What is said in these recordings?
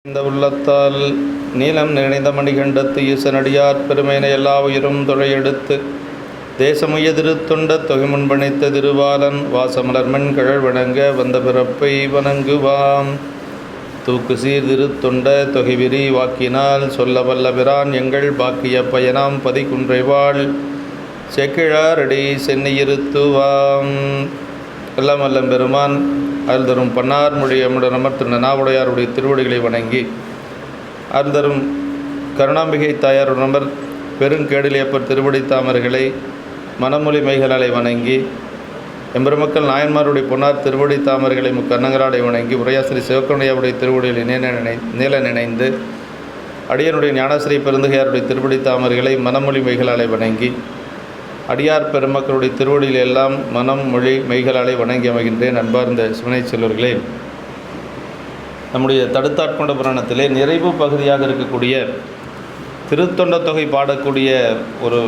இந்த உள்ளத்தால் நீலம் நினைந்த மணிகண்டத்து ஈசனடியார் பெருமையினை எல்லா உயிரும் தொழையெடுத்து தேசமுய திருத்தொண்ட தொகை முன்பணித்த திருவாலன் வாசமலர்மண் கழல் வணங்க வந்த பிறப்பை வணங்குவாம். தூக்கு சீர் திருத்தொண்ட தொகைவிரி வாக்கினால் சொல்ல வல்ல பிரான் எங்கள் பாக்கிய பயனாம் பதிக்குன்றைவாள் செக்கிழாரடி சென்னியிருத்துவாம். எல்லாம் வல்லம் பெருமான் அருள்தரும் பன்னார் மொழி அமுடன் அமர்த்திருந்த நாவுடையாருடைய திருவடிகளை வணங்கி அருள்தரும் கருணாம்பிகை தாயார் நம்பர் பெருங்கேடிலியப்பர் திருவடி தாமர்களை மனமொழி மைகளாலை வணங்கி எம்பெருமக்கள் நாயன்மாருடைய பொன்னார் திருவடி தாமர்களை முக்கண்ணங்களாலை வணங்கி உரையாசிரி சிவக்கண்ணையாவுடைய திருவடிகளை நீல நினைந்து அடியனுடைய ஞானஸ்ரீ பெருந்தகையாருடைய திருவடி தாமர்களை மனமொழி மைகளாலை வணங்கி அடியார் பெருமக்களுடைய திருவடியில் எல்லாம் மனம் மொழி மெய்களாலே வணங்கி அமைகின்றேன். அன்பார்ந்த சிவனை செல்வர்களே, நம்முடைய தடுத்தாட்கொண்ட புராணத்திலே நிறைவு பகுதியாக இருக்கக்கூடிய திருத்தொண்ட தொகை பாடக்கூடிய ஒரு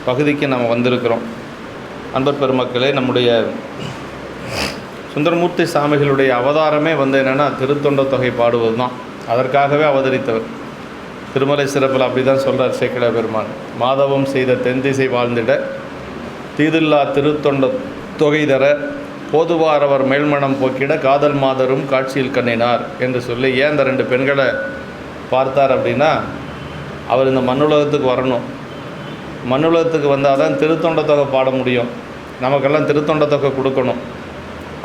பகுதிக்கு நம்ம வந்திருக்கிறோம். அன்பர் பெருமக்களே, நம்முடைய சுந்தரமூர்த்தி சாமிகளுடைய அவதாரமே என்னென்னா திருத்தொண்ட தொகை பாடுவது தான். அதற்காகவே அவதரித்தவர். திருமலை சிறப்பில் அப்படி தான் சொல்கிறார் சேக்கிழ பெருமான். மாதவம் செய்த தென்திசை வாழ்ந்திட தீதில்லா திருத்தொண்ட தொகை தர போதுவார் அவர் மேல்மணம் போக்கிட காதல் மாதரும் காட்சியில் கண்ணினார் என்று சொல்லி ஏன் இந்த ரெண்டு பெண்களை பார்த்தார் அப்படின்னா, அவர் இந்த மண்ணுலகத்துக்கு வரணும். மண்ணுலகத்துக்கு வந்தால் தான் திருத்தொண்ட தொகை பாட முடியும். நமக்கெல்லாம் திருத்தொண்ட தொகை கொடுக்கணும்.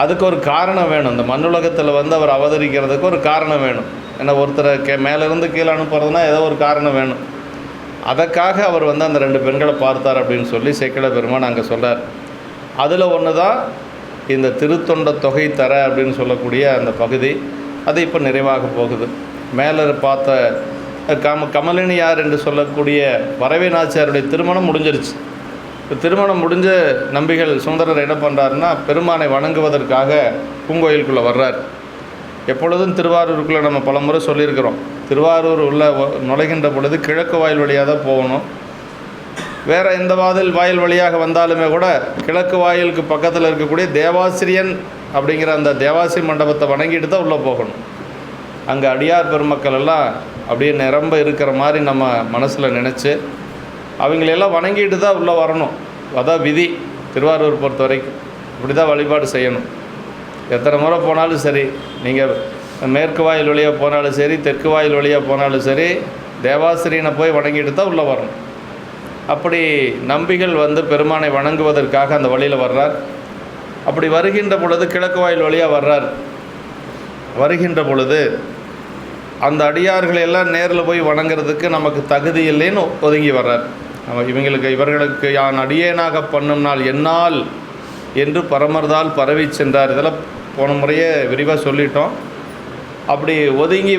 அதுக்கு ஒரு காரணம் வேணும். இந்த மண்ணுலகத்தில் அவர் அவதரிக்கிறதுக்கு ஒரு காரணம் வேணும். ஏன்னா ஒருத்தரை மேலேருந்து கீழே அனுப்புறதுனா ஏதோ ஒரு காரணம் வேணும். அதற்காக அவர் அந்த ரெண்டு பெண்களை பார்த்தார் அப்படின்னு சொல்லி சேக்கிழ பெருமான் அங்கே சொல்கிறார். அதில் ஒன்று தான் இந்த திருத்தொண்ட தொகை தர அப்படின்னு சொல்லக்கூடிய அந்த பகுதி. அது இப்போ நிறைவாக போகுது. மேலே பார்த்த கமலினியார் என்று சொல்லக்கூடிய வரவே நாச்சியாருடைய திருமணம் முடிஞ்சிருச்சு. திருமணம் முடிஞ்ச நம்பிகள் சுந்தரர் என்ன பண்ணுறாருன்னா, பெருமானை வணங்குவதற்காக பூங்கோயிலுக்குள்ளே வர்றார். எப்பொழுதும் திருவாரூருக்குள்ளே நம்ம பல முறை சொல்லியிருக்கிறோம். திருவாரூர் உள்ள நுழைகின்ற பொழுது கிழக்கு வாயில் வழியாக தான் போகணும். வேறு எந்த வாயில் வழியாக வந்தாலுமே கூட கிழக்கு வாயிலுக்கு பக்கத்தில் இருக்கக்கூடிய தேவாசிரியன் அப்படிங்கிற அந்த தேவாசி மண்டபத்தை வணங்கிட்டு தான் உள்ளே போகணும். அங்கே அடியார் பெருமக்கள் எல்லாம் அப்படியே நிரம்ப இருக்கிற மாதிரி நம்ம மனசில் நினச்சி அவங்களெல்லாம் வணங்கிட்டு தான் உள்ளே வரணும். அதான் விதி. திருவாரூர் பொறுத்த வரைக்கும் இப்படி தான் வழிபாடு செய்யணும். எத்தனை முறை போனாலும் சரி, நீங்கள் மேற்கு வாயில் வழியாக போனாலும் சரி, தெற்கு வாயில் வழியாக போனாலும் சரி, தேவாசிரியனை போய் வணங்கிட்டு தான் உள்ளே வரணும். அப்படி நம்பிகள் பெருமானை வணங்குவதற்காக அந்த வழியில் வர்றார். அப்படி வருகின்ற பொழுது கிழக்கு வாயில் வழியாக வர்றார். வருகின்ற பொழுது அந்த அடியார்களை எல்லாம் நேரில் போய் வணங்குறதுக்கு நமக்கு தகுதி இல்லைன்னு ஒதுங்கி வர்றார். இவர்களுக்கு யான் அடியேனாக பண்ணும் நாள் என்னால் என்று பரமர்தால் பரவி சென்றார். இதெல்லாம் போன முறையே விரிவாக சொல்லிட்டோம். அப்படி ஒதுங்கி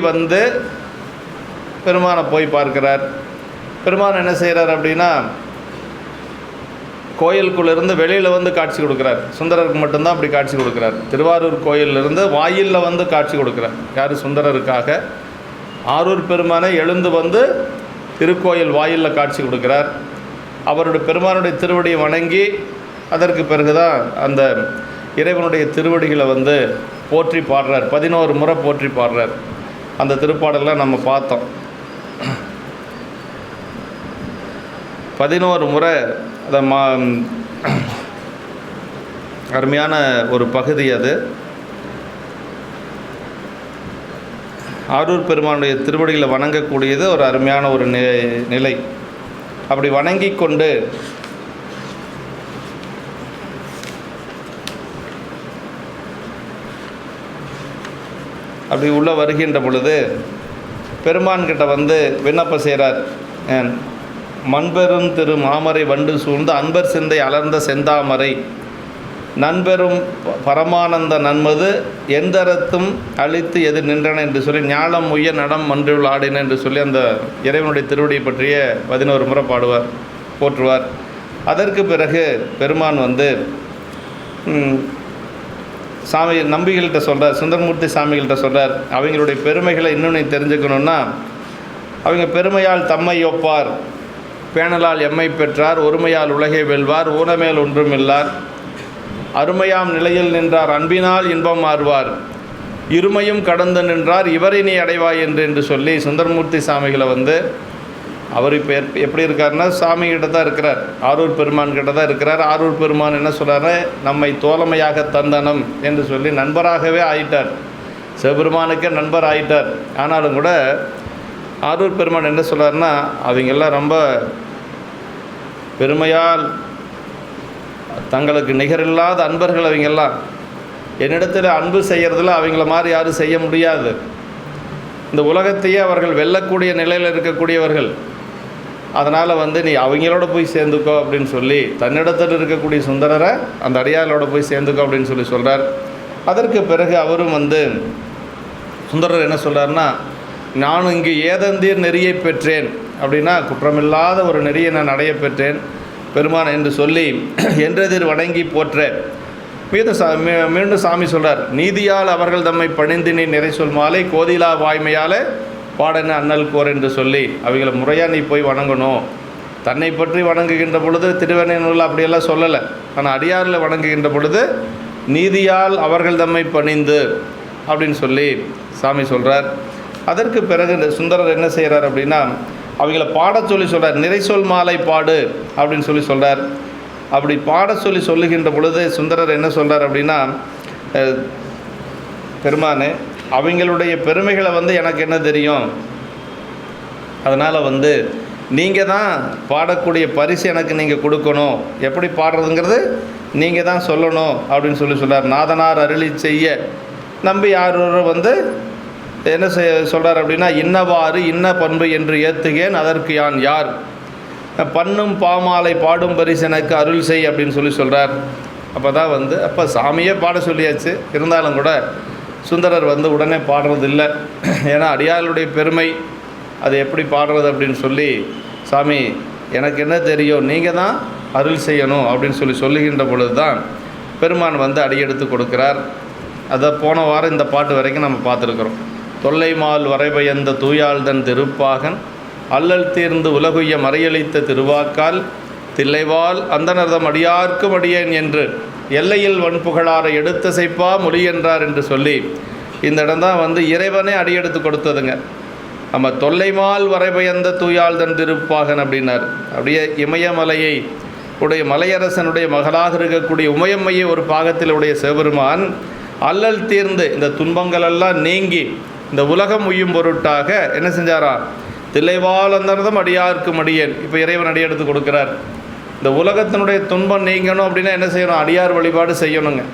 பெருமானை போய் பார்க்கிறார். பெருமான் என்ன செய்கிறார் அப்படின்னா, கோயிலுக்குள்ளேருந்து வெளியில் காட்சி கொடுக்குறார். சுந்தரருக்கு மட்டும்தான் அப்படி காட்சி கொடுக்குறார். திருவாரூர் கோயிலிருந்து வாயிலில் காட்சி கொடுக்குறார். யார்? சுந்தரருக்காக. ஆரூர் பெருமானை எழுந்து திருக்கோயில் வாயிலில் காட்சி கொடுக்குறார். அவருடைய பெருமானுடைய திருவடியை வணங்கி அதற்கு பிறகுதான் அந்த இறைவனுடைய திருவடிகளை போற்றி பாடுறார். 11 முறை போற்றி பாடுறார். அந்த திருப்பாடலாம் நம்ம பார்த்தோம். 11 முறை அதை அருமையான ஒரு பகுதி அது. ஆரூர் பெருமானுடைய திருவடிகளை வணங்கக்கூடியது ஒரு அருமையான ஒரு நிலை. அப்படி வணங்கி கொண்டு அப்படி உள்ளே வருகின்ற பொழுது பெருமான்கிட்ட விண்ணப்பம் செய்கிறார். மண்பெரும் திரு மாமரை வண்டு சூழ்ந்து அன்பர் சிந்தை அலர்ந்த செந்தாமரை நண்பெரும் பரமானந்த நன்மது எந்தரத்தும் அழித்து எது நின்றன என்று சொல்லி ஞானம் உய்ய நடம் மன்றுள் ஆடின என்று சொல்லி அந்த இறைவனுடைய திருவடியை பற்றிய 11 முறை பாடுவார், போற்றுவார். அதற்கு பிறகு பெருமான் சாமி நம்பிகள்கிட்ட சொல்கிறார், சுந்தரமூர்த்தி சாமிகள்கிட்ட சொல்கிறார், அவங்களுடைய பெருமைகளை இன்னும் நீ தெரிஞ்சுக்கணுன்னா, அவங்க பெருமையால் தம்மை ஒப்பார், பேணலால் எம்மை பெற்றார், ஒருமையால் உலகை வெல்வார், ஊனமேல் ஒன்றும் இல்லார், அருமையாம் நிலையில் நின்றார், அன்பினால் இன்பம் ஆர்வார், இருமையும் கடந்து நின்றார் இவரை நீ அடைவாய் என்று சொல்லி சுந்தரமூர்த்தி சாமிகளை வந்து அவர் இப்போ எப்படி இருக்காருன்னா சாமிகிட்ட தான் இருக்கிறார், ஆரூர் பெருமான் கிட்ட தான் இருக்கிறார். ஆரூர் பெருமான் என்ன சொல்கிறாரு, நம்மை தோழமையாக தந்தனம் என்று சொல்லி நண்பராகவே ஆயிட்டார், சிவபெருமானுக்கே நண்பர் ஆயிட்டார். ஆனாலும் கூட ஆரூர் பெருமான் என்ன சொல்கிறாருன்னா, அவங்கெல்லாம் ரொம்ப பெருமையால் தங்களுக்கு நிகரில்லாத அன்பர்கள் அவங்கெல்லாம், என்னிடத்தில் அன்பு செய்கிறதுல அவங்கள மாதிரி யாரும் செய்ய முடியாது, இந்த உலகத்தையே அவர்கள் வெல்லக்கூடிய நிலையில் இருக்கக்கூடியவர்கள், அதனால் வந்து நீ அவங்களோட போய் சேர்ந்துக்கோ அப்படின்னு சொல்லி தன்னிடத்தில் இருக்கக்கூடிய சுந்தரரை அந்த அடியாரோட போய் சேர்ந்துக்கோ அப்படின்னு சொல்லி சொல்கிறார். அதற்கு பிறகு அவரும் வந்து சுந்தரர் என்ன சொல்கிறாருன்னா, நான் இங்கு ஏதந்தீர் நெறியை பெற்றேன் அப்படின்னா குற்றமில்லாத ஒரு நெறியை நான் அடைய பெற்றேன் பெருமான் என்று சொல்லி என்றெதிர் வணங்கி போற்றேன். மீண்டும் சாமி சொல்கிறார், நீதியால் அவர்கள் தம்மை பணிந்தினி நிறை சொல் மாலை கோதிலா வாய்மையால் பாடன அண்ணல் கோர் என்று சொல்லி அவங்களை முறையாக நீ போய் வணங்கணும். தன்னை பற்றி வணங்குகின்ற பொழுது திருவெண்ணூரில் அப்படியெல்லாம் சொல்லலை, ஆனால் அடியாரில் வணங்குகின்ற பொழுது நீதியால் அவர்கள் தம்மை பணிந்து அப்படின்னு சொல்லி சாமி சொல்கிறார். அதற்கு பிறகு சுந்தரர் என்ன செய்கிறார் அப்படின்னா, அவங்கள பாட சொல்லி சொல்கிறார், நிறை சொல் மாலை பாடு அப்படின்னு சொல்லி சொல்கிறார். அப்படி பாட சொல்லி சொல்லுகின்ற பொழுது சுந்தரர் என்ன சொல்கிறார் அப்படின்னா, பெருமானே அவங்களுடைய பெருமைகளை வந்து எனக்கு என்ன தெரியும், அதனால் வந்து நீங்கள் தான் பாடக்கூடிய பரிசு எனக்கு நீங்கள் கொடுக்கணும், எப்படி பாடுறதுங்கிறது நீங்கள் தான் சொல்லணும் அப்படின்னு சொல்லி சொல்கிறார். நாதனார் அருளி செய்ய நம்பி யார் வந்து என்ன சொல்கிறார் அப்படின்னா, இன்னவாறு இன்ன பண்பு என்று ஏற்றுகேன் அதற்கு யான் யார், பண்ணும் பாமாலை பாடும் பரிசு எனக்கு அருள் செய் அப்படின்னு சொல்லி சொல்கிறார். அப்போ தான் வந்து அப்போ சாமியே பாட சொல்லியாச்சு, இருந்தாலும் கூட சுந்தரர் வந்து உடனே பாடுறது இல்லை. ஏன்னா அடியாளுடைய பெருமை அது எப்படி பாடுறது அப்படின்னு சொல்லி, சாமி எனக்கு என்ன தெரியும், நீங்கள் தான் அருள் செய்யணும் அப்படின்னு சொல்லி சொல்லுகின்ற பொழுது தான் பெருமான் வந்து அடியெடுத்து கொடுக்கிறார். அதை போன வாரம் இந்த பாட்டு வரைக்கும் நம்ம பார்த்துருக்குறோம். தொல்லைமால் வரைபயந்த தூயாள்தன் திருப்பாகன் அல்லல் தீர்ந்து உலகுய்ய மறையளித்த திருவாக்கால் தில்லைவால் அந்தனர்தம் அடியார்க்கும் அடியேன் என்று எல்லையில் வன்புகழாரை எடுத்து செய்ப்பா மொழி என்றார் என்று சொல்லி இந்த இடம்தான் வந்து இறைவனே அடியெடுத்து கொடுத்ததுங்க. நம்ம தொல்லைமால் வரைபயந்த தூயாள்தன் திருப்பாகன் அப்படின்னார். அப்படியே இமயமலையை உடைய மலையரசனுடைய மகளாக இருக்கக்கூடிய உமையம்மையை ஒரு பாகத்தில் உடைய சிவபெருமான் அல்லல் தீர்ந்து இந்த துன்பங்களெல்லாம் நீங்கி இந்த உலகம் உய்யும் பொருட்டாக என்ன செஞ்சாரா, தில்லைவால் அந்தனர்தம் அடியார்க்கும் அடியேன். இப்போ இறைவன் அடியெடுத்து கொடுக்குறார். இந்த உலகத்தினுடைய துன்பம் நீங்கணும் அப்படின்னா என்ன செய்யணும், அடியார் வழிபாடு செய்யணுங்க.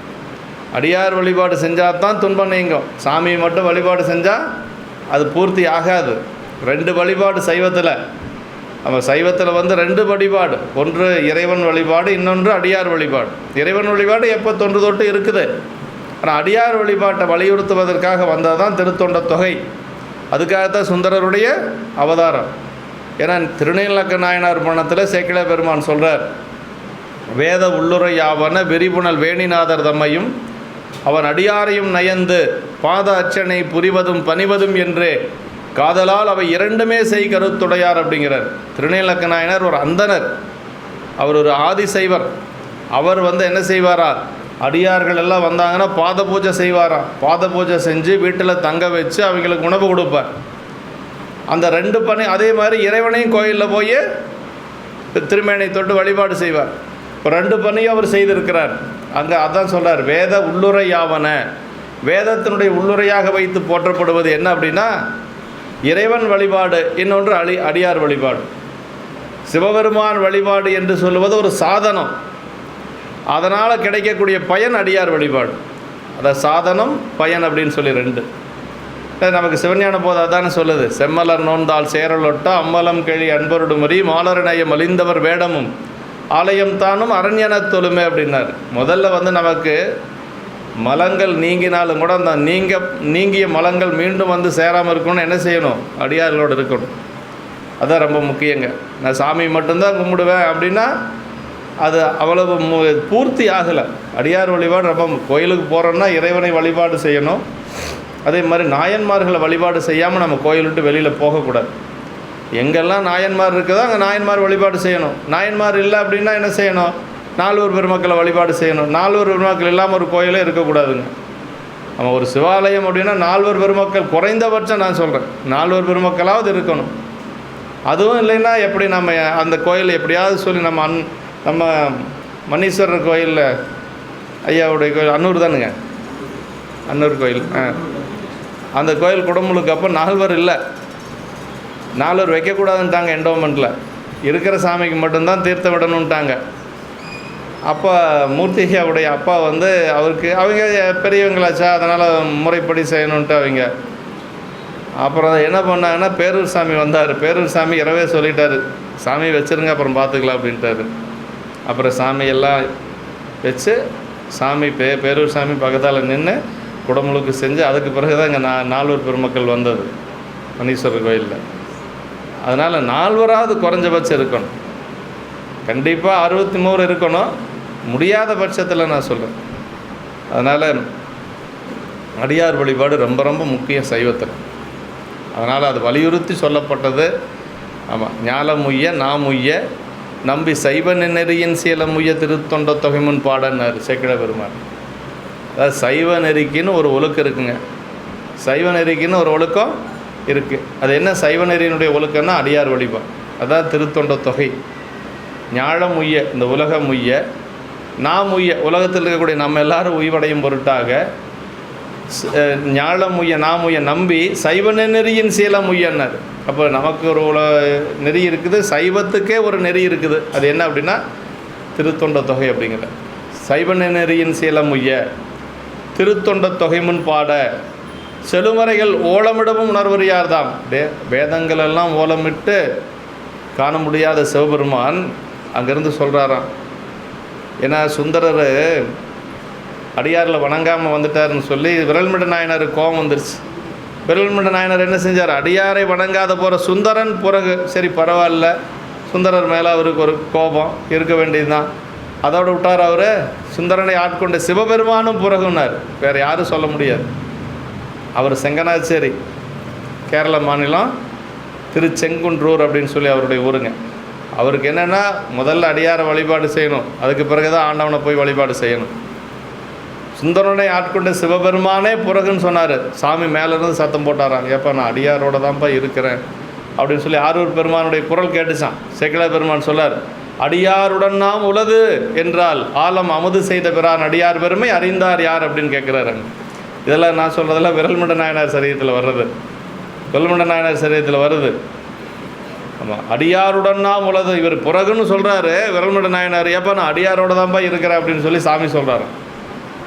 அடியார் வழிபாடு செஞ்சால் தான் துன்பம் நீங்கும். சாமியை மட்டும் வழிபாடு செஞ்சால் அது பூர்த்தி ஆகாது. 2 வழிபாடு சைவத்தில், நம்ம சைவத்தில் வந்து 2 வழிபாடு, ஒன்று இறைவன் வழிபாடு, இன்னொன்று அடியார் வழிபாடு. இறைவன் வழிபாடு எப்போ தொன்று தொட்டு இருக்குது, ஆனால் அடியார் வழிபாட்டை வலியுறுத்துவதற்காக வந்தால் தான் திருத்தொண்ட தொகை. அதுக்காகத்தான் சுந்தரருடைய அவதாரம். ஏன்னா திருநீலக்க நாயனார் புராணத்தில் சேக்கிழ பெருமான் சொல்கிறார், வேத உள்ளுரை யாவன விரிபுணல் வேணிநாதர் தம்மையும் அவன் அடியாரையும் நயந்து பாத அர்ச்சனை புரிவதும் பணிவதும் என்றே காதலால் அவை 2மே செய் கருத்துடையார் அப்படிங்கிறார். திருநீலக்க நாயனார் ஒரு அந்தனர், அவர் ஒரு ஆதிசைவர். அவர் வந்து என்ன செய்வாரா, அடியார்கள் எல்லாம் வந்தாங்கன்னா பாத பூஜை செய்வாராம். பாத பூஜை செஞ்சு வீட்டில் தங்க வச்சு அவங்களுக்கு உணவு கொடுப்பார். அந்த 2 பணி அதே மாதிரி இறைவனையும் கோயிலில் போய் திருமேனை தொட்டு வழிபாடு செய்வார். இப்போ 2 பணியும் அவர் செய்திருக்கிறார். அங்கே அதான் சொல்கிறார், வேத உள்ளுரை யாவன, வேதத்தினுடைய உள்ளுரையாக வைத்து போற்றப்படுவது என்ன அப்படின்னா இறைவன் வழிபாடு, இன்னொன்று அடியார் வழிபாடு. சிவபெருமான் வழிபாடு என்று சொல்லுவது ஒரு சாதனம், அதனால் கிடைக்கக்கூடிய பயன் அடியார் வழிபாடு. அதை சாதனம் பயன் அப்படின்னு சொல்லி 2. நமக்கு சிவஞான போது அதானே சொல்லுது, செம்மலர் நோந்தால் சேரலொட்டா அம்மலம் கிழி அன்பருடுமரி மாலரணைய மலிந்தவர் வேடமும் ஆலயம் தானும் அரண்யன தொழுமை அப்படின்னார். முதல்ல வந்து நமக்கு மலங்கள் நீங்கினாலும் கூட அந்த நீங்கிய மலங்கள் மீண்டும் வந்து சேராமல் இருக்கணும்னு என்ன செய்யணும், அடியார்களோடு இருக்கணும். அதான் ரொம்ப முக்கியங்க. நான் சாமி மட்டும்தான் கும்பிடுவேன் அப்படின்னா அது அவ்வளவு பூர்த்தி ஆகலை. அடியார் வழிபாடு ரொம்ப, கோயிலுக்கு போகிறோன்னா இறைவனை வழிபாடு செய்யணும். அதே மாதிரி நாயன்மார்களை வழிபாடு செய்யாமல் நம்ம கோயில் விட்டு வெளியில் போகக்கூடாது. எங்கெல்லாம் நாயன்மார் இருக்குதோ அங்கே நாயன்மார் வழிபாடு செய்யணும். நாயன்மார் இல்லை அப்படின்னா என்ன செய்யணும், நால்வர் பெருமக்களை வழிபாடு செய்யணும். நால்வர் பெருமக்கள் இல்லாமல் ஒரு கோயிலே இருக்கக்கூடாதுங்க. நம்ம ஒரு சிவாலயம் அப்படின்னா 4 பெருமக்கள் குறைந்தபட்சம் நான் சொல்கிறேன், 4 பெருமக்களாவது இருக்கணும். அதுவும் இல்லைன்னா எப்படி நம்ம அந்த கோயில் எப்படியாவது சொல்லி நம்ம மணீஸ்வரர் கோயிலில் ஐயாவுடைய கோயில் அன்னூர் தானுங்க, அன்னூர் கோயில், அந்த கோயில் குடமுழுக்கு அப்போ 4 இல்லை, 4 வைக்கக்கூடாதுன்ட்டாங்க என்டோமெண்ட்டில். இருக்கிற சாமிக்கு மட்டும்தான் தீர்த்த விடணுன்ட்டாங்க. அப்போ மூர்த்திகையாவுடைய அப்பா வந்து அவருக்கு அவங்க பெரியவங்களாச்சா, அதனால் முறைப்படி செய்யணுன்ட்டு அவங்க அப்புறம் என்ன பண்ணாங்கன்னா பேரூர் சாமி வந்தார். பேரூர் சாமி இரவே சொல்லிட்டார், சாமி வச்சுருங்க அப்புறம் பார்த்துக்கலாம் அப்படின்ட்டாரு. அப்புறம் சாமியெல்லாம் வச்சு சாமி பேரூர் சாமி பக்கத்தால் நின்று குடமுழுக்கு செஞ்சு அதுக்கு பிறகு தான் இங்கே 4 பெருமக்கள் வந்தது மணீஸ்வரர் கோயிலில். அதனால் 4 குறைஞ்சபட்சம் இருக்கணும், கண்டிப்பாக 63 இருக்கணும், முடியாத பட்சத்தில் நான் சொல்கிறேன். அதனால் அடியார் வழிபாடு ரொம்ப ரொம்ப முக்கியம் சைவத்தில். அதனால் அது வலியுறுத்தி சொல்லப்பட்டது. ஆமாம், ஞாலமுய்ய நாமுய்ய நம்பி சைவ நெறியின் சீலமுய்ய திருத்தொண்ட தொகைமுன் பாடன்னார் சேக்கிழ பெருமான். அதாவது சைவ நெறிக்குன்னு ஒரு ஒழுக்கம் இருக்குங்க, சைவ நெறிக்குன்னு ஒரு ஒழுக்கம் இருக்குது. அது என்ன சைவ நெறியினுடைய ஒழுக்கம்னா அடியார் வழிபாடு. அதான் திருத்தொண்ட தொகை. ஞாழமுய்ய இந்த உலகம் உய்ய, நாமுய்ய உலகத்தில் இருக்கக்கூடிய நம்ம எல்லாரும் உய்வடையும் பொருட்டாக, ஞாழமுய்ய நாமுய்ய நம்பி சைவ நெறியின் சீலமுய்யன்னார். அப்போ நமக்கு ஒரு நெறி இருக்குது, சைவத்துக்கே ஒரு நெறி இருக்குது. அது என்ன அப்படின்னா திருத்தொண்ட தொகை அப்படிங்கிற சைவ நெறியின் சீலமுய்ய திருத்தொண்ட தொகை முன் பாட செழுமறைகள் ஓலமிடமும் உணர்வறியார்தாம். வேதங்கள் எல்லாம் ஓலமிட்டு காண முடியாத சிவபெருமான் அங்கேருந்து சொல்கிறாராம். ஏன்னா சுந்தரர் அடியாரில் வணங்காமல் வந்துட்டார்னு சொல்லி விரல்மிட நாயனாருக்கு கோபம் வந்துருச்சு. விரல்மிட நாயனார் என்ன செஞ்சார், அடியாரை வணங்காத போகிற சுந்தரன் பிறகு சரி பரவாயில்ல, சுந்தரர் மேலே அவருக்கு ஒரு கோபம் இருக்க வேண்டியதுதான், அதோடு விட்டார். அவர் சுந்தரனை ஆட்கொண்ட சிவபெருமானும் பிறகுனார், வேறு யாரும் சொல்ல முடியாது. அவர் செங்கனாச்சேரி, கேரள மாநிலம், திருச்செங்குன்றூர் அப்படின்னு சொல்லி அவருடைய ஊருங்க. அவருக்கு என்னென்னா முதல்ல அடியாரை வழிபாடு செய்யணும், அதுக்கு பிறகு தான் ஆண்டவனை போய் வழிபாடு செய்யணும். சுந்தரனை ஆட்கொண்ட சிவபெருமானே பிறகுன்னு சொன்னார். சாமி மேலேருந்து சத்தம் போட்டாராம், ஏப்பா நான் அடியாரோட தான்ப்பா இருக்கிறேன் அப்படின்னு சொல்லி ஆரூர் பெருமானுடைய குரல் கேட்டுச்சான். சேக்கிழார் பெருமான் சொல்லார், அடியாருடன் நாம் உலது என்றால் ஆலம் அமுது செய்த பிறான் அடியார் பெருமை அறிந்தார் யார் அப்படின்னு கேட்குறாரு. இதெல்லாம் நான் சொல்கிறதெல்லாம் விரல்மிட நாயனார் சரீரத்தில் வர்றது, விரல்மிட நாயனார் சரீரத்தில் வருது. ஆமாம், அடியாருடன் நாம் உலது. இவர் பிறகுன்னு சொல்கிறாரு விரல்மிட நாயனார், ஏப்பா நான் அடியாரோட தான்ப்பா இருக்கிறேன் அப்படின்னு சொல்லி சாமி சொல்கிறாராம்,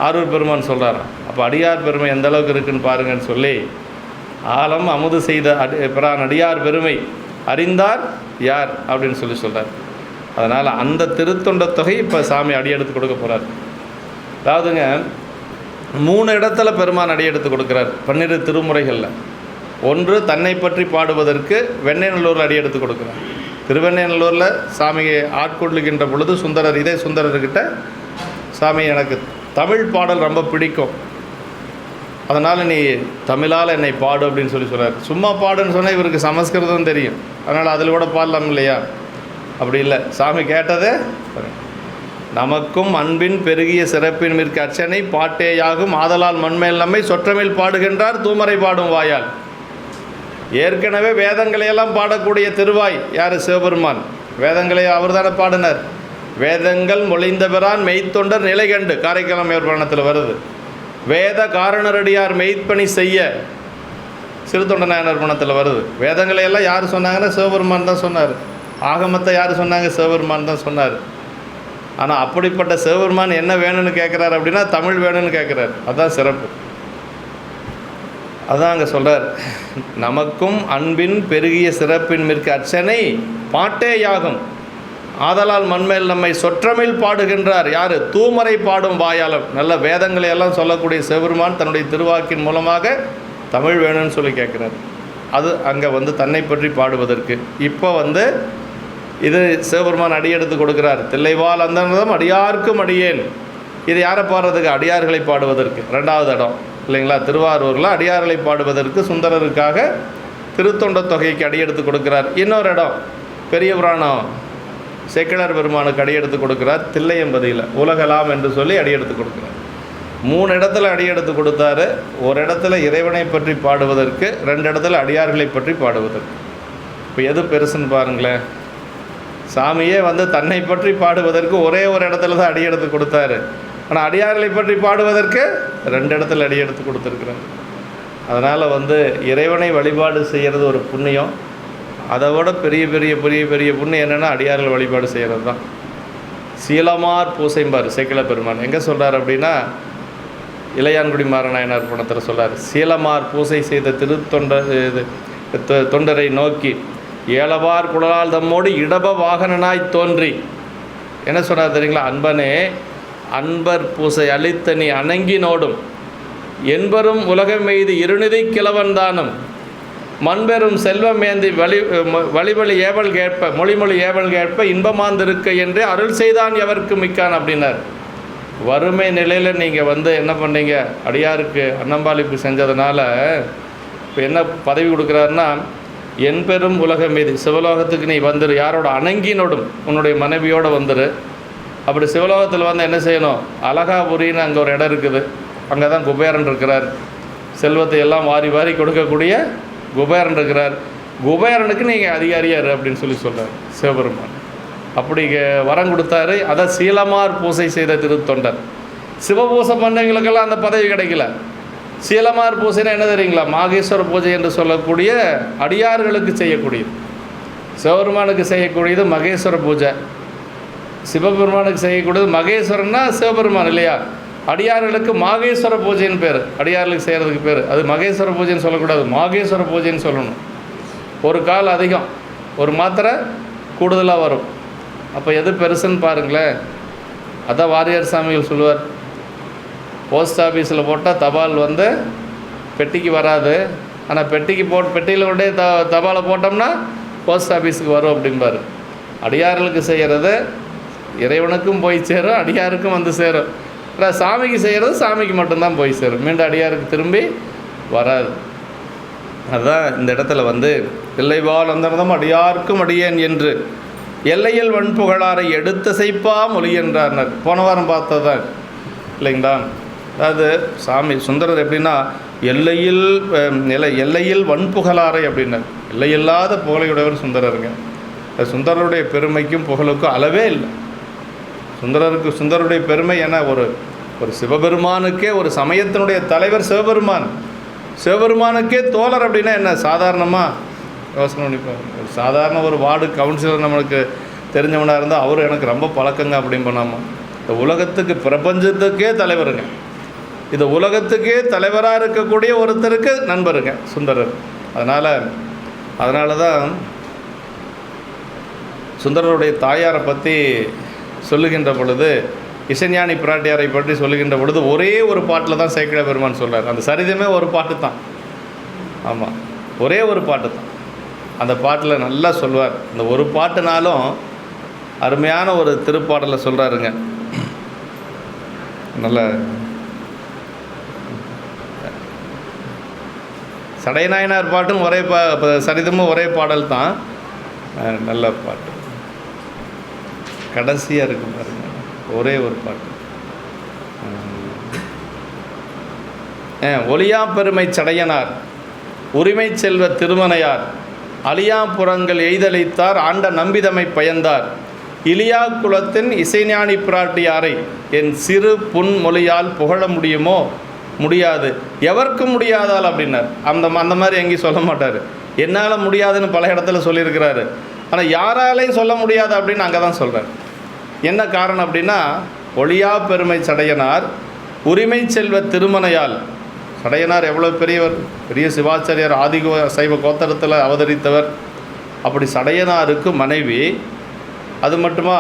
ஆரூர் பெருமான் சொல்கிறாராம். அப்போ அடியார் பெருமை எந்த அளவுக்கு இருக்குன்னு பாருங்கன்னு சொல்லி ஆலம் அமுது செய்த பிறான் அடியார் பெருமை அறிந்தார் யார் அப்படின்னு சொல்லி சொல்கிறார். அதனால் அந்த திருத்தொண்ட தொகை இப்போ சாமி அடியெடுத்து கொடுக்க போகிறார். அதாவதுங்க 3 இடத்துல பெருமான் அடியெடுத்து கொடுக்குறார் 12 திருமுறைகளில். ஒன்று தன்னை பற்றி பாடுவதற்கு வெண்ணெய்நல்லூரில் அடியெடுத்து கொடுக்குறார். திருவெண்ணெய்நல்லூரில் சாமியை ஆட்கொள்ளுகின்ற பொழுது சுந்தரர், இதே சுந்தரர்கிட்ட சாமி எனக்கு தமிழ் பாடல் ரொம்ப பிடிக்கும், அதனால் நீ தமிழால் என்னை பாடு அப்படின்னு சொல்லி சொல்கிறார். சும்மா பாடுன்னு சொன்னால் இவருக்கு சமஸ்கிருதம் தெரியும், அதனால் அதில் கூட பாடலாம் இல்லையா? அப்படி இல்லை, சாமி கேட்டதே நமக்கும் அன்பின் பெருகிய சிறப்பின் மிக்க அர்ச்சனை பாட்டேயாகும் ஆதலால் மண்மேல் நம்மை சொற்றமிழ் பாடுகின்றார் தூமரை பாடும் வாயால். ஏற்கனவே வேதங்களையெல்லாம் பாடக்கூடிய திருவாய் யார்? சிவபெருமான். வேதங்களை அவர் தானே பாடினார். வேதங்கள் மொழிந்த பிறான் மெய்த்தொண்டர் நிலை கண்டு காரைக்காலம் மேற்பணத்தில் வருது. வேத காரணரடியார் மெய்ப்பணி செய்ய சிறுத்தொண்ட நாயனார் பணத்தில் வருது. வேதங்களை எல்லாம் யார் சொன்னாங்கன்னா சிவபெருமான் தான் சொன்னார். ஆகமத்தை யார் சொன்னாங்க? சிவபெருமான் தான் சொன்னார். ஆனால் அப்படிப்பட்ட சிவபெருமான் என்ன வேணும்னு கேட்குறாரு அப்படின்னா தமிழ் வேணும்னு கேட்குறாரு. அதுதான் சிறப்பு. அதான் அங்கே சொல்கிறார், நமக்கும் அன்பின் பெருகிய சிறப்பின் மிக்க அர்ச்சனை பாட்டேயாகும் ஆதலால் மண்மேல் நம்மை சொற்றமிழ் பாடுகின்றார் யார்? தூமரை பாடும் வாயாளம். நல்ல வேதங்களை எல்லாம் சொல்லக்கூடிய சிவபெருமான் தன்னுடைய திருவாக்கின் மூலமாக தமிழ் வேணும்னு சொல்லி கேட்குறார். அது அங்கே தன்னை பற்றி பாடுவதற்கு. இப்போ இது சிவபெருமான் அடியெடுத்து கொடுக்குறார். தில்லைவாள் அந்தனதம் அடியார்க்கும் அடியேன். இது யாரை பாடுறதுக்கு? அடியார்களை பாடுவதற்கு. 2வது இடம் இல்லைங்களா? திருவாரூரில் அடியார்களை பாடுவதற்கு சுந்தரருக்காக திருத்தொண்ட தொகைக்கு அடியெடுத்து கொடுக்குறார். இன்னொரு இடம் பெரிய புராணம் சேக்கிழார் பெருமானுக்கு அடியெடுத்து கொடுக்குறார். தில்லையம்பதியில் உலகலாம் என்று சொல்லி அடியெடுத்து கொடுக்குறார். 3 இடத்துல அடி எடுத்து கொடுத்தாரு. ஒரு இடத்துல இறைவனை பற்றி பாடுவதற்கு, 2 இடத்துல அடியார்களை பற்றி பாடுவதற்கு. இப்போ எது பெருசுன்னு பாருங்களேன். சாமியே தன்னை பற்றி பாடுவதற்கு ஒரே ஒரு இடத்துல தான் அடி எடுத்து கொடுத்தாரு. ஆனால் அடியார்களை பற்றி பாடுவதற்கு 2 இடத்துல அடி எடுத்து கொடுத்துருக்குறாங்க. அதனால் இறைவனை வழிபாடு செய்கிறது ஒரு புண்ணியம். அதை விட பெரிய பெரிய பெரிய பெரிய புண்ணியம் என்னென்னா அடியார்கள் வழிபாடு செய்கிறது தான். சீலமார் பூசைம்பார் சேக்கிழ பெருமான் எங்கே சொல்கிறார் அப்படின்னா, இளையான்குடி மாறநாயனார் பணத்தில் சொல்கிறார். சீலமார் பூசை செய்த தொண்டரை நோக்கி ஏலவார் குழலால் தம்மோடு இடப வாகனனாய் தோன்றி என்ன சொன்னார் தெரியுங்களா? அன்பனே, அன்பர் பூசை அளித்த நீ அணங்கினோடும் என்பரும் உலகம் எய்து இருநிதி கிழவன் தானும் மண்பெரும் செல்வம் ஏந்தி வழிவழி ஏவல் கேட்ப மொழிமொழி ஏவல் கேட்ப இன்பமாந்திருக்க என்று அருள் செய்தான் எவருக்கு மிக்கான் அப்படின்னார். வறுமை நிலையில் நீங்கள் என்ன பண்ணீங்க? அடியாருக்கு அன்னம்பாளிப்பு செஞ்சதுனால இப்போ என்ன பதவி கொடுக்குறாருன்னா, என் பெரும் உலகம் மீது சிவலோகத்துக்கு நீ வந்துரு, யாரோட அணங்கினோடும் உன்னுடைய மனைவியோடு வந்துரு. அப்படி சிவலோகத்தில் என்ன செய்யணும்? அழகாபுரின்னு அங்கே ஒரு இடம் இருக்குது. அங்கே தான் குபேரன் இருக்கிறார். செல்வத்தை எல்லாம் வாரி வாரி கொடுக்கக்கூடிய குபேரன் இருக்கிறார். குபேரனுக்கு நீங்கள் அதிகாரியார் அப்படின்னு சொல்கிறார் சிவபெருமான். அப்படி வரம் கொடுத்தாரு. அதை சீலமார் பூசை செய்த திருத்தொண்டர். சிவபூசை பண்ணவங்களுக்கெல்லாம் அந்த பதவி கிடைக்கல. சீலமார் பூசைன்னா என்ன தெரியுங்களா? மாகேஸ்வர பூஜை என்று சொல்லக்கூடிய அடியார்களுக்கு செய்யக்கூடியது. சிவபெருமானுக்கு செய்யக்கூடியது மகேஸ்வர பூஜை. சிவபெருமானுக்கு செய்யக்கூடியது மகேஸ்வரன்னா சிவபெருமான் இல்லையா? அடியார்களுக்கு மாகேஸ்வர பூஜைன்னு பேர். அடியார்களுக்கு செய்கிறதுக்கு பேர். அது மகேஸ்வர பூஜைன்னு சொல்லக்கூடாது, மாகேஸ்வர பூஜைன்னு சொல்லணும். ஒரு கால் அதிகம், ஒரு மாத்திரை கூடுதலாக வரும். அப்போ எது பெருசுன்னு பாருங்களேன். அதான் வாரியார் சாமிகள் சொல்லுவார், போஸ்ட் ஆஃபீஸில் போட்டால் தபால் பெட்டிக்கு வராது, ஆனால் பெட்டியில் கொண்டே தபாலை போட்டோம்னா போஸ்ட் ஆஃபீஸுக்கு வரும் அப்படிம்பார். அடியார்களுக்கு செய்கிறது இறைவனுக்கும் போய் சேரும், அடியாருக்கும் சேரும். சாமிக்கு செய்கிறது சாமிக்கு மட்டும்தான் போய் சேரும், மீண்டும் அடியாருக்கு திரும்பி வராது. அதுதான் இந்த இடத்துல எல்லைவாழ் அந்தர்தம் அடியார்க்கும் அடியேன் என்று எல்லையில் வன்புகழாரை எடுத்தசைப்பா மொழி என்றார்னர். போன வாரம் பார்த்ததான் இல்லைங்களா? அதாவது சாமி சுந்தரர் எப்படின்னா எல்லையில் வன்புகழாரை அப்படின்னார். எல்லையில்லாத புகழையுடையவர் சுந்தரருங்க. சுந்தரருடைய பெருமைக்கும் புகழுக்கும் அளவே இல்லை. சுந்தரருடைய பெருமை என ஒரு சிவபெருமானுக்கே, ஒரு சமயத்தினுடைய தலைவர் சிவபெருமானுக்கே தோழர் அப்படின்னா என்ன? சாதாரணமாக யோசனை பண்ணிப்பார். ஒரு சாதாரண ஒரு வார்டு கவுன்சிலர் நம்மளுக்கு தெரிஞ்சவனாக இருந்தால் அவர் எனக்கு ரொம்ப பழக்கங்க அப்படின்னு பண்ணாமல், இந்த உலகத்துக்கு பிரபஞ்சத்துக்கே தலைவருங்க. இந்த உலகத்துக்கே தலைவராக இருக்கக்கூடிய ஒருத்தருக்கு நண்பருங்க சுந்தரர். அதனால தான் சுந்தரருடைய தாயாரை பற்றி சொல்லுகின்ற பொழுது, இசைஞானி பிராட்டியாரை பற்றி சொல்லுகின்ற பொழுது ஒரே ஒரு பாட்டில் தான் சேக்கிழ பெருமான் சொல்கிறார். அந்த சரிதமே ஒரு பாட்டு தான். ஆமாம், ஒரே ஒரு பாட்டு தான். அந்த பாட்டில் நல்லா சொல்வார். அந்த ஒரு பாட்டுனாலும் அருமையான ஒரு திருப்பாடலை சொல்கிறாருங்க. நல்ல சடையநாயனார் பாட்டும் ஒரே சரிதமும் ஒரே பாடல் தான். நல்ல பாட்டு, கடைசியாக இருக்கும் பாருங்க, ஒரே ஒரு பாட்டு. ஒளியா பெருமை சடையனார் உரிமை செல்வ திருமனையார் அழியாப்புறங்கள் எய்தளித்தார் ஆண்ட நம்பிதமை பயந்தார் இலியா குலத்தின் இசைஞானி பிராட்டியாரை என் சிறு புன்மொழியால் புகழ முடியுமோ? முடியாது, எவருக்கும் முடியாதால் அப்படின்னார். அந்த மாதிரி எங்கேயும் சொல்ல மாட்டார். என்னால் முடியாதுன்னு பல இடத்துல சொல்லியிருக்கிறாரு. ஆனால் யாராலையும் சொல்ல முடியாது அப்படின்னு அங்கே தான் சொல்கிறார். என்ன காரணம் அப்படின்னா, ஒளியா பெருமை சடையனார் உரிமை செல்வ திருமனையால். சடையனார் எவ்வளோ பெரியவர், பெரிய சிவாச்சாரியார், ஆதி சைவ கோத்தரத்தில் அவதரித்தவர். அப்படி சடையனாருக்கு மனைவி. அது மட்டுமா,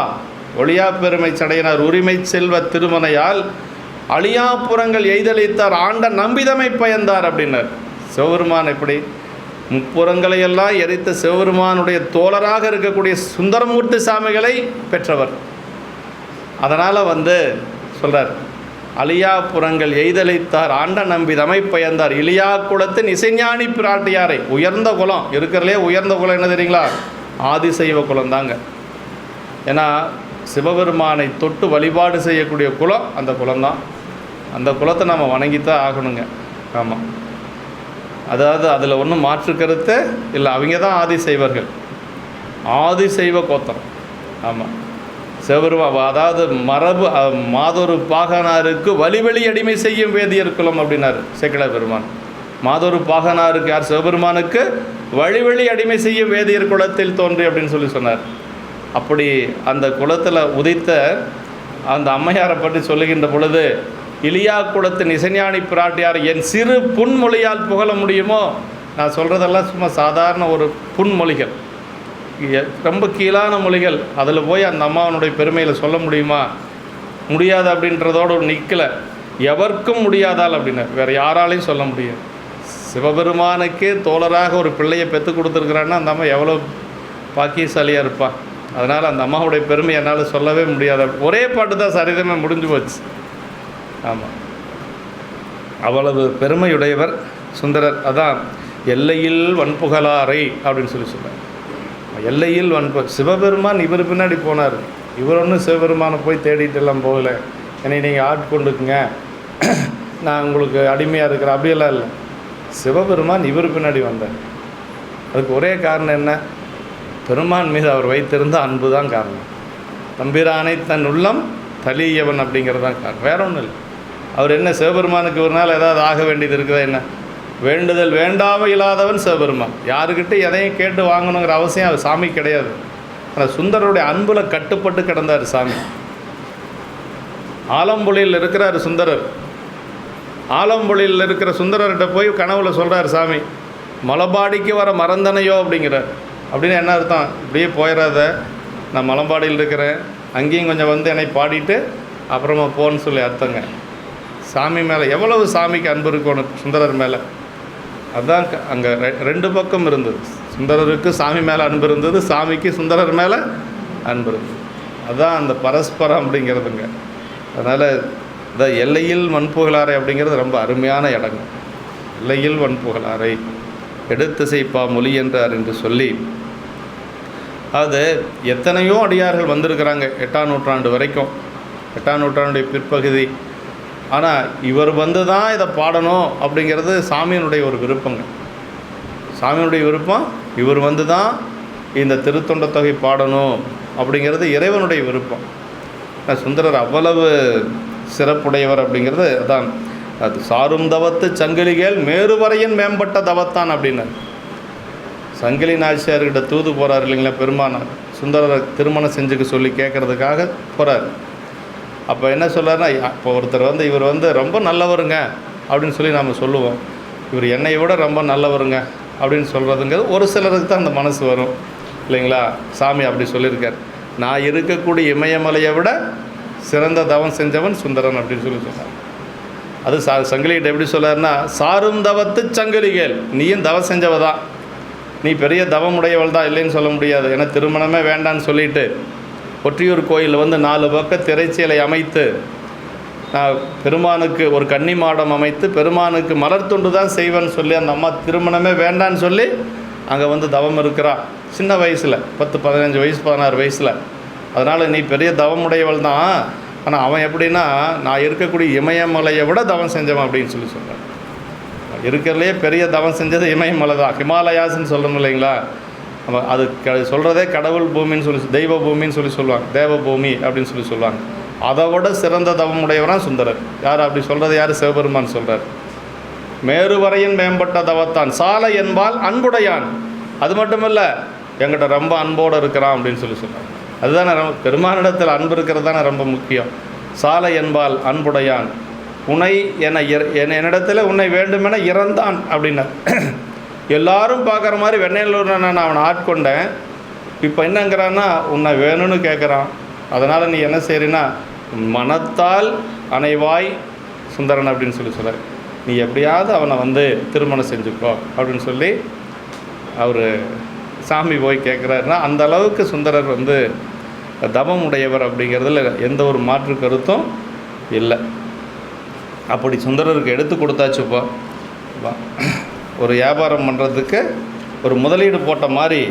ஒளியா பெருமை சடையனார் உரிமை செல்வ திருமனையால் அழியாப்புறங்கள் எய்தளித்தார் ஆண்ட நம்பிதமை பயந்தார் அப்படின்னார். சிவபெருமான் எப்படி முப்புறங்களையெல்லாம் எரித்த சிவபெருமானுடைய தோழராக இருக்கக்கூடிய சுந்தரமூர்த்தி சாமிகளை பெற்றவர். அதனால் சொல்கிறார், அழியாப்புறங்கள் எய்தளித்தார் ஆண்ட நம்பிதமை பயந்தார் இலியா குலத்தின் இசைஞானி பிராட்டியாரை. உயர்ந்த குலம், இருக்கிறதுலே உயர்ந்த குலம் என்ன தெரியுங்களா? ஆதிசைவ குலம் தாங்க. ஏன்னா சிவபெருமானை தொட்டு வழிபாடு செய்யக்கூடிய குலம் அந்த குலம்தான். அந்த குலத்தை நம்ம வணங்கித்தான் ஆகணுங்க. ஆமாம், அதாவது அதில் ஒன்றும் மாற்று கருத்து இல்லை. அவங்க தான் ஆதிசைவர்கள், ஆதிசைவ கோத்திரம். ஆமாம், சிவபெருமா அதாவது மரபு மாதொரு பாகனாருக்கு வழி அடிமை செய்யும் வேதியர் குலம் அப்படின்னாரு சேக்கிழார் பெருமான். மாதொரு பாகனாருக்கு யார்? சிவபெருமானுக்கு வழி அடிமை செய்யும் வேதியர் குலத்தில் தோன்றி அப்படின்னு சொல்லி சொன்னார். அப்படி அந்த குலத்தில் உதித்த அந்த அம்மையாரை பற்றி சொல்லுகின்ற பொழுது, இலியா குலத்தின் இசைஞானி பிராட்டியார் என் சிறு புன்மொழியால் புகழ முடியுமோ? நான் சொல்கிறதெல்லாம் சும்மா சாதாரண ஒரு புன்மொழிகள், ரொம்ப கீழான மொழிகள். அதில் போய் அந்த அம்மாவனுடைய பெருமையில் சொல்ல முடியுமா? முடியாது அப்படின்றதோடு நிற்கலை. எவருக்கும் முடியாதால் அப்படின்னு வேறு யாராலையும் சொல்ல முடியும். சிவபெருமானுக்கே தோழராக ஒரு பிள்ளையை பெற்று கொடுத்துருக்குறான்னா அந்த அம்மா எவ்வளோ பாக்கியசாலியாக இருப்பா. அதனால் அந்த அம்மாவுடைய பெருமை என்னால் சொல்லவே முடியாது. ஒரே பாட்டு தான் சரிதமே முடிஞ்சு போச்சு. ஆமாம், அவ்வளவு பெருமையுடையவர் சுந்தரர். அதான் எல்லையில் வன்புகழாரை அப்படின்னு சொல்லி சொல்கிறார். எல்லையில் சிவபெருமான் இவர் பின்னாடி போனார். இவர் ஒன்றும் சிவபெருமானை போய் தேடிட்டு எல்லாம் போகலை. என்னை நீங்கள் ஆட்கொண்டுக்குங்க, நான் உங்களுக்கு அடிமையாக இருக்கிறேன் அப்படியெல்லாம் இல்லை. சிவபெருமான் இவர் பின்னாடி வந்தார். அதுக்கு ஒரே காரணம் என்ன? பெருமான் மீது அவர் வைத்திருந்த அன்பு தான் காரணம். தம்பிரானை தன் உள்ளம் தலியவன் அப்படிங்கிறது தான் காரணம், வேற ஒன்றும் இல்லை. அவர் என்ன சிவபெருமானுக்கு ஒரு நாள் ஏதாவது ஆக வேண்டியது இருக்குதா என்ன? வேண்டுதல் வேண்டாமல் இல்லாதவன் சிவபெருமான். யாருக்கிட்ட எதையும் கேட்டு வாங்கணுங்கிற அவசியம் அது சாமி கிடையாது. ஆனால் சுந்தரருடைய அன்பில் கட்டுப்பட்டு கிடந்தார் சாமி. ஆலம்புலியில் இருக்கிறார் சுந்தரர். ஆலம்புலியில் இருக்கிற சுந்தரர்கிட்ட போய் கனவுல சொல்கிறார் சாமி, மலபாடிக்கு வர மறந்தனையோ அப்படிங்கிறார். அப்படின்னு என்ன அர்த்தம்? இப்படியே போயிடாத, நான் மலம்பாடியில் இருக்கிறேன், அங்கேயும் கொஞ்சம் வந்து என்னை பாடிட்டு அப்புறமா போன்னு சொல்லி அர்த்தங்க. சாமி மேலே எவ்வளவு சாமிக்கு அன்பு இருக்கணும் சுந்தரர் மேலே. அதுதான் அங்கே ரெண்டு பக்கம் இருந்தது. சுந்தரருக்கு சாமி மேலே அன்பு இருந்தது, சாமிக்கு சுந்தரர் மேலே அன்பு இருந்தது. அதுதான் அந்த பரஸ்பரம் அப்படிங்கிறதுங்க. அதனால் இந்த எல்லையில் வன்புகழாரை அப்படிங்கிறது ரொம்ப அருமையான இடங்க. எல்லையில் வன்புகழாரை எடுத்திசைப்பா மொழி என்றார் என்று சொல்லி, அது எத்தனையோ அடியார்கள் வந்திருக்கிறாங்க 8ஆம் நூற்றாண்டு வரைக்கும், 8ஆம் நூற்றாண்டுடைய பிற்பகுதி. ஆனால் இவர் வந்து தான் இதை பாடணும் அப்படிங்கிறது சாமியினுடைய ஒரு விருப்பங்க. சாமியினுடைய விருப்பம், இவர் வந்து தான் இந்த திருத்தொண்ட தொகை பாடணும் அப்படிங்கிறது இறைவனுடைய விருப்பம். சுந்தரர் அவ்வளவு சிறப்புடையவர் அப்படிங்கிறது அதான். அது சாரும் தவத்து சங்கிலிகள் மேருவரையின் மேம்பட்ட தவத்தான் அப்படின்னு சங்கிலி நாச்சியார்கிட்ட தூது போகிறார் இல்லைங்களா பெருமானார். சுந்தரரை திருமணம் செஞ்சுக்க சொல்லி கேட்குறதுக்காக போகிறார். அப்போ என்ன சொல்கிறாருன்னா, இப்போ ஒருத்தர் வந்து இவர் வந்து ரொம்ப நல்லவருங்க அப்படின்னு சொல்லி நாம் சொல்லுவோம். இவர் என்னை விட ரொம்ப நல்லவருங்க அப்படின்னு சொல்கிறதுங்கிறது ஒரு சிலருக்கு தான் அந்த மனசு வரும் இல்லைங்களா. சாமி அப்படி சொல்லியிருக்கார், நான் இருக்கக்கூடிய இமயமலையை விட சிறந்த தவம் செஞ்சவன் சுந்தரன் அப்படின்னு சொல்லி சொன்னார். அது சங்கிலிகிட்ட எப்படி சொல்லார்னா, சாரும் தவத்து சங்கிலிகள், நீயும் தவம் செஞ்சவதான், நீ பெரிய தவமுடையவள் தான், இல்லைன்னு சொல்ல முடியாது. ஏன்னா திருமணமே வேண்டான்னு சொல்லிட்டு ஒற்றியூர் கோயிலில் வந்து 4 பக்கம் திரைச்சீலை அமைத்து பெருமானுக்கு ஒரு கன்னி மாடம் அமைத்து பெருமானுக்கு மலர் தொண்டு தான் செய்வேன்னு சொல்லி அந்த அம்மா திருமணமே வேண்டான்னு சொல்லி அங்கே வந்து தவம் இருக்கிறா. சின்ன வயசில் 10, 15 வயசு 16 வயசில். அதனால் நீ பெரிய தவமுடையவள் தான், ஆனால் அவன் எப்படின்னா நான் இருக்கக்கூடிய இமயமலையை விட தவம் செஞ்சவன் அப்படின்னு சொல்லி சொல்கிறான். இருக்கிறதுலே பெரிய தவம் செஞ்சது இமயமலை தான், ஹிமாலயாஸ்ன்னு சொல்லணும் இல்லைங்களா. அது சொல்கிறதே கடவுள் பூமின்னு சொல்லி, தெய்வ பூமின்னு சொல்லி சொல்லுவாங்க, தேவ பூமி அப்படின்னு சொல்லி சொல்லுவாங்க. அதை விட சிறந்த தவமுடையவரான் சுந்தரர். யார் அப்படி சொல்கிறது? யார்? சிவபெருமான் சொல்கிறார். மேருவரையின் மேம்பட்ட தவத்தான் சாலை என்பால் அன்புடையான். அது மட்டும் இல்லை, எங்கிட்ட ரொம்ப அன்போடு இருக்கிறான் அப்படின்னு சொல்லி சொல்கிறார். அதுதானே பெருமானிடத்தில் அன்பு இருக்கிறது தானே ரொம்ப முக்கியம். சாலை என்பால் அன்புடையான் உன்னை என்னிடத்தில் உன்னை வேண்டுமென இறந்தான் அப்படின்னா. எல்லாரும் பார்க்குற மாதிரி வெண்ணையலூர் நான் அவனை ஆட்கொண்டேன், இப்போ என்னங்கிறான்னா உன்னை வேணும்னு கேட்குறான். அதனால் நீ என்ன செய்றீன்னா மனத்தால் அனைவாய் சுந்தரன் அப்படின்னு சொல்லி சொல்கிறார். நீ எப்படியாவது அவனை வந்து திருமணம் செஞ்சுக்கோ அப்படின்னு சொல்லி அவர் சாமி போய் கேட்குறாருன்னா, அந்த அளவுக்கு சுந்தரர் வந்து தவம் உடையவர் அப்படிங்கிறதுல எந்த ஒரு மாற்று கருத்தும் இல்லை. அப்படி சுந்தரருக்கு எடுத்து கொடுத்தாச்சுப்பா. ஒரு வியாபாரம் பண்ணுறதுக்கு ஒரு முதலீடு போட்ட மாதிரி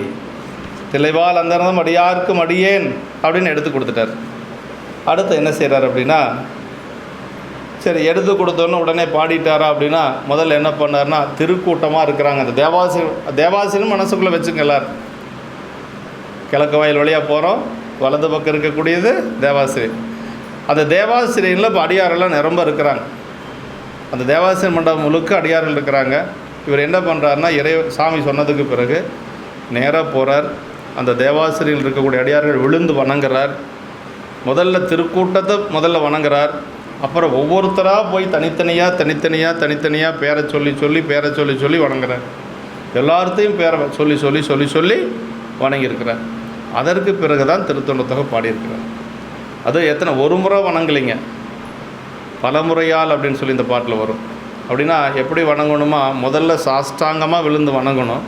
திளைவால் அந்தரதம் அடியார்க்கும் அடியேன் அப்படின்னு எடுத்து கொடுத்துட்டார். அடுத்து என்ன செய்கிறார் அப்படின்னா, சரி, எடுத்து கொடுத்தோன்னு உடனே பாடிட்டாரா அப்படின்னா, முதல்ல என்ன பண்ணார்னா, திருக்கூட்டமாக இருக்கிறாங்க அந்த தேவாசிரியர் மனசுக்குள்ளே வச்சுங்க எல்லாரும். கிழக்கு வாயில் வழியாக போகிறோம், வலது பக்கம் இருக்கக்கூடியது தேவாசிரியர். அந்த தேவாசிரியரில் இப்போ அடியாரெல்லாம் நிரம்ப இருக்கிறாங்க. அந்த தேவாசிரியர் மண்டபம் முழுக்க அடியார்கள் இருக்கிறாங்க. இவர் என்ன பண்ணுறாருனா, சாமி சொன்னதுக்கு பிறகு நேராக போகிறார். அந்த தேவாசிரியர்கள் இருக்கக்கூடிய அடியார்கள் விழுந்து வணங்குறார். முதல்ல திருக்கூட்டத்தை முதல்ல வணங்குறார். அப்புறம் ஒவ்வொருத்தராக போய் தனித்தனியாக பேரை சொல்லி வணங்குறார். எல்லாத்தையும் பேரை சொல்லி வணங்கியிருக்கிறார். அதற்கு பிறகு தான் திருத்தொண்ட தொகை பாடியிருக்கிறார். அது எத்தனை ஒரு முறை வணங்கலைங்க, பல முறையால் அப்படின்னு சொல்லி இந்த பாட்டில் வரும். அப்படின்னா எப்படி வணங்கணுமா, முதல்ல சாஷ்டாங்கமாக விழுந்து வணங்கணும்.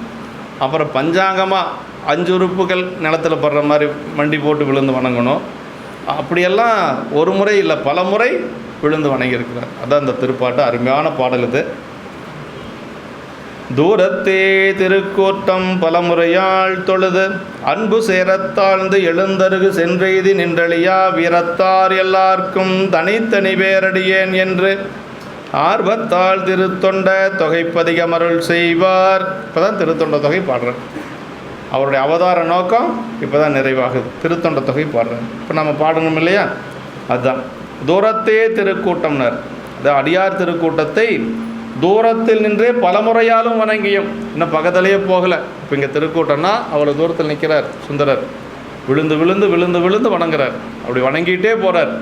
அப்புறம் பஞ்சாங்கமாக 5 உறுப்புகள் நிலத்தில் படுற மாதிரி மண்டி போட்டு விழுந்து வணங்கணும். அப்படியெல்லாம் ஒரு முறை இல்லை, பல முறை விழுந்து வணங்கியிருக்கிறார். அதான் அந்த திருப்பாட்டு. அருமையான பாடல் இது. தூரத்தே திருக்கூட்டம் பலமுறையால் தொழுது அன்பு சேரத்தாழ்ந்து எழுந்தருகு சென்றெய்தி நின்றழியா வீரத்தார் எல்லாருக்கும் தனித்தனி பேரடியேன் என்று ஆர்வத்தால் திருத்தொண்ட தொகைப்பதிகமருள் செய்வார். இப்போ தான் திருத்தொண்ட தொகை பாடுறேன். அவருடைய அவதார நோக்கம் இப்போ தான் நிறைவாகுது. திருத்தொண்ட தொகை பாடுறேன். இப்போ நம்ம பாடணும் இல்லையா, அதுதான் தூரத்தே திருக்கூட்டம்னர். அது அடியார் திருக்கூட்டத்தை தூரத்தில் நின்றே பலமுறையாலும் வணங்கியும், இன்னும் பக்கத்திலேயே போகலை. இப்போ இங்கே திருக்கூட்டம்னா அவ்வளோ தூரத்தில் நிற்கிறார் சுந்தரர். விழுந்து வணங்குறார். அப்படி வணங்கிட்டே போகிறார்.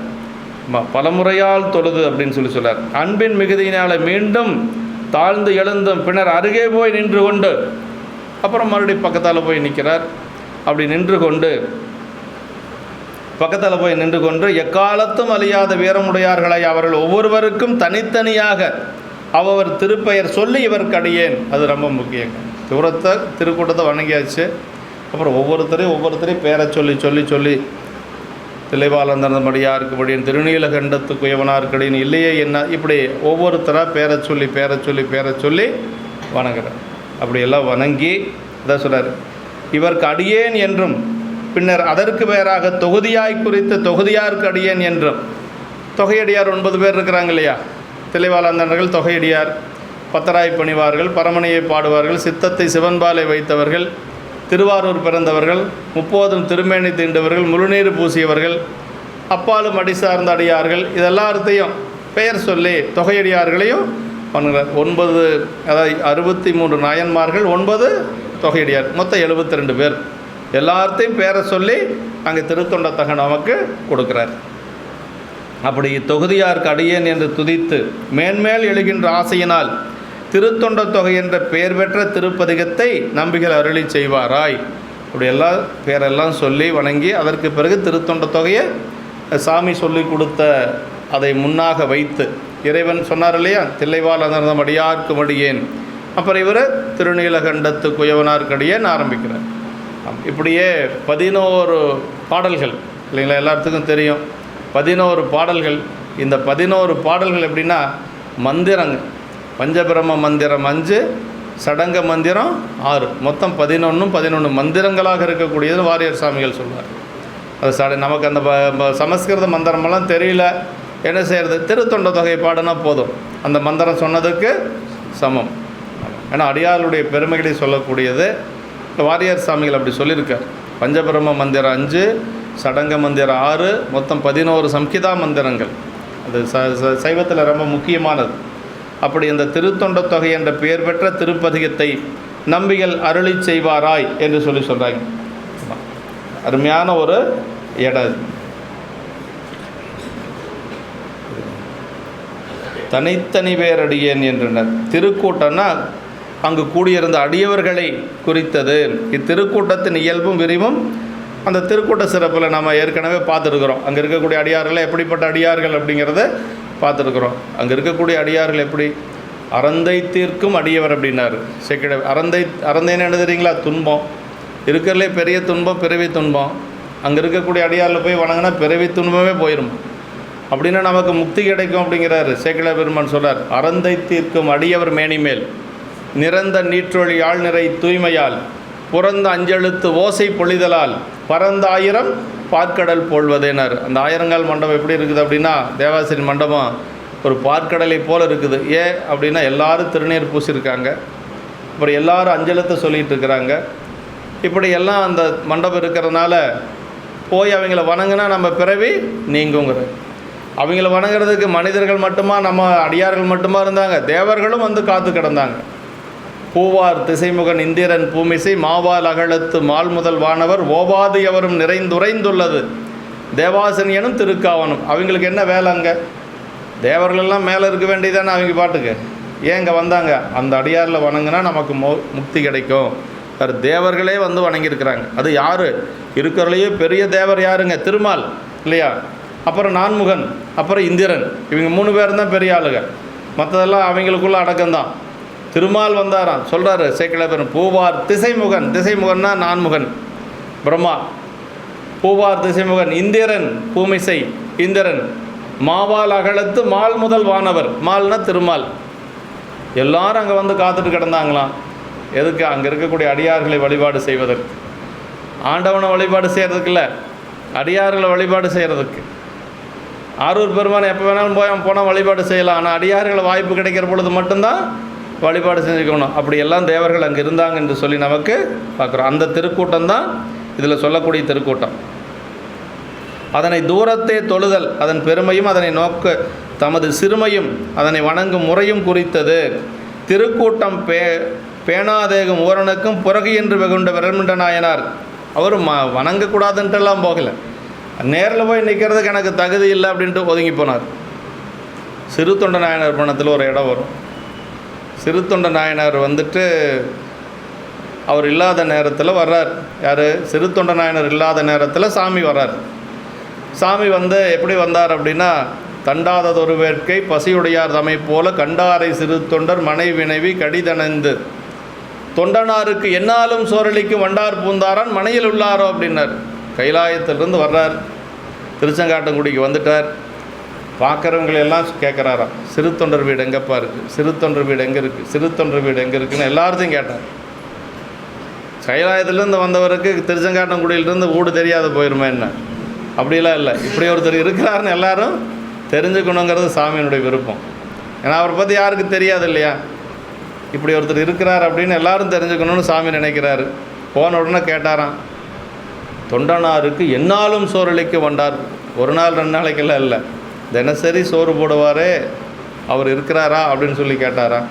பலமுறையால் தொழுது அப்படின்னு சொல்லார். அன்பின் மிகுதியினால் மீண்டும் தாழ்ந்து எழுந்தும் பின்னர் அருகே போய் நின்று கொண்டு அப்புறம் மறுபடியும் பக்கத்தால் போய் நிற்கிறார். அப்படி பக்கத்தில் போய் நின்று கொண்டு எக்காலத்தும் அழியாத வீரமுடையார்களாய் அவர்கள் ஒவ்வொருவருக்கும் தனித்தனியாக அவர் திருப்பெயர் சொல்லி இவருக்கு அடியேன். அது ரொம்ப முக்கியங்க. திருக்கூட்டத்தை வணங்கியாச்சு. அப்புறம் ஒவ்வொருத்தரையும் பேரை சொல்லி தில்லைவாழந்தனமடியாருக்கு படியன், திருநீலகண்டத்து குயவனார்க்கடின்னு இல்லையே என்ன, இப்படி ஒவ்வொருத்தராக பேரை சொல்லி வணங்குறார். அப்படியெல்லாம் வணங்கி இதான் சொல்கிறார், இவருக்கு அடியேன் என்றும் பின்னர் அதற்கு பேராக தொகுதியாய் குறித்து தொகுதியாருக்கு அடியேன் என்றும். தொகையடியார் 9 பேர் இருக்கிறாங்க இல்லையா, தில்லைவாழந்தனர்கள் தொகையடியார். பத்தராய் பணிவார்கள், பரமணியை பாடுவார்கள், சித்தத்தை சிவன்பாலை வைத்தவர்கள், திருவாரூர் பிறந்தவர்கள், 30 திருமேனி தீண்டவர்கள், முழுநீர் பூசியவர்கள், அப்பாலும் அடி சார்ந்த அடியார்கள். இதெல்லாத்தையும் பெயர் சொல்லி தொகையடியார்களையும் பண்ணுறார். 9, அதாவது 63 நாயன்மார்கள், 9 தொகையடியார், மொத்தம் 72 பேர். எல்லாத்தையும் பேரை சொல்லி அங்கே திருத்தொண்ட தொகை நமக்கு கொடுக்குறார். அப்படி தொகுதியாருக்கு அடியேன் என்று துதித்து மேன்மேல் எழுகின்ற ஆசையினால் திருத்தொண்ட தொகை என்ற பெயர் பெற்ற திருப்பதிகத்தை நம்பிகள் அருளி செய்வாராய். அப்படி எல்லாம் பேரெல்லாம் சொல்லி வணங்கி அதற்கு பிறகு திருத்தொண்ட தொகையை சாமி சொல்லி கொடுத்த அதை முன்னாக வைத்து இறைவன் சொன்னார் இல்லையா, தில்லைவாழந்தனம் அடியார்க்கு அடியேன். அப்புறம் இவர் திருநீலகண்டத்து குயவனார்க்கடியேன் ஆரம்பிக்கிறார். இப்படியே 11 பாடல்கள் இல்லைங்களா, எல்லாத்துக்கும் தெரியும் 11 பாடல்கள். இந்த 11 பாடல்கள் எப்படின்னா மந்திரங்க. பஞ்சபிரம மந்திரம் 5, சடங்க மந்திரம் 6, மொத்தம் 11 மந்திரங்களாக இருக்கக்கூடியது வாரியர் சாமிகள் சொல்வார். அது நமக்கு அந்த சமஸ்கிருத மந்திரமெல்லாம் தெரியல, என்ன செய்கிறது, திருத்தொண்ட தொகை பாடினா போதும், அந்த மந்திரம் சொன்னதுக்கு சமம். ஏன்னா அடியாருடைய பெருமைகளை சொல்லக்கூடியது வாரியார் சாமிகள் அப்படி சொல்லியிருக்கார். பஞ்சபிரம மந்திரம் 5, சடங்க மந்திரம் 6, மொத்தம் 11 சம்ஹிதா மந்திரங்கள். அது சைவத்தில் ரொம்ப முக்கியமானது. அப்படி இந்த திருத்தொண்ட தொகை என்ற பெயர் பெற்ற திருப்பதிகத்தை நம்பிகள் அருளி செய்வாராய் என்று சொல்கிறாங்க. அருமையான ஒரு இடம். தனித்தனி பேரடியேன் என்றனர். திருக்கூட்டம்னா அங்கு கூடியிருந்த அடியவர்களை குறித்தது. இத்திருக்கூட்டத்தின் இயல்பும் விரிவும் அந்த திருக்கூட்ட சிறப்பில் நம்ம ஏற்கனவே பார்த்துருக்குறோம். அங்கே இருக்கக்கூடிய அடியார்கள் எப்படிப்பட்ட அடியார்கள் அப்படிங்கிறத பார்த்துருக்குறோம். அங்கே இருக்கக்கூடிய அடியார்கள் எப்படி அறந்தை தீர்க்கும் அடியவர் அப்படின்னாரு சேக்கிழ. அறந்தைன்னு எழுதுறீங்களா, துன்பம் இருக்கிறதுலே பெரிய துன்பம் பிறவி துன்பம். அங்கே இருக்கக்கூடிய அடியாரில் போய் வணங்கினா பிறவி துன்பமே போயிடும். அப்படின்னா நமக்கு முக்தி கிடைக்கும் அப்படிங்கிறாரு சேக்கிழ பெருமான் சொல்கிறார். அறந்தை தீர்க்கும் அடியவர் மேனிமேல் நிறந்த நீற்றொழி ஆழ்நிறை தூய்மையால் புறந்த அஞ்செழுத்து ஓசை பொழிதலால் பரந்த 1000 பாற்கடல் போல்வதேனார். அந்த 1000 மண்டபம் எப்படி இருக்குது அப்படின்னா, தேவாசிரி மண்டபம் ஒரு பார்க்கடலை போல் இருக்குது. ஏன் அப்படின்னா எல்லாரும் திருநீர் பூசியிருக்காங்க, அப்புறம் எல்லாரும் அஞ்சலத்தை சொல்லிகிட்டு இருக்கிறாங்க. இப்படி எல்லாம் அந்த மண்டபம் இருக்கிறதுனால போய் அவங்கள வணங்கினா நம்ம பிறவி நீங்குங்கிற. அவங்கள வணங்குறதுக்கு மனிதர்கள் மட்டுமா, நம்ம அடியார்கள் மட்டுமா இருந்தாங்க, தேவர்களும் வந்து காத்து கிடந்தாங்க. பூவார் திசைமுகன் இந்திரன் பூமிசை மாவால் அகலத்து மால் முதல் வானவர் ஓவாது எவரும் நிறைந்துரைந்துள்ளது தேவாசனியனும் திருக்காவனும். அவங்களுக்கு என்ன வேலை அங்கே? தேவர்களெல்லாம் மேலே இருக்க வேண்டியதானே அவங்க பாட்டுக்கு. ஏன் இங்கே வந்தாங்க? அந்த அடியாரில் வணங்கினா நமக்கு முக்தி கிடைக்கும். வேறு தேவர்களே வந்து வணங்கியிருக்கிறாங்க. அது யார் இருக்கிறதுலையே பெரிய தேவர் யாருங்க? திருமால் இல்லையா? அப்புறம் நான்முகன், அப்புறம் இந்திரன். இவங்க 3 பேர் தான் பெரிய ஆளுங்க. மற்றதெல்லாம் அவங்களுக்குள்ள அடக்கம்தான். திருமால் வந்தாராம். சொல்கிறாரு சேக்கிழார், பூவார் திசைமுகன். திசைமுகன்னா நான்முகன் பிரம்மா. பூவார் திசைமுகன் இந்திரன் பூமிசை இந்திரன். மாவால் அகலத்து மால் முதல் வானவர். மால்னா திருமால். எல்லாரும் அங்கே வந்து காத்துட்டு கிடந்தாங்களாம். எதுக்கு? அங்கே இருக்கக்கூடிய அடியார்களை வழிபாடு செய்வதற்கு. ஆண்டவனை வழிபாடு செய்கிறதுக்கு இல்லை, அடியார்களை வழிபாடு செய்கிறதுக்கு. ஆரூர் பெருமானை எப்போ வேணாலும் போனால் வழிபாடு செய்யலாம். ஆனால் அடியார்களை வாய்ப்பு கிடைக்கிற பொழுது மட்டும்தான் வழிபாடு செஞ்சுக்கணும். அப்படி எல்லாம் தேவர்கள் அங்கே இருந்தாங்க என்று சொல்லி நமக்கு பார்க்குறோம். அந்த திருக்கூட்டம் தான் இதில் சொல்லக்கூடிய திருக்கூட்டம். அதனை தூரத்தே தொழுதல் அதன் பெருமையும் அதனை நோக்க தமது சிறுமையும் அதனை வணங்கும் முறையும் குறித்தது. திருக்கூட்டம் பேணாதேகும் ஊரனுக்கும் புறகு என்று வெகுண்ட விரல்மிண்ட நாயனார். அவர் வணங்கக்கூடாதுன்ட்டெல்லாம் போகலை, நேரில் போய் நிற்கிறதுக்கு எனக்கு தகுதி இல்லை அப்படின்ட்டு ஒதுங்கி போனார். சிறு தொண்ட நாயனார் பணத்தில் ஒரு இடம் வரும். சிறு தொண்ட நாயனார் வந்துட்டு அவர் இல்லாத நேரத்தில் வர்றார். யார்? சிறு தொண்ட நாயனார் இல்லாத நேரத்தில் சாமி வர்றார். சாமி வந்து எப்படி வந்தார் அப்படின்னா, தண்டாததொரு வேட்கை பசியுடையார் தமை போல கண்டாரை சிறு தொண்டர் மனை வினைவி கடிதணைந்து தொண்டனாருக்கு என்னாலும் சோரளிக்கு வண்டார் பூந்தாரான் மனையில் உள்ளாரோ அப்படின்னார். கைலாயத்திலிருந்து வர்றார், திருச்செங்காட்டங்குடிக்கு வந்துட்டார். பார்க்குறவங்களெல்லாம் கேட்குறாராம், சிறு தொண்டர் வீடு எங்கேப்பா இருக்குது, சிறு தொண்டர் வீடு எங்கே இருக்குது, சிறு தொண்டர் வீடு எங்கே இருக்குதுன்னு எல்லாத்தையும் கேட்டார். கைலாயத்திலேருந்து வந்தவருக்கு திருச்செங்காட்டங்குடியிலிருந்து ஊடு தெரியாத போயிருமா என்ன? அப்படிலாம் இல்லை. இப்படி ஒருத்தர் இருக்கிறாருன்னு எல்லாரும் தெரிஞ்சுக்கணுங்கிறது சாமியினுடைய விருப்பம். ஏன்னா அவரை பற்றி யாருக்கு தெரியாது இல்லையா? இப்படி ஒருத்தர் இருக்கிறார் அப்படின்னு எல்லாரும் தெரிஞ்சுக்கணும்னு சாமி நினைக்கிறாரு. போன உடனே கேட்டாராம், தொண்டனாருக்கு என்னாலும் சோறளிக்க வந்தார். ஒரு நாள் 2 நாளைக்கெல்லாம் இல்லை, தினசரி சோறு போடுவாரே, அவர் இருக்கிறாரா அப்படின்னு சொல்லி கேட்டாரா.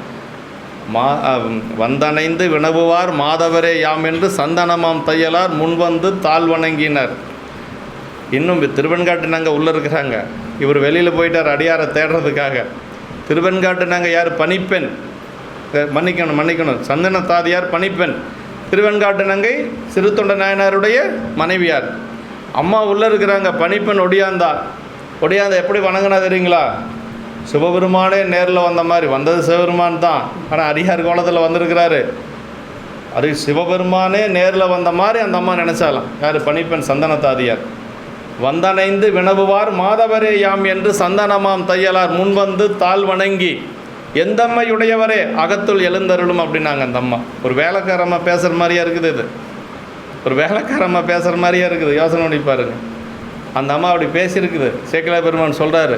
வந்தணைந்து வினவுவார் மாதவரே யாம் என்று சந்தனமாம் தையலார் முன்வந்து தாழ் வணங்கினார். இன்னும் திருவெண்காட்டு நாங்கள் உள்ளே இருக்கிறாங்க, இவர் வெளியில் போயிட்டார் அடியாரை தேடுறதுக்காக. திருவெண்காட்டு நாங்கள் யார்? பணிப்பெண். மன்னிக்கணும் சந்தன தாதியார் பணிப்பெண். திருவெண்காட்டு நங்கை சிறு தொண்ட நாயனாருடைய மனைவியார். அம்மா உள்ளே இருக்கிறாங்க, பணிப்பெண் ஒடியாந்தா. எப்படி வணங்கினா தெரியுங்களா? சிவபெருமானே நேரில் வந்த மாதிரி. வந்தது சிவபெருமான் தான், ஆனால் அடியார் கோலத்தில் வந்திருக்கிறாரு. அது சிவபெருமானே நேரில் வந்த மாதிரி அந்த அம்மா நினச்சாலாம். யார்? பணிப்பெண் சந்தனத்தாதியார். வந்தணைந்து வினவுவார் மாதவரே யாம் என்று சந்தனமாம் தையலார் முன்வந்து தாழ் வணங்கி எந்தம்மையுடையவரே அகத்துள் எழுந்தருளும் அப்படின்னாங்க அந்த அம்மா. ஒரு வேலைக்காரம்மா பேசுகிற மாதிரியா இருக்குது. இது ஒரு வேலைக்காரம்மா பேசுகிற மாதிரியா இருக்குது. யோசனை பண்ணி பாருங்க. அந்த அம்மா அப்படி பேசியிருக்குது. சேக்கிழார் பெருமான் சொல்கிறாங்க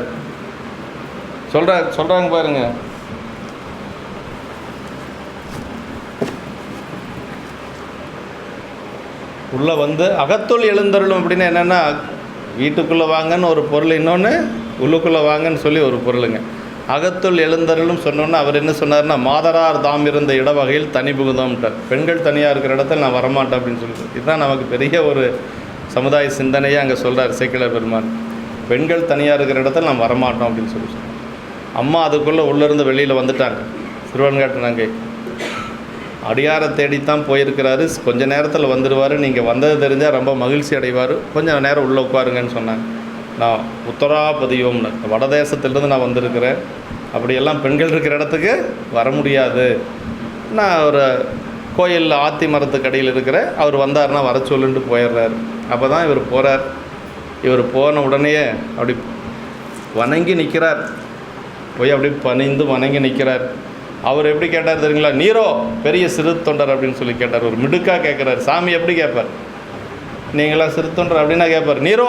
பாருங்க. உள்ளே வந்து அகத்துள் எழுந்தருளும் அப்படின்னா என்னென்னா, வீட்டுக்குள்ளே வாங்கன்னு ஒரு பொருள், இன்னொன்று உள்ளுக்குள்ளே வாங்கன்னு சொல்லி ஒரு பொருளுங்க. அகத்துள் எழுந்தருளும் சொன்னோன்னா அவர் என்ன சொன்னார்னா, மாதரார் தாம் இருந்த இடவகையில் தனி புகுதோம்ட்டார். பெண்கள் தனியாக இருக்கிற இடத்துல நான் வரமாட்டேன் அப்படின்னு சொல்லிட்டு. இதுதான் நமக்கு பெரிய ஒரு சமுதாய சிந்தனையை அங்கே சொல்கிறார் சேக்கிழார் பெருமான். பெண்கள் தனியாக இருக்கிற இடத்துல நான் வரமாட்டோம் அப்படின்னு சொல்லி சொன்னார். அம்மா அதுக்குள்ளே உள்ளேருந்து வெளியில் வந்துட்டாங்க. திருவெண்காட்டு நங்கை அடியாரை தேடித்தான் போயிருக்கிறாரு, கொஞ்ச நேரத்தில் வந்துடுவார், நீங்கள் வந்தது தெரிஞ்சால் ரொம்ப மகிழ்ச்சி அடைவார், கொஞ்சம் நேரம் உள்ளே உட்காருங்கன்னு சொன்னாங்க. நான் உத்தராபதியோம்னு வடதேசத்துலேருந்து நான் வந்திருக்கிறேன், அப்படியெல்லாம் பெண்கள் இருக்கிற இடத்துக்கு வர முடியாது, நான் ஒரு கோயிலில் ஆத்தி மரத்துக்கு அடியில் இருக்கிறேன், அவர் வந்தார்னா வர சொல்லுன்ட்டு போயிடுறாரு. அப்போ தான் இவர் போகிறார். இவர் போன உடனே அப்படி வணங்கி நிற்கிறார். போய் அப்படி பணிந்து வணங்கி நிற்கிறார். அவர் எப்படி கேட்டார் தெரியுங்களா? நீரோ பெரிய சிறு தொண்டர் அப்படின்னு சொல்லி கேட்டார். ஒரு மிடுக்காக கேட்குறாரு. சாமி எப்படி கேட்பார்? நீங்களாம் சிறு தொண்டர் அப்படின்னா கேட்பார். நீரோ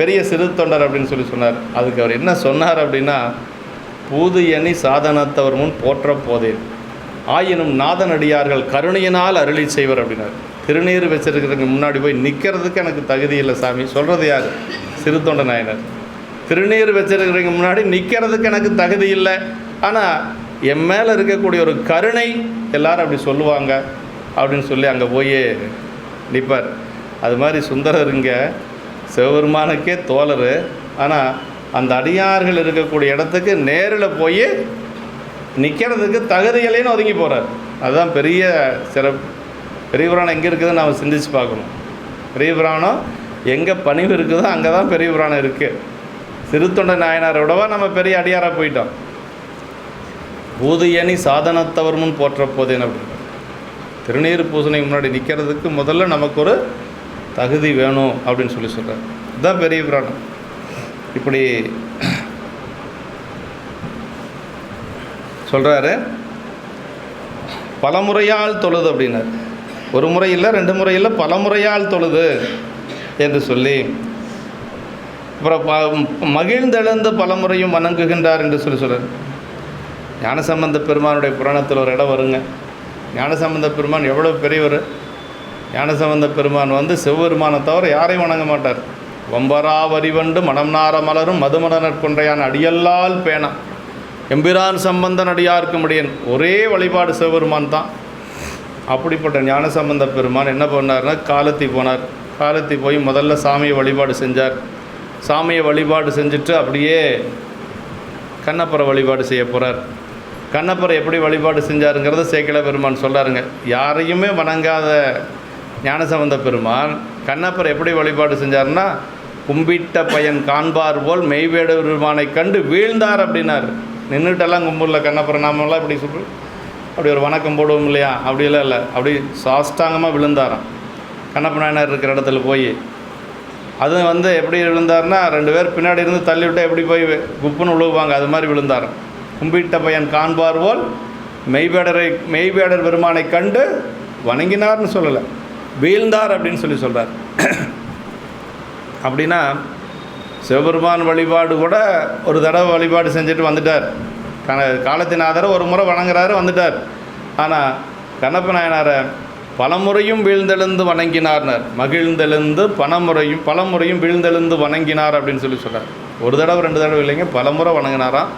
பெரிய சிறு தொண்டர் அப்படின்னு சொல்லி சொன்னார். அதுக்கு அவர் என்ன சொன்னார் அப்படின்னா, பூது எண்ணி சாதனத்தவர் முன் போற்ற போதேன், ஆயினும் நாதனடியார்கள் கருணையினால் அருளி செய்வர் அப்படின்னார். திருநீர் வச்சிருக்கிறதுக்கு முன்னாடி போய் நிற்கிறதுக்கு எனக்கு தகுதி இல்லை சாமி. சொல்கிறது யார்? சிறுத்தொண்ட நாயனார். திருநீர் வச்சிருக்கிறதுக்கு முன்னாடி நிற்கிறதுக்கு எனக்கு தகுதி இல்லை, ஆனால் என் மேலே இருக்கக்கூடிய ஒரு கருணை எல்லாரும் அப்படி சொல்லுவாங்க அப்படின்னு சொல்லி அங்கே போய் நிற்பார். அது மாதிரி சுந்தரருங்க சிவபெருமானுக்கே தோழர், ஆனால் அந்த அடியார்கள் இருக்கக்கூடிய இடத்துக்கு நேரில் போய் நிற்கிறதுக்கு தகுதிகளைன்னு ஒதுங்கி போகிறார். அதுதான் பெரிய சிறப்பு. பெரிய புராணம் எங்கே இருக்குதுன்னு நாம் சிந்திச்சு பார்க்கணும். பெரிய புராணம் எங்கே பணிவு இருக்குதோ அங்கே தான் பெரிய புராணம் இருக்குது. சிறுத்தொண்ட நாயனாரோடவா நம்ம பெரிய அடியாராக போயிட்டோம். பூதியணி சாதனத்தவர் முன் போற்ற போதேன் அப்படின்னு திருநீர் பூசணைக்கு முன்னாடி நிற்கிறதுக்கு முதல்ல நமக்கு ஒரு தகுதி வேணும் அப்படின்னு சொல்லி சொல்கிறார். இதுதான் பெரிய புராணம். இப்படி சொல்கிறாரு. பலமுறையால் தொழுது அப்படின்னார். ஒரு முறை இல்லை, ரெண்டு முறை இல்லை, பல முறையால் தொழுது என்று சொல்லி அப்புறம் மகிழ்ந்தெழுந்து பலமுறையும் வணங்குகின்றார் என்று சொல்லி சொல்கிறார். ஞானசம்பந்த பெருமானுடைய புராணத்தில் ஒரு இடம் வருங்க. ஞானசம்பந்த பெருமான் எவ்வளோ பெரியவர். ஞானசம்பந்த பெருமான் சிவபெருமானை தவிர யாரையும் வணங்க மாட்டார். வம்பரா வரிவண்டு மனம் நார மலரும் மதுமலர் கொன்றையான் அடியல்லால் பேனா எம்பிரான் சம்பந்தன் அடியார்க்கு முடியன். ஒரே வழிபாடு சிவபெருமான் தான். அப்படிப்பட்ட ஞானசம்பந்த பெருமான் என்ன பண்ணார்னா காலத்தி போனார். காலத்தி போய் முதல்ல சாமியை வழிபாடு செஞ்சார். சாமியை வழிபாடு செஞ்சுட்டு அப்படியே கண்ணப்பரை வழிபாடு செய்ய போகிறார். கண்ணப்பரை எப்படி வழிபாடு செஞ்சாருங்கிறத சேக்கிழ பெருமான் சொல்கிறாருங்க. யாரையுமே வணங்காத ஞானசம்பந்த பெருமான் கண்ணப்பரை எப்படி வழிபாடு செஞ்சார்னா, கும்பிட்ட பயன் காண்பார் போல் மெய்வேட பெருமானை கண்டு வீழ்ந்தார் அப்படின்னார். நின்றுட்டெல்லாம் கும்பிடல கண்ணப்பரை. நாமெல்லாம் இப்படி சொல்லி அப்படி ஒரு வணக்கம் போடுவோம் இல்லையா, அப்படியெல்லாம் இல்லை. அப்படி சாஷ்டாங்கமாக விழுந்தாராம் கண்ணப்ப நாயனார் இருக்கிற இடத்துல போய். அது எப்படி விழுந்தார்னா, ரெண்டு பேர் பின்னாடி இருந்து தள்ளி விட்டால் எப்படி போய் குப்புன்னு விழுவாங்க, அது மாதிரி விழுந்தாராம். கும்பிட்ட பையன் காண்பார் போல் மெய்வேடர் பெருமானை கண்டு வணங்கினார்னு சொல்லலை, வீழ்ந்தார் அப்படின்னு சொல்லி சொல்கிறார். அப்படின்னா சிவபெருமான் வழிபாடு கூட ஒரு தடவை வழிபாடு செஞ்சுட்டு வந்துட்டார். காலத்தினாதரை ஒரு முறை வணங்குறாரு, வந்துட்டார். ஆனால் கண்ணப்ப நாயனாரை பலமுறையும் வீழ்ந்தெழுந்து வணங்கினார்னர். மகிழ்ந்தெழுந்து பலமுறையும் வீழ்ந்தெழுந்து வணங்கினார் அப்படின்னு சொல்லி சொல்கிறார். ஒரு தடவை ரெண்டு தடவை இல்லைங்க, பலமுறை வணங்கினாராம்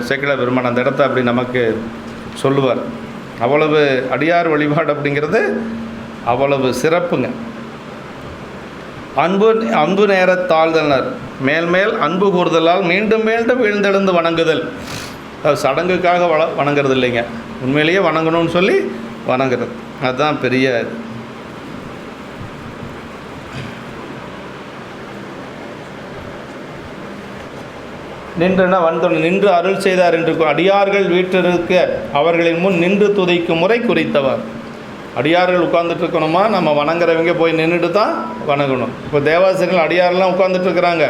சேக்கிழ பெருமான். அந்த இடத்த அப்படி நமக்கு சொல்லுவார். அவ்வளவு அடியார் வழிபாடு அப்படிங்கிறது அவ்வளவு சிறப்புங்க. அன்பு நேர தாழ்தனர் மேல்மேல் அன்பு கூறுதலால் மீண்டும் மீண்டும் வீழ்ந்தெழுந்து வணங்குதல். சடங்குக்காக வணங்குறது இல்லைங்க, உண்மையிலேயே வணங்கணும்னு சொல்லி வணங்குறது. அதுதான் பெரிய நின்றுனா நின்று அருள் செய்தார் என்று அடியார்கள் வீட்டிருக்க அவர்களின் முன் நின்று துதிக்கும் முறை குறித்தவர். அடியார்கள் உட்கார்ந்துட்டு இருக்கணுமா, நம்ம வணங்குறவங்க போய் நின்றுட்டு தான் வணங்கணும். இப்போ தேவாசிரியர்கள் அடியாரெலாம் உட்கார்ந்துட்டு இருக்கிறாங்க.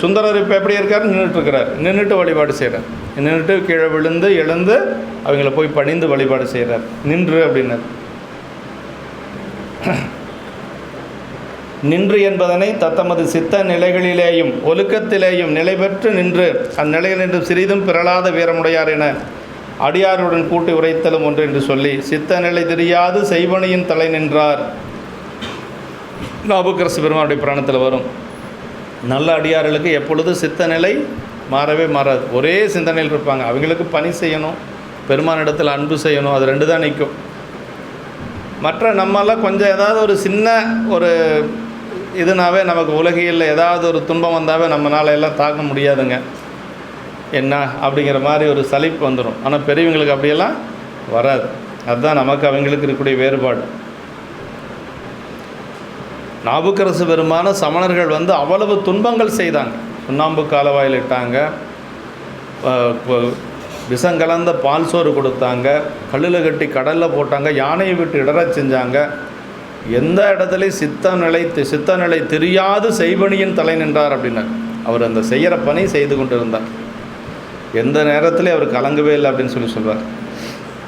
சுந்தரர் இப்போ எப்படி இருக்கார்? நின்றுட்டுருக்கிறார். நின்றுட்டு வழிபாடு செய்கிறார். நின்றுட்டு கீழே விழுந்து எழுந்து அவங்கள போய் பணிந்து வழிபாடு செய்கிறார். நின்று அப்படின்னார். நின்று என்பதனை தத்தமது சித்த நிலைகளிலேயும் ஒழுக்கத்திலேயும் நிலை பெற்று நின்று அந்நிலையில் நின்று சிறிதும் பிறளாத வீரமுடையார் என அடியாருடன் கூட்டி உரைத்தலும் ஒன்று என்று சொல்லி சித்த நிலை தெரியாது செய்வனையின் தலை நின்றார். நாவுக்கரசு பெருமானுடைய புராணத்தில் வரும். நல்ல அடியார்களுக்கு எப்பொழுது சித்த நிலை மாறவே மாறாது. ஒரே சிந்தனையில் இருப்பாங்க. அவங்களுக்கு பணி செய்யணும், பெருமானிடத்தில் அன்பு செய்யணும், அது ரெண்டு தான் நிற்கும். மற்ற நம்மளாம் கொஞ்சம் ஏதாவது ஒரு சின்ன ஒரு இதுனாவே நமக்கு உலகில் ஏதாவது ஒரு துன்பம் வந்தாவே நம்மளால் எல்லாம் தாக்க முடியாதுங்க, என்ன அப்படிங்கிற மாதிரி ஒரு சலிப்பு வந்துடும். ஆனால் பெரியவங்களுக்கு அப்படியெல்லாம் வராது. அதுதான் நமக்கு அவங்களுக்கு இருக்கக்கூடிய வேறுபாடு. நாவுக்கரசு பெருமான சமணர்கள் அவ்வளவு துன்பங்கள் செய்தாங்க. சுண்ணாம்பு காலவாயில் இட்டாங்க, விஷங்கலந்த பால் சோறு கொடுத்தாங்க, கல்லில் கட்டி கடலில் போட்டாங்க, யானையை விட்டு இடறச் செஞ்சாங்க. எந்த இடத்துலையும் சித்த நிலை தெரியாது செய்வனியின் தலை நின்றார் அப்படின்னார். அவர் அந்த செய்கிற பணி செய்து கொண்டு இருந்தார். எந்த நேரத்திலே அவர் கலங்கவே இல்லை அப்படின்னு சொல்லி சொல்வார்.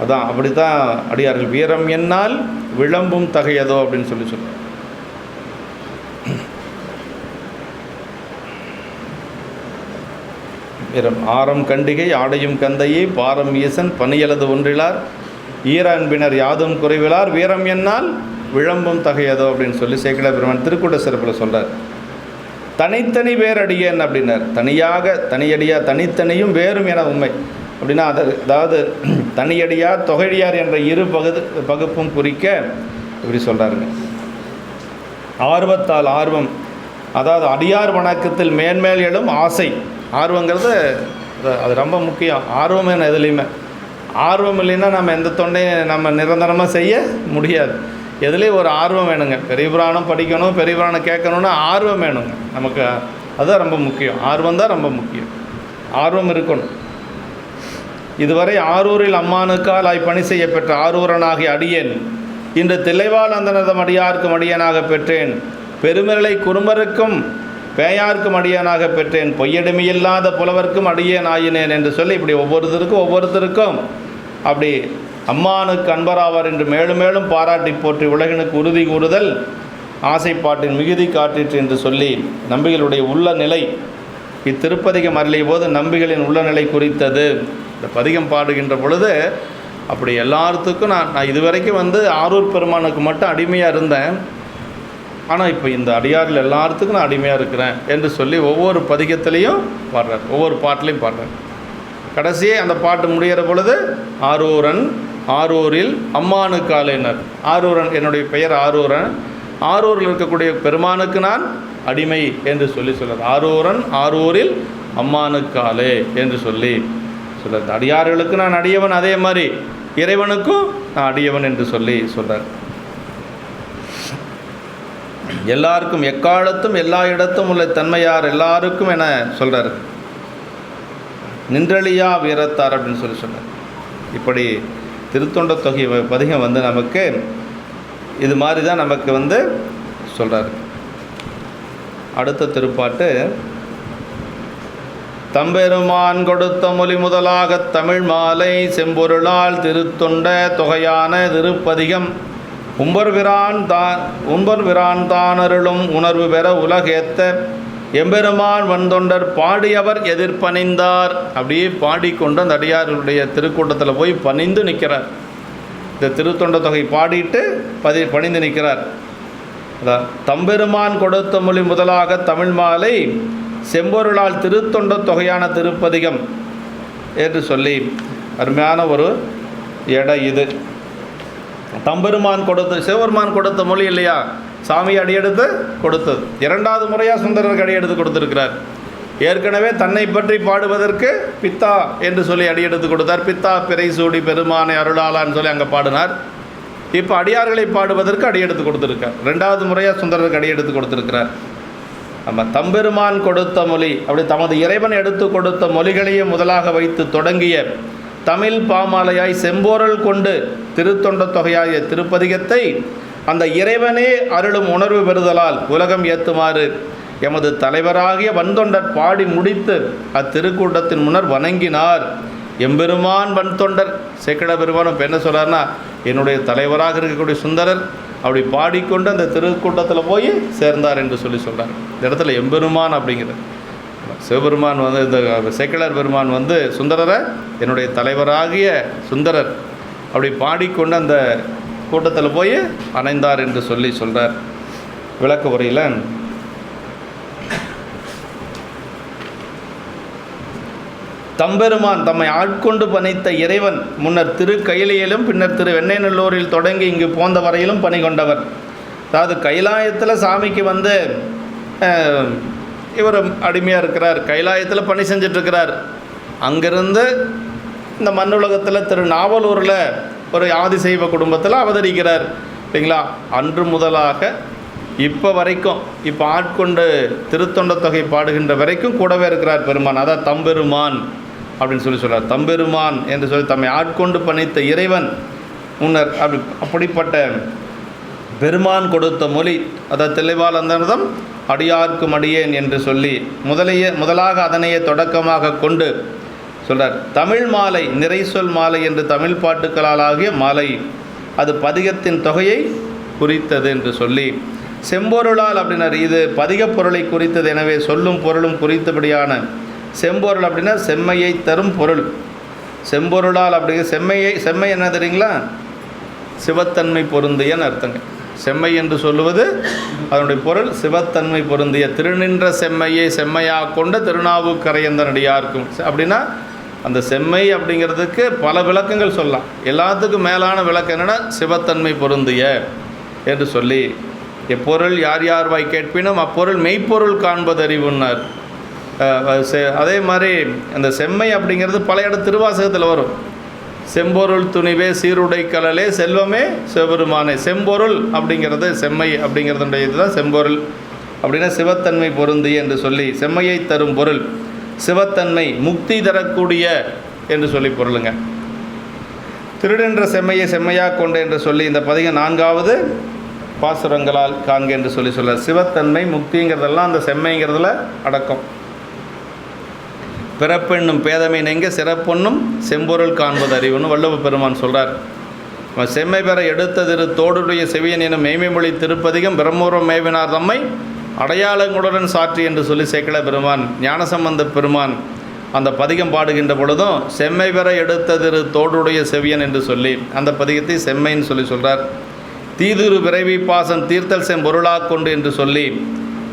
அதான் அப்படித்தான் அடியார்கள். வீரம் என்னால் விளம்பும் தகையதோ அப்படின்னு சொல்லி சொல்வார். ஆரம் கண்டிகை ஆடையும் கந்தையே பாரம் ஈசன் பணியலது ஒன்றிலார் ஈர அன்பினர் யாதும் குறைவிலார் வீரம் என்னால் விளம்பும் தகையதோ அப்படின்னு சொல்லி சேக்கிழார் பெருமான் திருக்கூட்ட சிறப்பில் சொல்கிறார். தனித்தனி வேறடியன் அப்படின்னார். தனியடியார் தனித்தனியும் வேறும் என உண்மை அப்படின்னா அதாவது தனியடியார் தொகையடியார் என்ற இரு பகுப்பும் குறிக்க இப்படி சொல்கிறாருங்க. ஆர்வத்தால் ஆர்வம், அதாவது அடியார் வணக்கத்தில் மேன்மேல் எழும் ஆசை. ஆர்வங்கிறது அது ரொம்ப முக்கியம். ஆர்வம் என்ன எதுலேயுமே ஆர்வம் இல்லைன்னா நம்ம எந்த தொண்டையும் நம்ம நிரந்தரமாக செய்ய முடியாது. எதுலேயும் ஒரு ஆர்வம் வேணுங்க. பெரிய புராணம் படிக்கணும், பெரிய புராணம் கேட்கணுன்னா ஆர்வம் வேணுங்க நமக்கு. அதுதான் ரொம்ப முக்கியம். ஆர்வம் தான் ரொம்ப முக்கியம். ஆர்வம் இருக்கணும். இதுவரை ஆரூரில் அம்மானுக்கால் பணி செய்ய பெற்ற ஆரூரனாகிய அடியேன் இன்று தில்லைவாழ் அந்தனதம் அடியார்க்கும் அடியனாக பெற்றேன். பெருமிரலை குறும்பருக்கும் பேயார்க்கும் அடியனாக பெற்றேன். பொய்யடிமையில்லாத புலவர்க்கும் அடியேன் ஆயினேன் என்று சொல்லி இப்படி ஒவ்வொருத்தருக்கும் அப்படி அம்மானுக்கு அன்பராவார் என்று மேலும் மேலும் பாராட்டி போற்றி உலகினுக்கு உறுதி கூறுதல் ஆசைப்பாட்டின் மிகுதி காட்டிற்று என்று சொல்லி நம்பிகளுடைய உள்ள நிலை இத்திருப்பதிகம் அருளிய போது நம்பிகளின் உள்ள நிலை குறித்தது. இந்த பதிகம் பாடுகின்ற பொழுது அப்படி எல்லாத்துக்கும் நான் இதுவரைக்கும் ஆரூர் பெருமானுக்கு மட்டும் அடிமையாக இருந்தேன். ஆனால் இப்போ இந்த அடியாரில் எல்லாத்துக்கும் நான் அடிமையாக இருக்கிறேன் என்று சொல்லி ஒவ்வொரு பதிகத்திலையும் பாடுறார், ஒவ்வொரு பாட்டிலையும் பாடுறார். கடைசியே அந்த பாட்டு முடிகிற பொழுது ஆரூரன் ஆரூரில் அம்மானுக்காலேனர். ஆரூரன் என்னுடைய பெயர் ஆரூரன், ஆரூரில் இருக்கக்கூடிய பெருமானுக்கு நான் அடிமை என்று சொல்லி சொல்கிறார். ஆரூரன் ஆரூரில் அம்மானுக்காலே என்று சொல்லி சொல்கிறார். அடியார்களுக்கு நான் அடியவன், அதே மாதிரி இறைவனுக்கும் நான் அடியவன் என்று சொல்லி சொல்கிறார். எல்லாருக்கும் எக்காலத்தும் எல்லா இடத்தும் உள்ள தன்மையார் எல்லாருக்கும் என சொல்கிறார். நின்றலியா வீரத்தார் அப்படின்னு சொல்லி சொன்னார். இப்படி திருத்தொண்ட தொகை பதிகம் நமக்கு இது மாதிரி தான் நமக்கு சொல்கிறார். அடுத்த திருப்பாட்டு தம்பெருமான் கொடுத்த மொழி முதலாக தமிழ் மாலை செம்பொருளால் திருத்தொண்ட தொகையான திருப்பதிகம் உம்பர் விரான் தானருளும் உணர்வு பெற உலகேத்த எம்பெருமான் வந்தொண்டர் பாடியவர் எதிர்பணிந்தார். அப்படியே பாடிக்கொண்டு அந்த அடியார்களுடைய திருக்கூட்டத்தில் போய் பணிந்து நிற்கிறார். இந்த திருத்தொண்ட தொகை பாடிட்டு பணிந்து நிற்கிறார். அதான் தம்பெருமான் கொடுத்த மொழி முதலாக தமிழ் மாலை செம்பொருளால் திருத்தொண்ட தொகையான திருப்பதிகம் என்று சொல்லி அருமையான ஒரு எடை இது. தம்பெருமான் சிவபெருமான் கொடுத்த மொழி இல்லையா, சாமி அடியெடுத்து கொடுத்தது. இரண்டாவது முறையாக சுந்தரருக்கு அடியெடுத்து கொடுத்திருக்கிறார். ஏற்கனவே தன்னை பற்றி பாடுவதற்கு பித்தா என்று சொல்லி அடியெடுத்து கொடுத்தார். பித்தா பிறை சூடி பெருமானை அருளாளான்னு சொல்லி அங்கே பாடினார். இப்போ அடியார்களை பாடுவதற்கு அடியெடுத்து கொடுத்துருக்கார். ரெண்டாவது முறையாக சுந்தரருக்கு அடியெடுத்து கொடுத்திருக்கிறார். நம்ம தம்பெருமான் கொடுத்த மொழி, அப்படி தமது இறைவன் எடுத்து கொடுத்த மொழிகளையே முதலாக வைத்து தொடங்கிய தமிழ் பாமாலையாய் செம்போரல் கொண்டு திருத்தொண்ட தொகையாகிய திருப்பதிகத்தை அந்த இறைவனே அருளும் உணர்வு பெறுதலால் உலகம் ஏற்றுமாறு எமது தலைவராகிய வன்தொண்டர் பாடி முடித்து அத்திருக்கூட்டத்தின் முன்னர் வணங்கினார். எம்பெருமான் வன்தொண்டர் சேக்கிழ பெருமானும் இப்போ என்ன சொல்கிறார்னா, என்னுடைய தலைவராக இருக்கக்கூடிய சுந்தரர் அப்படி பாடிக்கொண்டு அந்த திருக்கூட்டத்தில் போய் சேர்ந்தார் என்று சொல்லி சொல்கிறார். இந்த இடத்துல எம்பெருமான் அப்படிங்கிறது சிவபெருமான் இந்த சேக்கிழார் பெருமான் சுந்தரரை என்னுடைய தலைவராகிய சுந்தரர் அப்படி பாடிக்கொண்டு அந்த கூட்டத்தில் போய் அணைந்தார் என்று சொல்லி சொல்கிறார். விளக்க உரையில் தம்பெருமான் தம்மை ஆட்கொண்டு பணித்த இறைவன் முன்னர் திரு கையிலையிலும் பின்னர் திரு வெண்ணெய்நல்லூரில் தொடங்கி இங்கு போந்த வரையிலும் பணி கொண்டவர். அதாவது கைலாயத்தில் சாமிக்கு இவர் அடிமையாக இருக்கிறார், கைலாயத்தில் பணி செஞ்சிட்ருக்கிறார். அங்கிருந்து இந்த மண்ணுலகத்தில் திருநாவலூரில் ஒரு ஆதிசைவ குடும்பத்தில் அவதரிக்கிறார் இல்லைங்களா. அன்று முதலாக இப்போ வரைக்கும், இப்போ ஆட்கொண்டு திருத்தொண்ட தொகை பாடுகின்ற வரைக்கும் கூடவே இருக்கிறார் பெருமான். அதான் தம்பெருமான் அப்படின்னு சொல்லி சொல்கிறார். தம்பெருமான் என்று சொல்லி தம்மை ஆட்கொண்டு பணித்த இறைவன் முன்னர் அப்படிப்பட்ட பெருமான் கொடுத்த மொழி, அதாவது தில்லைவாழ் அந்தனதம் அடியார்க்கும் அடியேன் என்று சொல்லி முதலாக அதனையே தொடக்கமாக கொண்டு சொல்கிறார். தமிழ் மாலை நிறைசொல் மாலை என்று தமிழ் பாட்டுக்களால் ஆகிய மாலை அது பதிகத்தின் தொகையை குறித்தது என்று சொல்லி செம்பொருளால் அப்படின்னார். இது பதிகப் பொருளை குறித்தது, எனவே சொல்லும் பொருளும் குறித்தபடியான செம்பொருள் அப்படின்னா செம்மையை தரும் பொருள். செம்பொருளால் அப்படிங்கிற செம்மை என்ன தெரியுங்களா? சிவத்தன்மை பொருந்தியன்னு அர்த்தங்க. செம்மை என்று சொல்லுவது அதனுடைய பொருள் சிவத்தன்மை பொருந்திய. திருநின்ற செம்மையை செம்மையாக கொண்ட திருநாவுக்கரையந்தனடியார்க்கும் அப்படின்னா அந்த செம்மை அப்படிங்கிறதுக்கு பல விளக்கங்கள் சொல்லலாம். எல்லாத்துக்கும் மேலான விளக்கம் என்னென்னா சிவத்தன்மை பொருந்திய என்று சொல்லி, எப்பொருள் யார் யார் வாய் கேட்பினும் அப்பொருள் மெய்ப்பொருள் காண்பது அறிவுன்னார். அதே மாதிரி அந்த செம்மை அப்படிங்கிறது பல இடம் திருவாசகத்தில் வரும். செம்பொருள் துணிவே சீருடை கலலே செல்வமே சிவபெருமானே. செம்பொருள் அப்படிங்கிறது செம்மை அப்படிங்கிறதுடைய இதுதான் செம்பொருள் அப்படின்னா சிவத்தன்மை பொருந்திய என்று சொல்லி, செம்மையை தரும் பொருள் சிவத்தன்மை முக்தி தரக்கூடிய என்று சொல்லி பொருளுங்க. திருடென்ற செம்மையை செம்மையாக கொண்டு என்று சொல்லி இந்த பதிகம் 4வது பாசுரங்களால் காண்க என்று சொல்லி சொல்கிறார். சிவத்தன்மை முக்திங்கிறதெல்லாம் அந்த செம்மைங்கிறதுல அடக்கம். பிறப்பெண்ணும் பேதமை நெங்க சிறப்பொன்னும் செம்பொருள் காண்பது அறிவுன்னு வள்ளுவ பெருமான் சொல்கிறார். செம்மை பெற எடுத்த திரு தோடுடைய செவியன் எனும் மெய்மைமொழி திருப்பதிகம் பிரம்மூரம் மேவினார் தம்மை அடையாளங்களுடன் சாற்றி என்று சொல்லி சேக்கிழ பெருமான் ஞானசம்பந்த பெருமான் அந்த பதிகம் பாடுகின்ற பொழுதும் செம்மை பெற எடுத்த திரு தோடுடைய செவியன் என்று சொல்லி அந்த பதிகத்தை செம்மைன்னு சொல்லி சொல்கிறார். தீதுரு விரைவி பாசன் தீர்த்தல் செம்பொருளாக கொண்டு என்று சொல்லி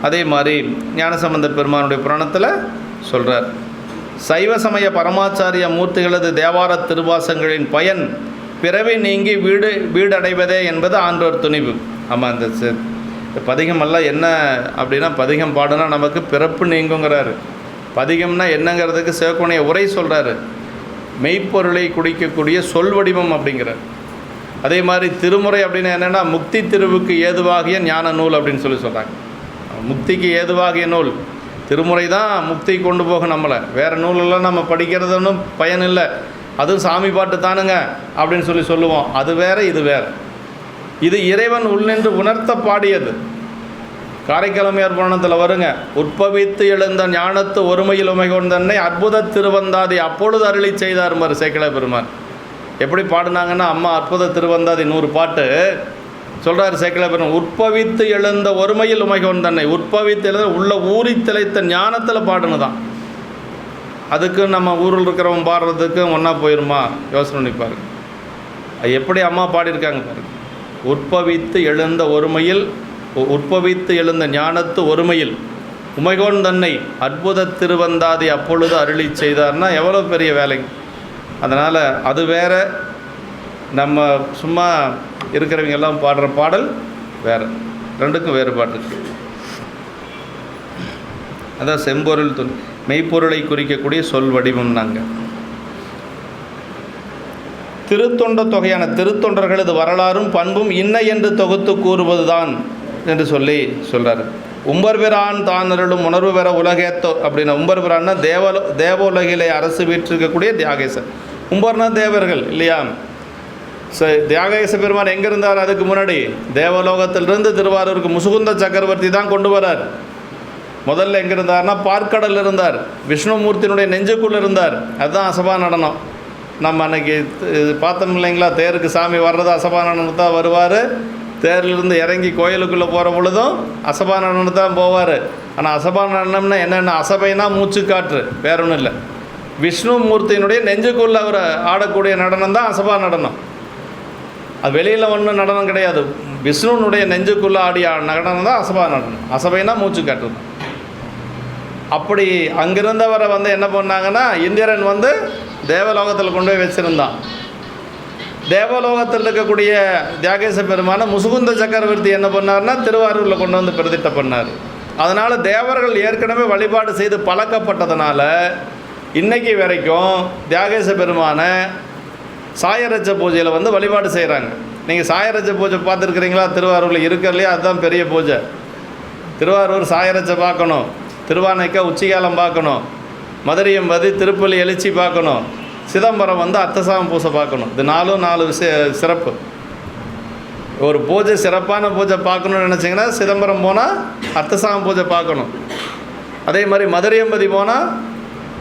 அதே மாதிரி ஞானசம்பந்த பெருமானுடைய புராணத்தில் சொல்கிறார். சைவ சமய பரமாச்சாரிய மூர்த்திகளது தேவார திருவாசங்களின் பயன் பிறவி நீங்கி வீடடைவதே என்பது ஆன்றோர் துணிவு. ஆமாம், இந்த பதிகமெல்லாம் என்ன அப்படின்னா, பதிகம் பாடுனா நமக்கு பிறப்பு நீங்குங்கிறாரு. பதிகம்னா என்னங்கிறதுக்கு சிவக்கோணைய உரை சொல்கிறாரு. மெய்ப்பொருளை குடிக்கக்கூடிய சொல் வடிவம் அப்படிங்கிறார். அதே மாதிரி திருமுறை அப்படின்னா என்னென்னா முக்தி திருவுக்கு ஏதுவாகிய ஞான நூல் அப்படின்னு சொல்லி சொல்கிறாங்க. முக்திக்கு ஏதுவாகிய நூல் திருமுறை தான் முக்தி கொண்டு போக நம்மளை. வேறு நூலெல்லாம் நம்ம படிக்கிறது ஒன்றும் பயன் இல்லை. அதுவும் சாமி பாட்டு தானுங்க அப்படின்னு சொல்லி சொல்லுவோம். அது வேறு இது வேறு. இது இறைவன் உள்நின்று உணர்த்த பாடியது. காரைக்கிழமையார் புராணத்தில் வருங்க. உட்பவித்து எழுந்த ஞானத்து ஒருமையில் உமைகொண்டன்னை அற்புத திருவந்தாதி அப்பொழுது அருளி செய்தார் மாதிரி சேக்கிழ பெருமான். எப்படி பாடினாங்கன்னா, அம்மா அற்புத திருவந்தாதி 100 பாட்டு சொல்கிறார் சேக்கிழ பெருமான். உட்பவித்து எழுந்த ஒருமையில் உமைகொண்டன்னை, உட்பவித்து எழுந்த உள்ள ஊறி திளைத்த ஞானத்தில் பாடுனு தான். அதுக்கு நம்ம ஊரில் இருக்கிறவங்க பாடுறதுக்கு ஒன்றா போயிருமா? யோசனை பண்ணிப்பாரு. அது எப்படி அம்மா பாடியிருக்காங்க பாருங்க. உட்பவித்து எழுந்த ஒருமையில், உட்பவித்து எழுந்த ஞானத்து ஒருமையில் உமைகோன் தன்னை அற்புத திருவந்தாதி அப்பொழுது அருளி செய்தார்னா எவ்வளோ பெரிய வேலைங்க. அதனால் அது வேற, நம்ம சும்மா இருக்கிறவங்க எல்லாம் பாடுற பாடல் வேறு. ரெண்டுக்கும் வேறுபாடு. அதான் செம்பொருள் மெய்ப்பொருளை குறிக்கக்கூடிய சொல் வடிவம். நாங்கள் திருத்தொண்ட தொகையான திருத்தொண்டர்களது வரலாறும் பண்பும் இன்ன என்று தொகுத்து கூறுவது தான் என்று சொல்லி சொல்கிறார். உம்பர்பிரான் தான் அருளும் உணர்வு பெற உலகேத்தோ அப்படின்னா, உம்பர்பிரான்னா தேவ உலகிலே அரசு வீற்றிருக்கக்கூடிய தியாகேசர். உம்பர்னா தேவர்கள் இல்லையா? தியாகேச பெருமான் எங்கே இருந்தார்? அதுக்கு முன்னாடி தேவலோகத்திலிருந்து திருவாரூருக்கு முசுகுந்த சக்கரவர்த்தி தான் கொண்டு வரார். முதல்ல எங்கே இருந்தார்னா பார்க்கடலில் இருந்தார். விஷ்ணுமூர்த்தியினுடைய நெஞ்சுக்குள்ளே இருந்தார். அதுதான் அசபா நடனம். நம்ம அன்றைக்கி பார்த்தோம் இல்லைங்களா? தேருக்கு சாமி வர்றது அசபா நடனம் தான் வருவார். தேரிலிருந்து இறங்கி கோயிலுக்குள்ளே போகிற பொழுதும் அசபா நடனம் தான் போவார். ஆனால் அசபா நடனம்னா என்னென்ன? அசபைனா மூச்சு காற்று, வேற ஒன்றும் இல்லை. விஷ்ணுமூர்த்தியினுடைய நெஞ்சுக்குள்ளே அவர் ஆடக்கூடிய நடனம் தான் அசபா நடனம். அது வெளியில் ஒன்றும் நடனம் கிடையாது. விஷ்ணுனுடைய நெஞ்சுக்குள்ளே ஆடிய நடனம் தான் அசபா நடனம். அசபைனா மூச்சு காற்று தான். அப்படி அங்கிருந்தவரை என்ன பண்ணாங்கன்னா, இந்திரன் தேவலோகத்தில் கொண்டு போய் வச்சுருந்தான். தேவலோகத்தில் இருக்கக்கூடிய தியாகேச பெருமான முசுகுந்த சக்கரவர்த்தி என்ன பண்ணார்னா திருவாரூரில் கொண்டு பிரதிஷ்டை பண்ணார். அதனால் தேவர்கள் ஏற்கனவே வழிபாடு செய்து பழக்கப்பட்டதுனால இன்றைக்கி வரைக்கும் தியாகேச பெருமானை சாயரட்ச பூஜையில் வழிபாடு செய்கிறாங்க. நீங்கள் சாயரட்ச பூஜை பார்த்துருக்குறீங்களா? திருவாரூரில் இருக்கிறலையே அதுதான் பெரிய பூஜை. திருவாரூர் சாயரட்சை பார்க்கணும், திருவானைக்கா உச்சிகாலம் பார்க்கணும், மதுரையம்பதி திருப்பள்ளி எழுச்சி பார்க்கணும், சிதம்பரம் அர்த்தசாம பூசை பார்க்கணும். இது 4 சிறப்பு. ஒரு பூஜை சிறப்பான பூஜை பார்க்கணுன்னு நினச்சிங்கன்னா சிதம்பரம் போனால் அர்த்தசாம பூஜை பார்க்கணும். அதே மாதிரி மதுரையம்பதி போனால்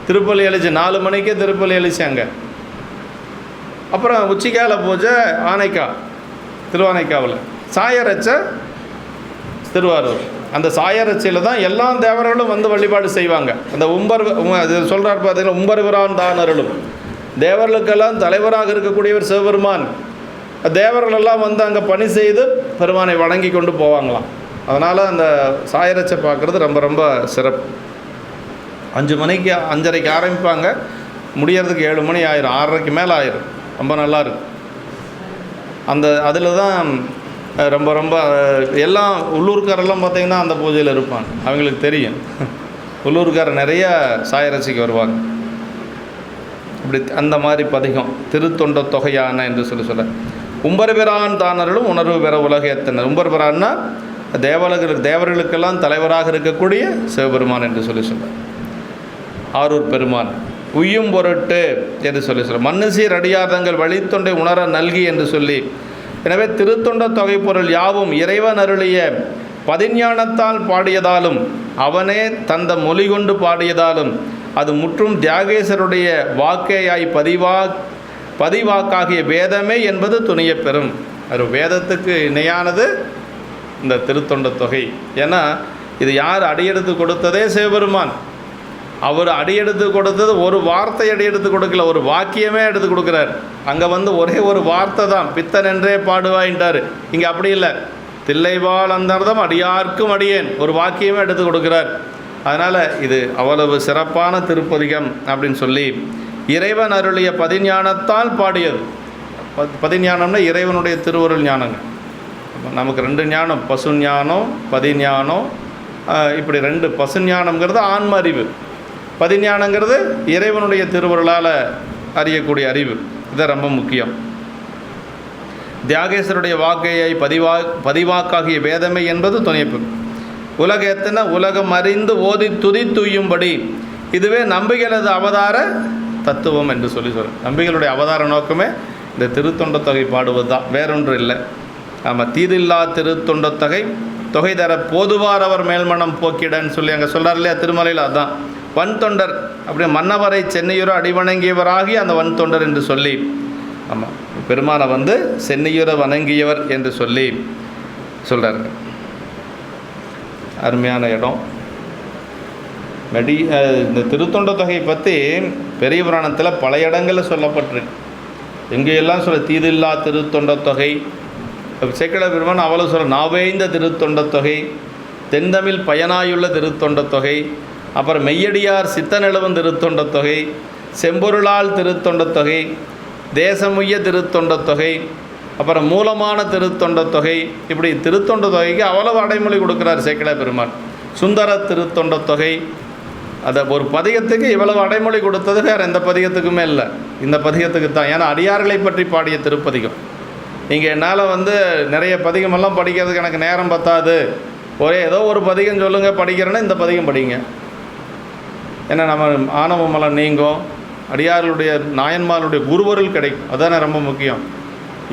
திருப்பள்ளி எழுச்சி 4 மணிக்கே திருப்பள்ளி எழுச்சி அங்கே. அப்புறம் உச்சிகால பூஜை ஆனைக்கா திருவானைக்காவில், சாயரட்சை திருவாரூர். அந்த சாயரட்சியில் தான் எல்லா தேவர்களும் வந்து வழிபாடு செய்வாங்க. அந்த சொல்கிறார் பார்த்தீங்கன்னா, உம்பர்பிரான் தான் அருளும். தேவர்களுக்கெல்லாம் தலைவராக இருக்கக்கூடியவர் சிவபெருமான். தேவர்களெல்லாம் வந்து அங்கே பணி செய்து பெருமானை வணங்கி கொண்டு போவாங்களாம். அதனால் அந்த சாயரட்சை பார்க்குறது ரொம்ப ரொம்ப சிறப்பு. 5 மணிக்கு 5:30க்கு ஆரம்பிப்பாங்க, முடியறதுக்கு 7 மணி ஆயிரும், 6:30க்கு மேலே ஆயிரும். ரொம்ப நல்லாயிருக்கும். அதில் தான் ரொம்ப ரொம்ப எல்லாம் உள்ளூர்காரெல்லாம் பார்த்திங்கன்னா அந்த பூஜையில் இருப்பாங்க. அவங்களுக்கு தெரியும், உள்ளூர்காரர் நிறைய சாயரட்சிக்கு வருவாங்க. இப்படி அந்த மாதிரி பதிகம் திருத்தொண்ட தொகையான என்று சொல்ல உம்பர்பிரான் தானர்களும் உணர்வு பெற உலகத்தினர். உம்பர்பிரான்னா தேவர்களுக்கெல்லாம் தலைவராக இருக்கக்கூடிய சிவபெருமான் என்று சொல்ல ஆரூர் பெருமான். உய்யும் பொருட்டு என்று சொல்ல மன்னுசீர் அடியார்தங்கள் வழித்தொண்டை உணர நல்கி என்று சொல்லி. எனவே திருத்தொண்ட தொகை பொருள் யாவும் இறைவன் அருளிய பதிஞானத்தால் பாடியதாலும் அவனே தந்த மொழி கொண்டு பாடியதாலும் அது முற்றும் தியாகேசருடைய வாக்கேயாய் பதிவாக்காகிய வேதமே என்பது துணிய பெறும். அது வேதத்துக்கு இணையானது இந்த திருத்தொண்ட தொகை. ஏன்னா இது யார் அடியெடுத்து கொடுத்ததே சிவபெருமான். அவர் அடியெடுத்து கொடுத்தது ஒரு வார்த்தை அடியெடுத்து கொடுக்கல, ஒரு வாக்கியமே எடுத்து கொடுக்குறார். அங்கே வந்து ஒரே ஒரு வார்த்தை தான், பித்தன் என்றே பாடுவாயின்ட்டார். இங்கே அப்படி இல்லை, தில்லைவாள் அந்தர்தம் அடியார்க்கும் அடியேன், ஒரு வாக்கியமே எடுத்து கொடுக்குறார். அதனால் இது அவ்வளவு சிறப்பான திருப்பதிகம் அப்படின்னு சொல்லி இறைவன் அருளிய பதிஞானத்தால் பாடியது. பதிஞானம்னா இறைவனுடைய திருவருள் ஞானங்க. நமக்கு 2 ஞானம், பசு ஞானம், பதிஞானம். இப்படி 2. பசு ஞானம்ங்கிறது ஆன்ம அறிவு, பதிஞானங்கிறது இறைவனுடைய திருவருளால் அறியக்கூடிய அறிவு. இது ரொம்ப முக்கியம். தியாகேசருடைய வாக்கையை பதிவாக்காகிய வேதமை என்பது துணைப்பு. உலகத்தின உலகம் அறிந்து ஓதி துதி துய்யும்படி இதுவே நம்பிகளது அவதார தத்துவம் என்று சொல்லி நம்பிகளுடைய அவதார நோக்கமே இந்த திருத்தொண்ட தொகை பாடுவது தான், வேறொன்று இல்லை. ஆமாம், தீதில்லா திருத்தொண்ட தொகை தர போதுவார் அவர் மேல்மனம் போக்கிடன்னு சொல்லி அங்கே சொல்கிறார் இல்லையா திருமலையில். அதுதான் வன் தொண்டர். அப்படியே மன்னவரை சென்னையுற அடிவணங்கியவராகி அந்த வன் தொண்டர் என்று சொல்லி. ஆமாம், பெருமானை வந்து சென்னையுற வணங்கியவர் என்று சொல்லி சொல்கிறார்கள். அருமையான இடம். இந்த திருத்தொண்ட தொகையை பற்றி பெரிய புராணத்தில் பல இடங்களில் சொல்லப்பட்டிருக்கு. எங்கேயெல்லாம் சொல்ல தீதில்லா திருத்தொண்ட தொகை, சேக்கிழார் பெருமான் அவ்வளோ சொல்ல நாவேய்ந்த திருத்தொண்ட தொகை, தென்தமிழ் பயனாயுள்ள திருத்தொண்ட தொகை, அப்புறம் மெய்யடியார் சித்தநிலவும் திருத்தொண்ட தொகை, செம்பொருளால் திருத்தொண்ட தொகை, தேசமுய்ய திருத்தொண்ட தொகை, அப்புறம் மூலமான திருத்தொண்ட தொகை. இப்படி திருத்தொண்ட தொகைக்கு அவ்வளவு அடைமொழி கொடுக்குறார் சேக்கிழார் பெருமான். சுந்தர திருத்தொண்ட தொகை, அதை ஒரு பதிகத்துக்கு இவ்வளவு அடைமொழி கொடுத்தது வேறு எந்த பதிகத்துக்குமே இல்லை, இந்த பதிகத்துக்கு தான். ஏன்னா அடியார்களை பற்றி பாடிய திருப்பதிகம். நீங்கள் என்னால் வந்து நிறைய பதிகமெல்லாம் படிக்கிறதுக்கு எனக்கு நேரம் பத்தாது, ஏதோ ஒரு பதிகம் சொல்லுங்கள் படிக்கிறேன்னா இந்த பதிகம் படிங்க. ஏன்னா நம்ம ஆணவமெல்லாம் நீங்கும், அடியார்களுடைய நாயன்மார்களுடைய குருவருள் கிடைக்கும். அதுதானே ரொம்ப முக்கியம்.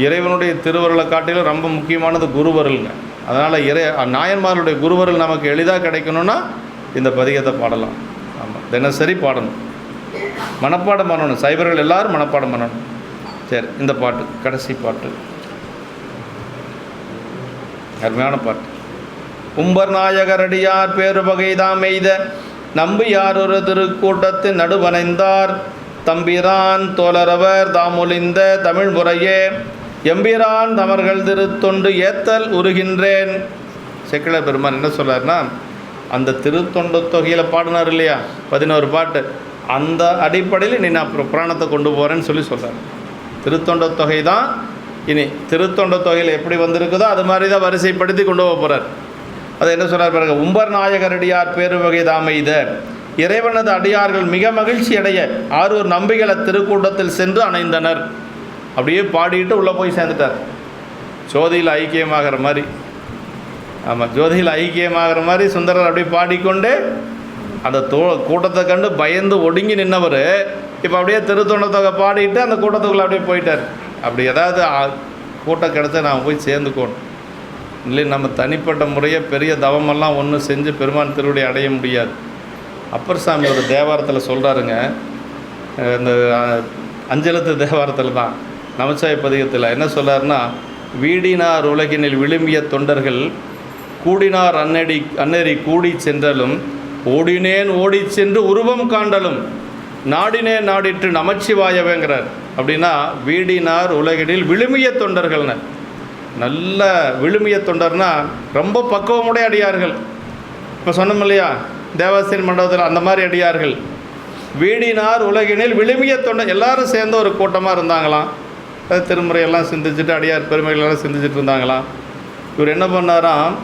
இறைவனுடைய திருவருளை காட்டிலும் ரொம்ப முக்கியமானது குருவருளுங்க. அதனால் நாயன்மார்களுடைய குருவருள் நமக்கு எளிதாக கிடைக்கணும்னா இந்த பதிகத்தை பாடலாம். ஆமாம், தினசரி பாடணும், மனப்பாடம் பண்ணணும். சைவர்கள் எல்லோரும் மனப்பாடம் பண்ணணும். சரி, இந்த பாட்டு கடைசி பாட்டு, அருமையான பாட்டு. உம்பர் நாயகரடியார் பேரு வகைதாம் எய்த நம்பி யார் ஒரு திருக்கூட்டத்து நடுவனைந்தார் தம்பிரான் தோழரவர் தாமொழிந்த தமிழ் முறையே எம்பிரான் தமர்கள் திருத்தொண்டு ஏத்தல் உருகின்றேன். சேக்கிழார் பெருமான் என்ன சொல்றாருன்னா, அந்த திருத்தொண்டு தொகையில் பாடினார் இல்லையா 11 பாட்டு, அந்த அடிப்படையில் நீ நான் புராணத்தை கொண்டு போகிறேன்னு சொல்கிறார். திருத்தொண்ட தொகை தான் இனி திருத்தொண்ட தொகையில் எப்படி வந்திருக்குதோ அது மாதிரி தான் வரிசைப்படுத்தி கொண்டு போக போகிறார். அதை என்ன சொல்கிறார் பாருங்க. உம்பர் நாயகரடியார் பேரு வகை தாமைத இறைவனது அடியார்கள் மிக மகிழ்ச்சி அடைய ஆரூர் நம்பிகளை திருக்கூட்டத்தில் சென்று அணைந்தனர். அப்படியே பாடிட்டு உள்ளே போய் சேர்ந்துட்டார். ஜோதியில் ஐக்கியமாகிற மாதிரி. ஆமாம், ஜோதியில் ஐக்கியமாகிற மாதிரி சுந்தரர் அப்படியே பாடிக்கொண்டே அந்த கூட்டத்தை கண்டு பயந்து ஒடுங்கி நின்னவர் இப்போ அப்படியே திருத்தொண்ட தொகை பாடிட்டு அந்த கூட்டத்துக்குள்ளே அப்படியே போயிட்டார். அப்படி ஏதாவது கூட்டம் கிடச்சா நான் போய் சேர்ந்துக்கோணும். இல்லை நம்ம தனிப்பட்ட முறையை பெரிய தவமெல்லாம் ஒன்றும் செஞ்சு பெருமான் திருவடி அடைய முடியாது. அப்பர் சாமி ஒரு தேவாரத்தில் சொல்கிறாருங்க, இந்த அஞ்சலத்து தேவாரத்தில் தான் நமச்சிவாய பதிகத்தில் என்ன சொல்கிறாருன்னா, வீடினார் உலகினில் விழும்பிய தொண்டர்கள் கூடினார் அன்னெறி கூடி சென்றலும் ஓடினேன் ஓடி சென்று உருவம் காண்டலும் நாடினேன் நாடிட்டு நமச்சிவாயவேங்கிறார். அப்படின்னா வீடினார் உலகினில் விழுமிய தொண்டர்கள்னு. நல்ல விழுமிய தொண்டர்னா ரொம்ப பக்குவமுடைய அடியார்கள். இப்போ சொன்னோம் இல்லையா, தேவஸ்தின் மண்டபத்தில் அந்த மாதிரி அடியார்கள். வீடினார் உலகினில் விழுமிய தொண்டர், எல்லாரும் சேர்ந்து ஒரு கூட்டமாக இருந்தாங்களாம். திருமுறையெல்லாம் சிந்திச்சுட்டு அடியார் பெருமைகளெல்லாம் சிந்திச்சுட்டு இருந்தாங்களாம். இவர் என்ன பண்ணாராம்,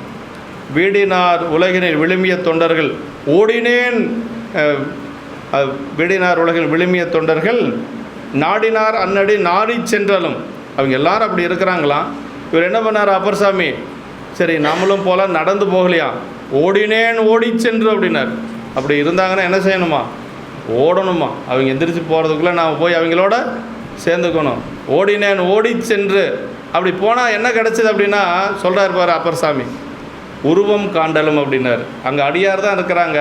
வீடினார் உலகினில் விழுமிய தொண்டர்கள் ஓடினேன், வீடினார் உலகில் விழுமிய தொண்டர்கள் நாடினார் அன்னடி நாடி சென்றாலும், அவங்க எல்லாரும் அப்படி இருக்கிறாங்களாம். இவர் என்ன பண்ணார் அப்பர் சாமி, சரி நம்மளும் போல நடந்து போகலையா, ஓடினேன் ஓடி சென்று அப்படின்னார். அப்படி இருந்தாங்கன்னா என்ன செய்யணுமா, ஓடணுமா. அவங்க எந்திரிச்சு போகிறதுக்குள்ளே நாம் போய் அவங்களோட சேர்ந்துக்கணும். ஓடினேன் ஓடி சென்று அப்படி போனால் என்ன கிடச்சிது அப்படின்னா சொல்கிறார் பாரு அப்பர் சாமி, உருவம் காண்டலும் அப்படின்னாரு. அங்கே அடியார் தான் இருக்கிறாங்க,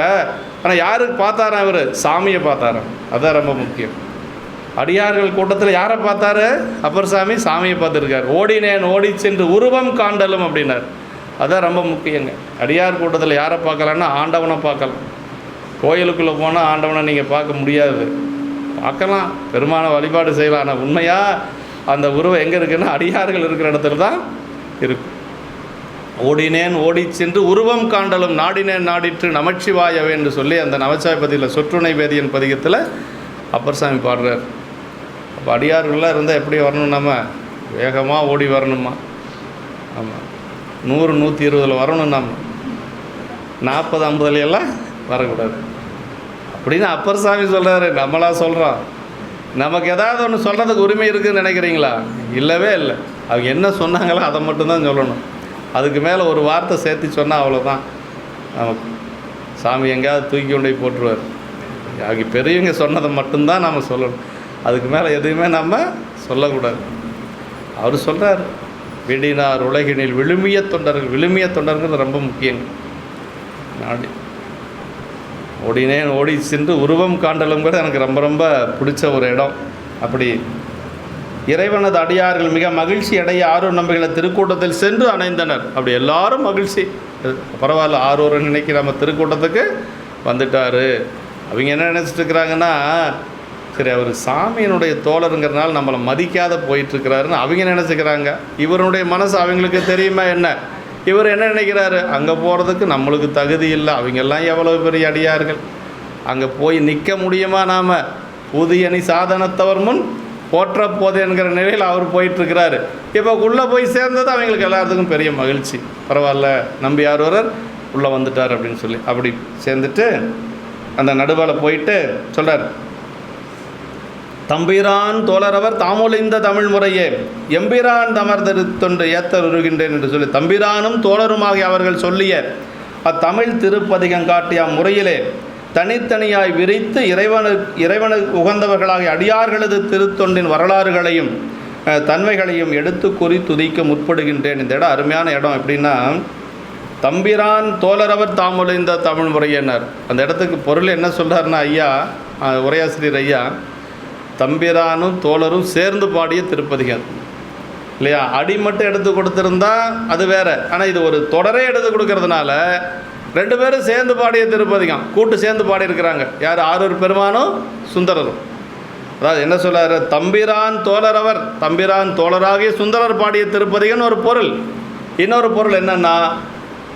ஆனால் யாருக்கு பார்த்தாராம் இவர், சாமியை பார்த்தாராம். அதுதான் ரொம்ப முக்கியம். அடியார்கள் கூட்டத்தில் யாரை பார்த்தாரு அப்பர் சாமி, சாமியை பார்த்துருக்கார். ஓடினேன் ஓடி சென்று உருவம் காண்டலும் அப்படின்னார். அதுதான் ரொம்ப முக்கியங்க. அடியார் கூட்டத்தில் யாரை பார்க்கலான்னா ஆண்டவனை பார்க்கலாம். கோயிலுக்குள்ளே போனால் ஆண்டவனை நீங்கள் பார்க்க முடியாது, பார்க்கலாம், பெருமான வழிபாடு செய்யலாம். ஆனால் உண்மையாக அந்த உருவம் எங்கே இருக்குன்னா அடியார்கள் இருக்கிற இடத்துல தான் இருக்கும். ஓடினேன் ஓடி சென்று உருவம் காண்டலும் நாடினேன் நாடிற்று நமச்சிவாயவே என்று சொல்லி அந்த நமச்சிவாய பதியில் சொற்றுணை வேதியன் பதிகத்தில் அப்பர் சாமி பாடுறார். அப்போ அடியார்கள்லாம் இருந்தால் எப்படி வரணும், நம்ம வேகமாக ஓடி வரணுமா. ஆமாம், 100 120 வரணும், நம்ம 40 50 எல்லாம் வரக்கூடாது அப்படின்னு அப்பர் சாமி சொல்கிறாரு. நம்மளா சொல்கிறோம். நமக்கு ஏதாவது ஒன்று சொல்கிறதுக்கு உரிமை இருக்குதுன்னு நினைக்கிறீங்களா? இல்லவே இல்லை. அவங்க என்ன சொன்னாங்களோ அதை மட்டும்தான் சொல்லணும். அதுக்கு மேலே ஒரு வார்த்தை சேர்த்து சொன்னால் அவ்வளோதான். நமக்கு சாமி எங்கேயாவது தூக்கி கொண்டு போய் போட்டுருவார். அவங்க பெரியவங்க சொன்னதை மட்டும்தான் நம்ம சொல்லணும். அதுக்கு மேலே எதுவுமே நம்ம சொல்லக்கூடாது. அவர் சொல்கிறார், வீடினார் உலகினில் விழுமிய தொண்டர்கள். விழுமிய தொண்டர்கள் ரொம்ப முக்கியங்க. நாடி ஓடினேன் ஓடி சென்று உருவம் காண்டலுங்கிறது எனக்கு ரொம்ப ரொம்ப பிடிச்ச ஒரு இடம். அப்படி இறைவனது அடியார்கள் மிக மகிழ்ச்சி அடைய ஆரூர் நம்பிகளை திருக்கூட்டத்தில் சென்று அணைந்தனர். அப்படி எல்லாரும் மகிழ்ச்சி, பரவாயில்ல ஆரூர் இன்னைக்கு நம்ம திருக்கூட்டத்துக்கு வந்துட்டார். அவங்க என்ன நினச்சிட்டு இருக்கிறாங்கன்னா, சரி அவர் சாமியினுடைய தோழருங்கிறனால நம்மளை மதிக்காத போயிட்டுருக்கிறாருன்னு அவங்க நினச்சிக்கிறாங்க. இவருடைய மனசு அவங்களுக்கு தெரியுமா என்ன? இவர் என்ன நினைக்கிறாரு, அங்கே போகிறதுக்கு நம்மளுக்கு தகுதி இல்லை, அவங்கெல்லாம் எவ்வளோ பெரிய அடியார்கள், அங்கே போய் நிற்க முடியுமா, நாம் புதியணி சாதனத்தவர் முன் போற்ற போது என்கிற நிலையில் அவர் போயிட்டுருக்கிறாரு. இப்போ உள்ளே போய் சேர்ந்தது அவங்களுக்கு எல்லாத்துக்கும் பெரிய மகிழ்ச்சி. பரவாயில்ல, நம்பியார் ஒருவர் உள்ளே வந்துட்டார் அப்படின்னு சொல்லி அப்படி சேர்ந்துட்டு அந்த நடுவால் போயிட்டு சொல்கிறார், தம்பிரான் தோழரவர் தாமொழிந்த தமிழ் முறையே எம்பிரான் தமர்தொன்று ஏத்தர் உருகின்றேன் என்று சொல்லி தம்பிரானும் தோழருமாகி அவர்கள் சொல்லிய அத்தமிழ் திருப்பதிகம் காட்டிய முறையிலே தனித்தனியாய் விரித்து இறைவனுக்கு உகந்தவர்களாகிய அடியார்களது திருத்தொண்டின் வரலாறுகளையும் தன்மைகளையும் எடுத்து கூறி துதிக்க முற்படுகின்றேன். இந்த இடம் அருமையான இடம். எப்படின்னா, தம்பிரான் தோழரவர் தாமொழிந்த தமிழ் முறையினர். அந்த இடத்துக்கு பொருள் என்ன சொல்கிறாருன்னா, ஐயா உரையாசிரியர் ஐயா, தம்பிரானும் தோழரும் சேர்ந்து பாடிய திருப்பதிகம் இல்லையா. அடி மட்டும் எடுத்து கொடுத்துருந்தா அது வேறு. ஆனால் இது ஒரு தொடரே எடுத்து கொடுக்கறதுனால 2 பேரும் சேர்ந்து பாடிய திருப்பதிகம், கூட்டு சேர்ந்து பாடியிருக்கிறாங்க. யார்? ஆரூர் பெருமானும் சுந்தரரும். அதாவது என்ன சொல்கிறாரு, தம்பிரான் தோழரவர், தம்பிரான் தோழராகிய சுந்தரர் பாடிய திருப்பதிகம்னு ஒரு பொருள். இன்னொரு பொருள் என்னென்னா,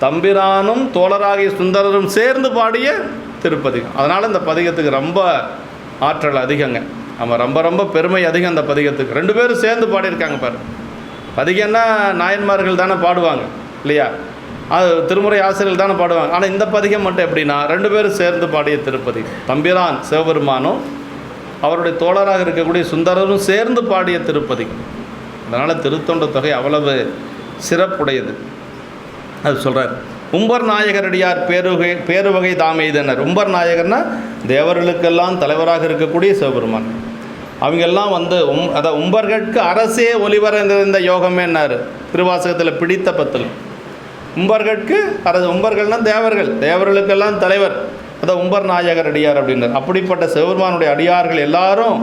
தம்பிரானும் தோழராகிய சுந்தரரும் சேர்ந்து பாடிய திருப்பதிகம். அதனால் இந்த பதிகத்துக்கு ரொம்ப ஆற்றல் அதிகங்க. நம்ம ரொம்ப ரொம்ப பெருமை அதிகம் அந்த பதிகத்துக்கு. 2 பேரும் சேர்ந்து பாடியிருக்காங்க பாரு. பதிகம்னா நாயன்மார்கள் தானே பாடுவாங்க இல்லையா, அது திருமுறை ஆசிரியர்கள் தானே பாடுவாங்க. ஆனால் இந்த பதிகம் மட்டும் எப்படின்னா 2 பேரும் சேர்ந்து பாடிய திருப்பதிகம். தம்பிரான் சிவபெருமானும் அவருடைய தோழராக இருக்கக்கூடிய சுந்தரரும் சேர்ந்து பாடிய திருப்பதிகம். அதனால் திருத்தொண்ட தொகை அவ்வளவு சிறப்புடையது. அது சொல்கிறார், உம்பர் நாயகரடியார் பேருவகை தாமெய்தனர். உம்பர் நாயகர்னா தேவர்களுக்கெல்லாம் தலைவராக இருக்கக்கூடிய சிவபெருமான். அவங்கெல்லாம் வந்து அதான் உம்பர்களுக்கு அரசே ஒளிவர இருந்த யோகமே என்னார் திருவாசகத்தில் பிடித்த 10. உம்பர்களுக்கு அரசு, உம்பர்கள்னால் தேவர்கள், தேவர்களுக்கெல்லாம் தலைவர், அதான் உம்பர் நாயகர் அடியார் அப்படின்னார். அப்படிப்பட்ட சிவபெருமானுடைய அடியார்கள் எல்லாரும்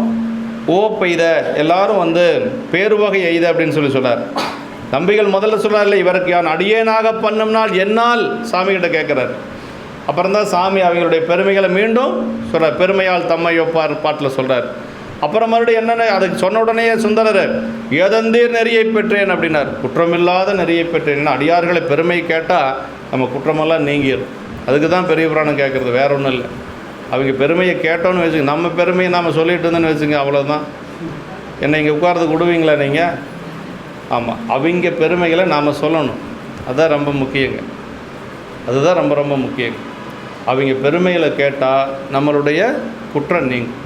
ஓ பெய்த, எல்லாரும் வந்து பேருவகை எய்த அப்படின்னு சொல்கிறார். நம்பிகள் முதல்ல சொல்கிறார் இல்லை, இவருக்கு நான் அடியேனாக பண்ணும்னால் என்னால் சாமிகிட்ட கேட்குறாரு. அப்புறம் தான் சாமி அவங்களுடைய பெருமைகளை மீண்டும் சொல்கிறார். பெருமையால் தம்மை ஒப்பார் பாட்டில் சொல்கிறார். அப்புறம் மறுபடியும் என்னென்ன அதுக்கு சொன்ன உடனே சுந்தரர் ஏதந்தீர் நெறியை பெற்றேன் அப்படின்னார். குற்றமில்லாத நெறியை பெற்றேன். அடியார்களை பெருமை கேட்டால் நம்ம குற்றமெல்லாம் நீங்கிடும். அதுக்கு தான் பெரிய புராணம் கேட்குறது, வேற ஒன்றும் இல்லை. அவங்க பெருமையை கேட்டோன்னு வச்சுங்க, நம்ம பெருமையை நாம் சொல்லிட்டு இருந்தோன்னு வச்சுங்க, அவ்வளோதான். என்னை இங்கே உட்கார்றதுக்கு விடுவீங்களா நீங்கள்? ஆமாம், அவங்க பெருமைகளை நாம் சொல்லணும். அதுதான் ரொம்ப முக்கியங்க. அதுதான் ரொம்ப ரொம்ப முக்கியங்க. அவங்க பெருமைகளை கேட்டால் நம்மளுடைய குற்றம் நீங்கும்.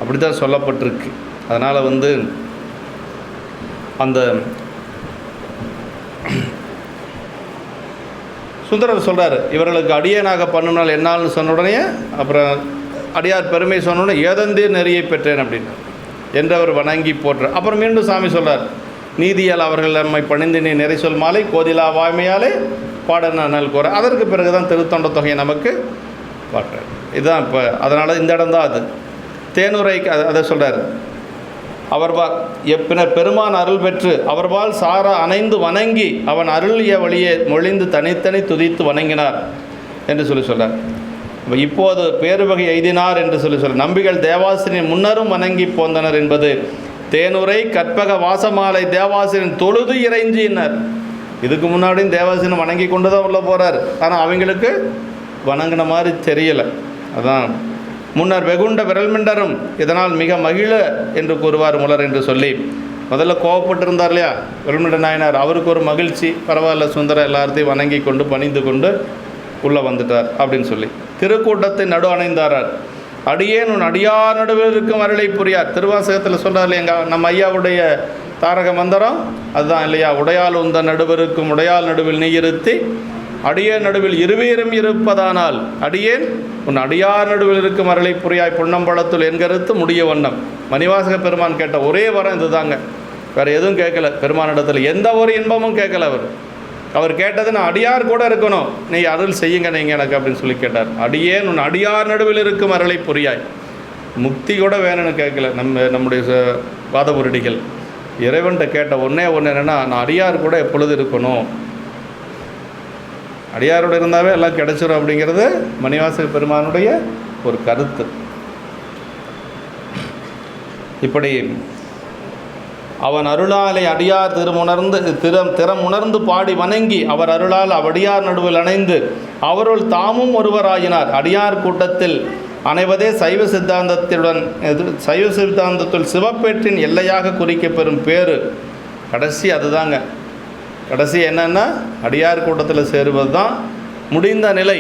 அப்படி தான் சொல்லப்பட்டிருக்கு. அதனால் அந்த சுந்தரர் சொல்கிறார், இவர்களுக்கு அடியேனாக பண்ணுனால் என்னால்னு சொன்ன உடனே அப்புறம் அடியார் பெருமை சொன்ன உடனே ஏதந்தீர் நெறியை பெற்றேன் அப்படின்னு என்றவர் வணங்கி போற்ற. அப்புறம் மீண்டும் சாமி சொல்கிறார், நீதியால் அவர்கள் நம்மை பணிந்து நீ நிறை சொல் மாலை கோதிலா வாய்மையாலே பாடன நல் கூற. அதற்கு பிறகு தான் திருத்தொண்ட தொகையை நமக்கு பாடுறார். இதுதான் இப்போ. அதனால் இந்த இடம் தான் அது தேனுரைக்கு அதை சொல்கிறார். அவர்பால் எப்பினர் பெருமான் அருள் பெற்று அவர்பால் சார அணைந்து வணங்கி அவன் அருளிய வழியே மொழிந்து தனித்தனி துதித்து வணங்கினார் என்று சொல்கிறார். இப்போது பேருவகை எய்தினார் என்று சொல்ல நம்பிகள் தேவாசிரியின் முன்னரும் வணங்கி போந்தனர் என்பது தேனுரை கற்பக வாசமாலை தேவாசிரியன் தொழுது இறைஞ்சினர். இதுக்கு முன்னாடியும் தேவாசிரியன் வணங்கி கொண்டு தான் உள்ளே போகிறார். ஆனால் அவங்களுக்கு வணங்கின மாதிரி தெரியலை. அதான் முன்னர் வெகுண்ட விரல்மிண்டரும் இதனால் மிக மகிழ என்று கூறுவார் முலர் என்று சொல்லி முதல்ல கோவப்பட்டிருந்தார் இல்லையா விரல்மிண்ட நாயனார். அவருக்கு ஒரு மகிழ்ச்சி, பரவாயில்ல சுந்தர எல்லாத்தையும் வணங்கி கொண்டு பணிந்து கொண்டு உள்ளே வந்துட்டார் அப்படின்னு சொல்லி திருக்கூட்டத்தை நடு அணைந்தாரார். அடியேன் உன் அடியார் நடுவில் இருக்கும் அருளை புரியார். திருவாசகத்தில் சொல்கிறார் இல்லையா, நம்ம ஐயாவுடைய தாரக மந்திரம் அதுதான் இல்லையா, உடையால் உந்த நடுவருக்கும் உடையால் நடுவில் நீ இருத்தி அடியேன் நடுவில் இருவேரும் இருப்பதானால் அடியேன் உன் அடியார் நடுவில் இருக்கும் அருளை புரியாய் பொன்னம்பலத்துள் என்கருத்து முடிய வண்ணம். மணிவாசக பெருமான் கேட்ட ஒரே வரம் இது தாங்க, வேறு எதுவும் கேட்கல. பெருமானிடத்தில் எந்த ஒரு இன்பமும் கேட்கல. அவர் கேட்டது நான் அடியார் கூட இருக்கணும், நீ அருள் செய்யுங்க நீங்கள் எனக்கு அப்படின்னு சொல்லி கேட்டார். அடியேன் உன் அடியார் நடுவில் இருக்கும் அருளை புரியாய். முக்தி கூட வேணும்னு கேட்கல நம்முடைய வாதபுரடிகள். இறைவன்கிட்ட கேட்ட ஒன்று என்னென்னா, நான் அடியார் கூட எப்பொழுது இருக்கணும், அடியாரோடு இருந்தாவே எல்லாம் கிடைச்சிடும் அப்படிங்கிறது மணிவாசக பெருமானுடைய ஒரு கருத்து. இப்படி அவன் அருளாலை அடியார் திறம் உணர்ந்து பாடி வணங்கி அவர் அருளால் அவ்வடியார் நடுவில் அணைந்து அவருள் தாமும் ஒருவராயினார். அடியார் கூட்டத்தில் அனைவதே சைவ சித்தாந்தத்துள் சிவப்பேற்றின் எல்லையாக குறிக்கப்பெறும் பேரு கடைசி அதுதாங்க. கடைசி என்னன்னா அடியார் கூட்டத்தில் சேருவது தான் முடிந்த நிலை.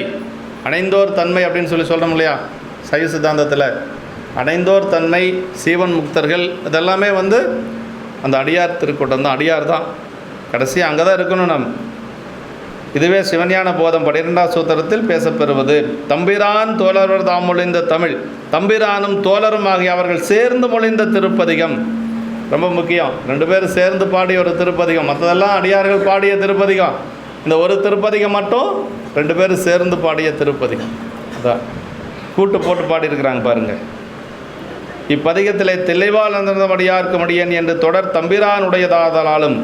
அணைந்தோர் தன்மை அப்படின்னு சொல்லி சொல்கிறோம் இல்லையா சைவ சித்தாந்தத்தில், அடைந்தோர் தன்மை சீவன் முக்தர்கள் இதெல்லாமே அந்த அடியார் திருக்கூட்டம் தான். அடியார் தான் கடைசி அங்கே தான் இருக்கணும் நம்ம. இதுவே சிவஞான போதம் 12ஆம் சூத்திரத்தில் பேசப்பெறுவது. தம்பிரான் தோழர் தாம் மொழிந்த தமிழ், தம்பிரானும் தோழரும் ஆகிய அவர்கள் சேர்ந்து மொழிந்த திருப்பதிகம் ரொம்ப முக்கியம். 2 பேரும் சேர்ந்து பாடிய ஒரு திருப்பதிகம். மற்றதெல்லாம் அடியார்கள் பாடிய திருப்பதிகம். இந்த ஒரு திருப்பதிகம் மட்டும் 2 பேரும் சேர்ந்து பாடிய திருப்பதிகம். அதான் கூட்டு போட்டு பாடியிருக்கிறாங்க பாருங்கள். இப்பதிகத்திலே தில்லைவாழ் அந்தமடியார்க்கு மடியன் என்று தொடர் தம்பிரானுடையதாதலாலும்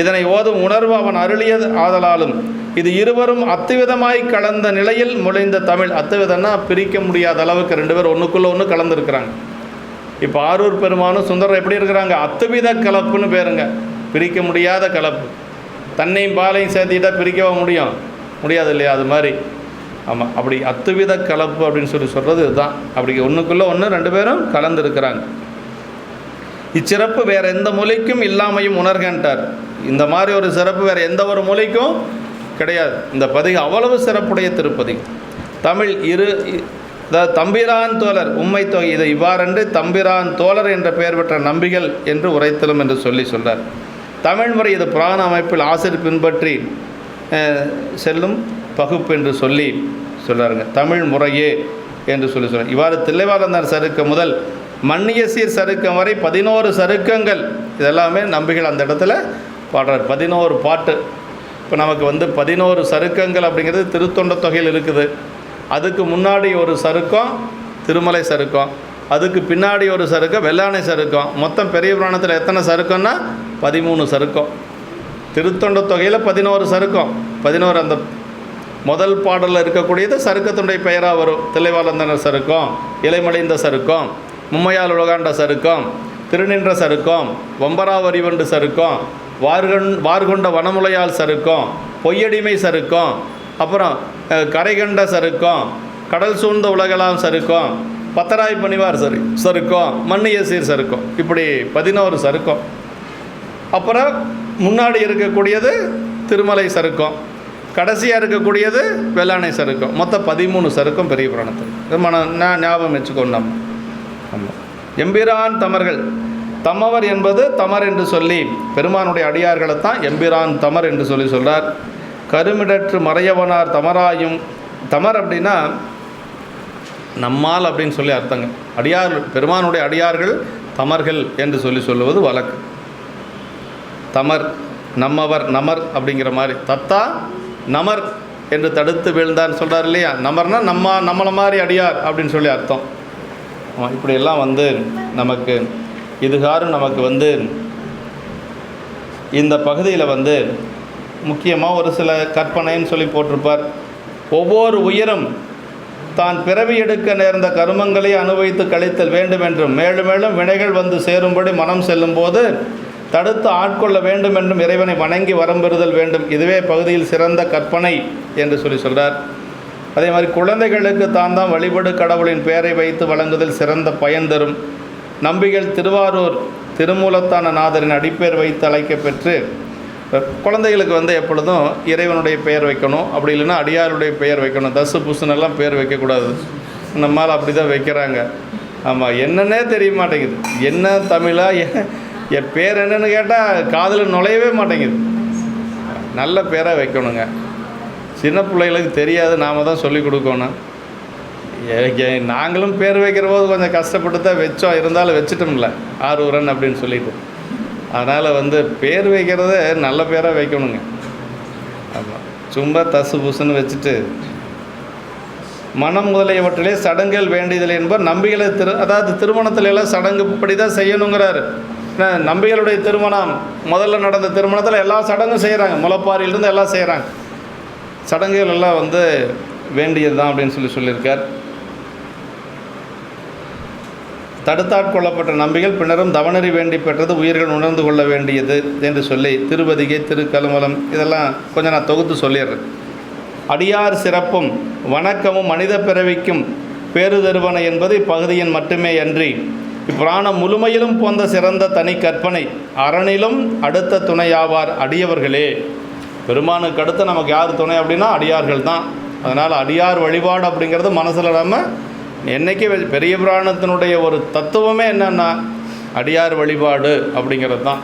இதனை ஓதும் உணர்வு அவன் அருளியது ஆதலாலும் இது இருவரும் அத்துவிதமாய் கலந்த நிலையில் மொழிந்த தமிழ். அத்துவிதம்னா பிரிக்க முடியாத அளவுக்கு 2 பேர் ஒன்றுக்குள்ளே ஒன்று கலந்துருக்கிறாங்க. இப்போ ஆரூர் பெருமானும் சுந்தரம் எப்படி இருக்கிறாங்க, அத்துவித கலப்புன்னு பேருங்க. பிரிக்க முடியாத கலப்பு. தன்னையும் பாலையும் சேர்த்திட்டா பிரிக்கவா முடியாது இல்லையா, அது மாதிரி. ஆமாம், அப்படி அத்துவித கலப்பு அப்படின்னு சொல்கிறது இதுதான். அப்படி ஒன்றுக்குள்ளே ஒன்று 2 பேரும் கலந்துருக்கிறாங்க. இச்சிறப்பு வேறு எந்த மொழிக்கும் இல்லாமையும் உணர்கின்றார். இந்த மாதிரி ஒரு சிறப்பு வேறு எந்த ஒரு மொழிக்கும் கிடையாது. இந்த பதிகம் அவ்வளவு சிறப்புடைய திருப்பதிகம். தமிழ் தம்பிரான் தோழர் உம்மை தொகை இதை இவ்வாறென்று தம்பிரான் தோழர் என்ற பெயர் பெற்ற நம்பிகள் என்று உரைத்தலும் என்று சொல்கிறார். தமிழ் முறை இது புராண அமைப்பில் ஆசிரியர் பின்பற்றி செல்லும் பகுப்பு என்று சொல்கிறாருங்க. தமிழ் முறையே என்று சொல்கிறார். இவ்வாறு தில்லைவாழ்ந்தார் சருக்கம் முதல் மன்னிய சீர் சருக்கம் வரை 11 சருக்கங்கள் இதெல்லாமே நம்பிகள் அந்த இடத்துல பாடுறார். 11 பாட்டு. இப்போ நமக்கு 11 சருக்கங்கள் அப்படிங்கிறது திருத்தொண்ட தொகையில் இருக்குது. அதுக்கு முன்னாடி ஒரு சருக்கம் திருமலை சருக்கம், அதுக்கு பின்னாடி ஒரு சருக்கம் வெள்ளானை சருக்கம். மொத்தம் பெரிய புராணத்தில் எத்தனை சருக்கம்னா 13 சருக்கம். திருத்தொண்ட தொகையில் 11 சருக்கம். 11 அந்த முதல் பாடலில் இருக்கக்கூடியது சருக்கத்துடைய பெயராக வரும். தில்லைவாழந்தனர் சருக்கம், இலைமலிந்த சருக்கம், மும்மையால் உலகாண்ட சருக்கம், திருநின்ற சருக்கம், வம்பராவரிவண்டு சருக்கம், வார்கொண்ட வனமுலையால் சருக்கம், பொய்யடிமை சருக்கம், அப்புறம் கரைகண்ட சருக்கம், கடல் சூழ்ந்த உலகலாம் சருக்கம், பத்தராய் பணிவார் சருக்கம், மண்ணிய சீர் சருக்கம். இப்படி 11 சருக்கம். அப்புறம் முன்னாடி இருக்கக்கூடியது திருமலை சருக்கம், கடைசியாக இருக்கக்கூடியது வெள்ளானை சருக்கம். மொத்தம் 13 சருக்கம் பெரிய புராணத்தில். ஞாபகம் வச்சுக்கோங்க. நம்ம ஆமாம். எம்பிரான் தமர்கள், தமவர் என்பது தமர் என்று சொல்லி பெருமானுடைய அடியார்களை தான் எம்பிரான் தமர் என்று சொல்லி சொல்கிறார். கருமிடற்று மறையவனார் தமராயும், தமர் அப்படின்னா நம்மால் அப்படின்னு சொல்லி அர்த்தங்க. அடியார், பெருமானுடைய அடியார்கள் தமர்கள் என்று சொல்லி சொல்லுவது வழக்கு. தமர், நம்மவர், நமர் அப்படிங்கிற மாதிரி. தத்தா நமர் என்று தடுத்து வீழ்ந்தான்னு சொல்கிறார் இல்லையா. நமர்னா நம்மளை மாதிரி அடியார் அப்படின்னு சொல்லி அர்த்தம். இப்படியெல்லாம் நமக்கு இதுகாரும் நமக்கு இந்த பகுதியில் முக்கியமாக ஒரு சில கற்பனைன்னு சொல்லி போட்டிருப்பார். ஒவ்வொரு உயிரும் தான் பிறவி எடுக்க நேர்ந்த கருமங்களை அனுபவித்து கழித்தல் வேண்டும் என்றும், மேலும் மேலும் வினைகள் சேரும்படி மனம் செல்லும் போது தடுத்து ஆட்கொள்ள வேண்டும் என்றும் இறைவனை வணங்கி வரம் பெறுதல் வேண்டும். இதுவே பகுதியில் சிறந்த கற்பனை என்று சொல்லி சொல்கிறார். அதே மாதிரி குழந்தைகளுக்கு தான் வழிபடு கடவுளின் பெயரை வைத்து வழங்குதல் சிறந்த பயன் தரும். நம்பிகள் திருவாரூர் திருமூலத்தான நாதரின் அடிப்பேர் வைத்து அழைக்க பெற்று குழந்தைகளுக்கு எப்பொழுதும் இறைவனுடைய பெயர் வைக்கணும், அப்படி இல்லைன்னா அடியாருடைய பெயர் வைக்கணும். தசு புசுனெல்லாம் பேர் வைக்கக்கூடாது. நம்மால் அப்படி தான் வைக்கிறாங்க. ஆமாம், என்னன்னே தெரிய மாட்டேங்குது. என்ன தமிழா, என் பேர் என்னன்னு கேட்டால் காதில் நுழையவே மாட்டேங்குது. நல்ல பேராக வைக்கணுங்க. சின்ன பிள்ளைகளுக்கு தெரியாது, நாம் தான் சொல்லிக் கொடுக்கணும். நாங்களும் பேர் வைக்கிற போது கொஞ்சம் கஷ்டப்பட்டு தான் வச்சோம், இருந்தாலும் வச்சுட்டோம்ல ஆரூரன் அப்படின்னு சொல்லிட்டு. அதனால் பேர் வைக்கிறத நல்ல பேராக வைக்கணுங்க. ஆமாம், சும்மா தசு புசுன்னு வச்சுட்டு மனம் முதலியவற்றிலே சடங்குகள் வேண்டியதில்லை என்பர். நம்பிகளை அதாவது திருமணத்துல எல்லாம் சடங்கு இப்படி தான் செய்யணுங்கிறாரு. நம்பிகளுடைய திருமணம், முதல்ல நடந்த திருமணத்தில் எல்லா சடங்கும் செய்கிறாங்க, முளைப்பாரியிலிருந்து எல்லாம் செய்கிறாங்க. சடங்குகள் எல்லாம் வேண்டியது தான் அப்படின்னு சொல்லியிருக்கார். தடுத்தாட்கொள்ளப்பட்ட நம்பிகள் பின்னரும் தவணறி வேண்டி பெற்றது உயிர்கள் உணர்ந்து கொள்ள வேண்டியது என்று சொல்லி திருவதிகை, திருக்கலுமலம் இதெல்லாம் கொஞ்சம் நான் தொகுத்து சொல்லிடுறேன். அடியார் சிறப்பும் வணக்கமும் மனித பிறவிக்கும் பேறு தருவன என்பது இப்பகுதியின் மட்டுமே அன்றி இப்புராணம் முழுமையிலும் போந்த சிறந்த தனி கற்பனை. அரணிலும் அடுத்த துணையாவார் அடியவர்களே. பெருமானுக்கு அடுத்து நமக்கு யார் துணை அப்படின்னா அடியார்கள் தான். அதனால் அடியார் வழிபாடு அப்படிங்கிறது மனசில் நம்ம என்றைக்கு பெரிய புராணத்தினுடைய ஒரு தத்துவமே என்னென்னா அடியார் வழிபாடு அப்படிங்கிறது தான்.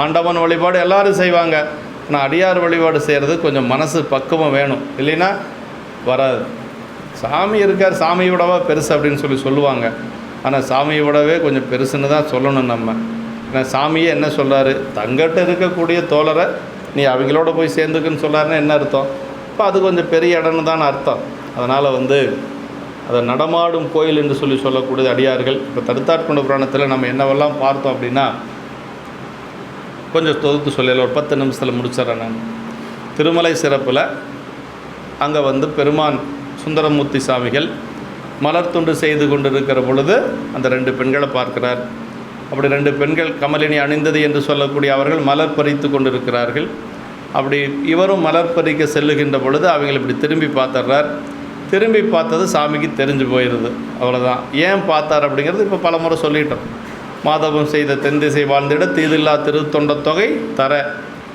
ஆண்டவன் வழிபாடு எல்லோரும் செய்வாங்க, ஆனால் அடியார் வழிபாடு செய்கிறது கொஞ்சம் மனசு பக்குவம் வேணும், இல்லைன்னா வராது. சாமி இருக்கார், சாமியை விடவா பெருசு அப்படின்னு சொல்லுவாங்க. ஆனால் சாமியை விடவே கொஞ்சம் பெருசுன்னு தான் சொல்லணும் நம்ம. ஏன்னா சாமியே என்ன சொல்கிறாரு, தங்கிட்ட இருக்கக்கூடிய தோழரை நீ அவங்களோட போய் சேர்ந்துக்குன்னு சொல்லாருன்னா என்ன அர்த்தம்? இப்போ அது கொஞ்சம் பெரிய இடம்னு தான் அர்த்தம். அதனால் அதை நடமாடும் கோயில் என்று சொல்லக்கூடிய அடியார்கள். இப்போ தடுத்தாட்கொண்ட புராணத்தில் நம்ம என்னவெல்லாம் பார்த்தோம் அப்படின்னா கொஞ்சம் தொகுத்து சொல்லல, ஒரு 10 நிமிஷத்தில் முடிச்சிடறேன் நான். திருமலை சிறப்பில் அங்கே பெருமான் சுந்தரமூர்த்தி சாமிகள் மலர் துண்டு செய்து கொண்டிருக்கிற பொழுது அந்த 2 பெண்களை பார்க்கிறார். அப்படி 2 பெண்கள் கமலினி அணிந்தது என்று சொல்லக்கூடிய அவர்கள் மலர் பறித்து கொண்டிருக்கிறார்கள். அப்படி இவரும் மலர் பறிக்க செல்லுகின்ற பொழுது அவங்களை இப்படி திரும்பி பார்த்துடுறார். திரும்பி பார்த்தது சாமிக்கு தெரிஞ்சு போயிடுது. அவ்வளோதான். ஏன் பார்த்தார் அப்படிங்கிறது இப்போ பல முறை சொல்லிட்டோம். மாதவம் செய்த தென்திசை வாழ்ந்திட தீதில்லா திருத்தொண்ட தொகை தர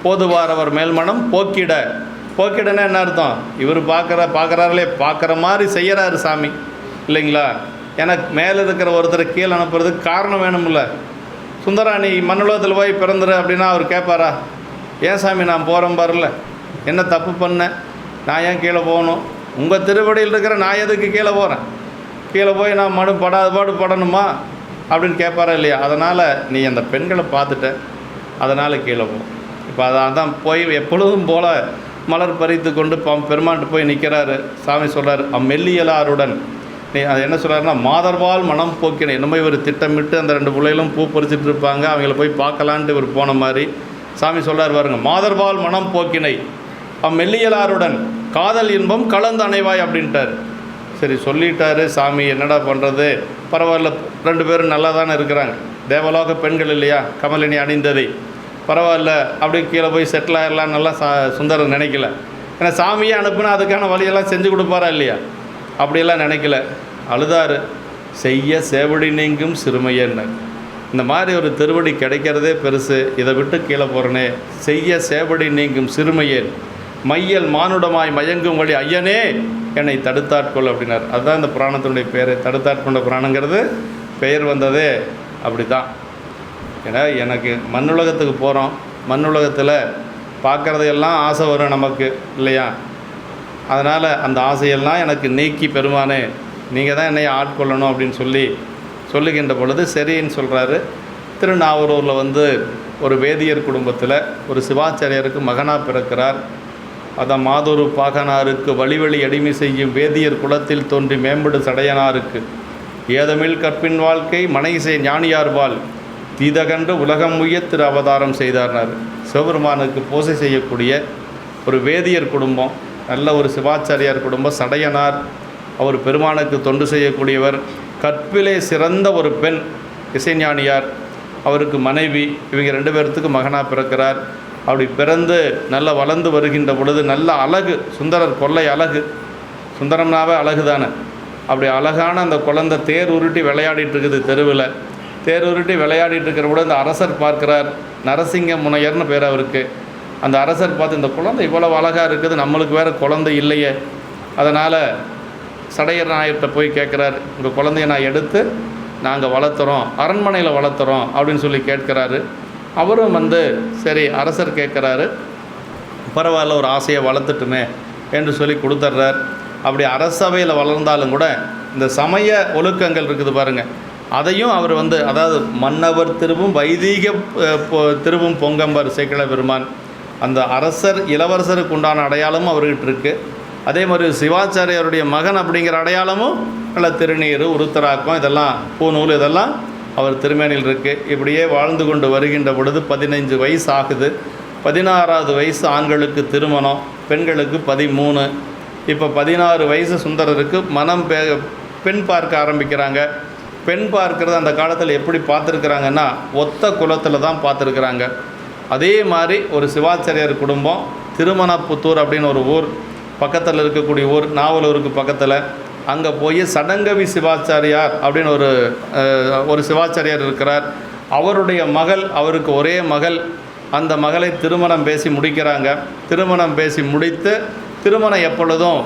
போதுவாரவர் மேல்மனம் போக்கிட. போக்கிடன்னா என்ன அர்த்தம்? இவர் பார்க்குறாருலே பார்க்குற மாதிரி செய்கிறாரு சாமி, இல்லைங்களா? எனக்கு மேலே இருக்கிற ஒருத்தர் கீழே அனுப்புறதுக்கு காரணம் வேணும்ல. சுந்தரா நீ மண்ணுலகத்தில் போய் பிறந்துரு அப்படின்னா அவர் கேட்பாரா? ஏன் சாமி நான் போகிறேன் பாருல, என்ன தப்பு பண்ணேன், நான் ஏன் கீழே போகணும்? உங்கள் திருவடியில் இருக்கிற நான் எதுக்கு கீழே போகிறேன்? கீழே போய் நான் பாடு படணுமா அப்படின்னு கேட்பாரா இல்லையா? அதனால் நீ அந்த பெண்களை பார்த்துட்ட, அதனால் கீழே போ. இப்போ அதான் போய் எப்பொழுதும் போல் மலர் பறித்து கொண்டு பெருமான்ட்டு போய் நிற்கிறாரு. சாமி சொல்கிறார், அம்மெல்லியலாருடன் நீ அது என்ன சொல்கிறாருன்னா மாதர்வால் மனம் போக்கினேன். என்னமோ இவர் திட்டமிட்டு அந்த 2 பிள்ளைகளும் பூ பறிச்சுட்டு இருப்பாங்க, அவங்கள போய் பார்க்கலான்ட்டு இவர் போன மாதிரி சாமி சொல்கிறார் பாருங்க, மாதர்பால் மனம் போக்கினை மெல்லியலாருடன் காதல் இன்பம் கலந்து அணைவாய் அப்படின்ட்டார். சரி சொல்லிட்டாரு சாமி, என்னடா பண்ணுறது, பரவாயில்ல 2 பேரும் நல்லா தானே இருக்கிறாங்க, தேவலோக பெண்கள் இல்லையா, கமலினி அணிந்ததை, பரவாயில்ல அப்படி கீழே போய் செட்டில் ஆகிடலாம், நல்லா சுந்தரர் நினைக்கல. ஏன்னா சாமியே அனுப்புனா அதுக்கான வழியெல்லாம் செஞ்சு கொடுப்பாரா இல்லையா, அப்படியெல்லாம் நினைக்கல. அழுதார். செய்ய சேவடி நீங்கும் சிறுமையன்னு, இந்த மாதிரி ஒரு திருவடி கிடைக்கிறதே பெருசு, இதை விட்டு கீழே போகிறனே, செய்ய சேவடி நீங்கும் சிறுமையேன் மையல் மானுடமாய் மயங்கும் வழி ஐயனே என்னை தடுத்தாட்கொள் அப்படின்னார். அதுதான் இந்த புராணத்தினுடைய பேர். தடுத்தாட்கொண்ட புராணங்கிறது பெயர் வந்ததே அப்படி தான். ஏன்னா எனக்கு மண்ணுலகத்துக்கு போகிறோம், மண்ணுலகத்தில் பார்க்குறதையெல்லாம் ஆசை வரும் நமக்கு இல்லையா, அதனால் அந்த ஆசையெல்லாம் எனக்கு நீக்கி பெருமானே நீங்கள் தான் என்னை ஆட்கொள்ளணும் அப்படின்னு சொல்லுகின்ற பொழுது சரின்னு சொல்கிறாரு. திருநாவலூரில் ஒரு வேதியர் குடும்பத்தில் ஒரு சிவாச்சாரியருக்கு மகனாக பிறக்கிறார். அதான் மாதொரு பாகனாருக்கு வழிவழி அடிமை செய்யும் வேதியர் குலத்தில் தோன்றி மேம்படு சடையனாருக்கு ஏதமில் கற்பின் வாழ்க்கை மனைசை ஞானியார்பால் தீதகன்று உலகம் உய்ய திரு அவதாரம் செய்தார்னார். சிவபெருமானுக்கு பூசை செய்யக்கூடிய ஒரு வேதியர் குடும்பம், நல்ல ஒரு சிவாச்சாரியார் குடும்பம். சடையனார் அவர் பெருமானுக்கு தொண்டு செய்யக்கூடியவர். கற்பிலே சிறந்த ஒரு பெண் இசைஞானியார், அவருக்கு மனைவி. இவங்க 2 பேர்த்துக்கு மகனாக பிறக்கிறார். அப்படி பிறந்து நல்லா வளர்ந்து வருகின்ற பொழுது நல்ல அழகு, சுந்தரர் கொள்ளை அழகு, சுந்தரம்னாவே அழகு தானே. அப்படி அழகான அந்த குழந்தை தேர் உருட்டி விளையாடிட்டு இருக்குது தெருவில். தேர் உருட்டி விளையாடிட்டு இருக்கிற பொழுது அந்த அரசர் பார்க்குறார். நரசிங்க முனையர்னு பேர் அவருக்கு. அந்த அரசர் பார்த்து, இந்த குழந்தை இவ்வளவு அழகாக இருக்குது, நம்மளுக்கு வேறு குழந்தை இல்லையே. அதனால் சடையர் நாயர்கிட்ட போய் கேட்குறாரு, உங்கள் குழந்தைய நான் எடுத்து நாங்கள் வளர்த்துறோம், அரண்மனையில் வளர்த்துறோம் அப்படின்னு சொல்லி கேட்குறாரு. அவரும் சரி அரசர் கேட்குறாரு, பரவாயில்ல ஒரு ஆசையை வளர்த்துட்டுமே என்று சொல்லி கொடுத்துட்றார். அப்படி அரசவையில் வளர்ந்தாலும் கூட இந்த சமய ஒழுக்கங்கள் இருக்குது பாருங்கள், அதையும் அவர் அதாவது மன்னவர் திருவும் வைதீக திருவும் பொங்கம்பர் சேக்கிழ பெருமான், அந்த அரசர் இளவரசருக்கு உண்டான அடையாளமும் அவர்கிட்ட இருக்குது. அதே மாதிரி சிவாச்சாரியருடைய மகன் அப்படிங்கிற அடையாளமும் நல்ல திருநீர் உருத்தராக்கம் இதெல்லாம் பூநூல் இதெல்லாம் அவர் திருமேனியில் இருக்குது. இப்படியே வாழ்ந்து கொண்டு வருகின்ற பொழுது 15 வயசு ஆகுது. 16வது வயசு ஆண்களுக்கு திருமணம், பெண்களுக்கு 13. இப்போ 16 வயசு சுந்தரருக்கு பெண் பார்க்க ஆரம்பிக்கிறாங்க. பெண் பார்க்கறது அந்த காலத்தில் எப்படி பார்த்துருக்குறாங்கன்னா ஒத்த குலத்தில் தான் பார்த்துருக்குறாங்க. அதே மாதிரி ஒரு சிவாச்சாரியார் குடும்பம் திருமணப்புத்தூர் அப்படின்னு ஒரு ஊர் பக்கத்தில் இருக்கக்கூடிய ஊர், நாவலூருக்கு பக்கத்தில். அங்கே போய் சடங்கவி சிவாச்சாரியார் அப்படின்னு ஒரு சிவாச்சாரியார் இருக்கிறார். அவருடைய மகள், அவருக்கு ஒரே மகள், அந்த மகளை திருமணம் பேசி முடிக்கிறாங்க. திருமணம் பேசி முடித்து திருமணம் எப்பொழுதும்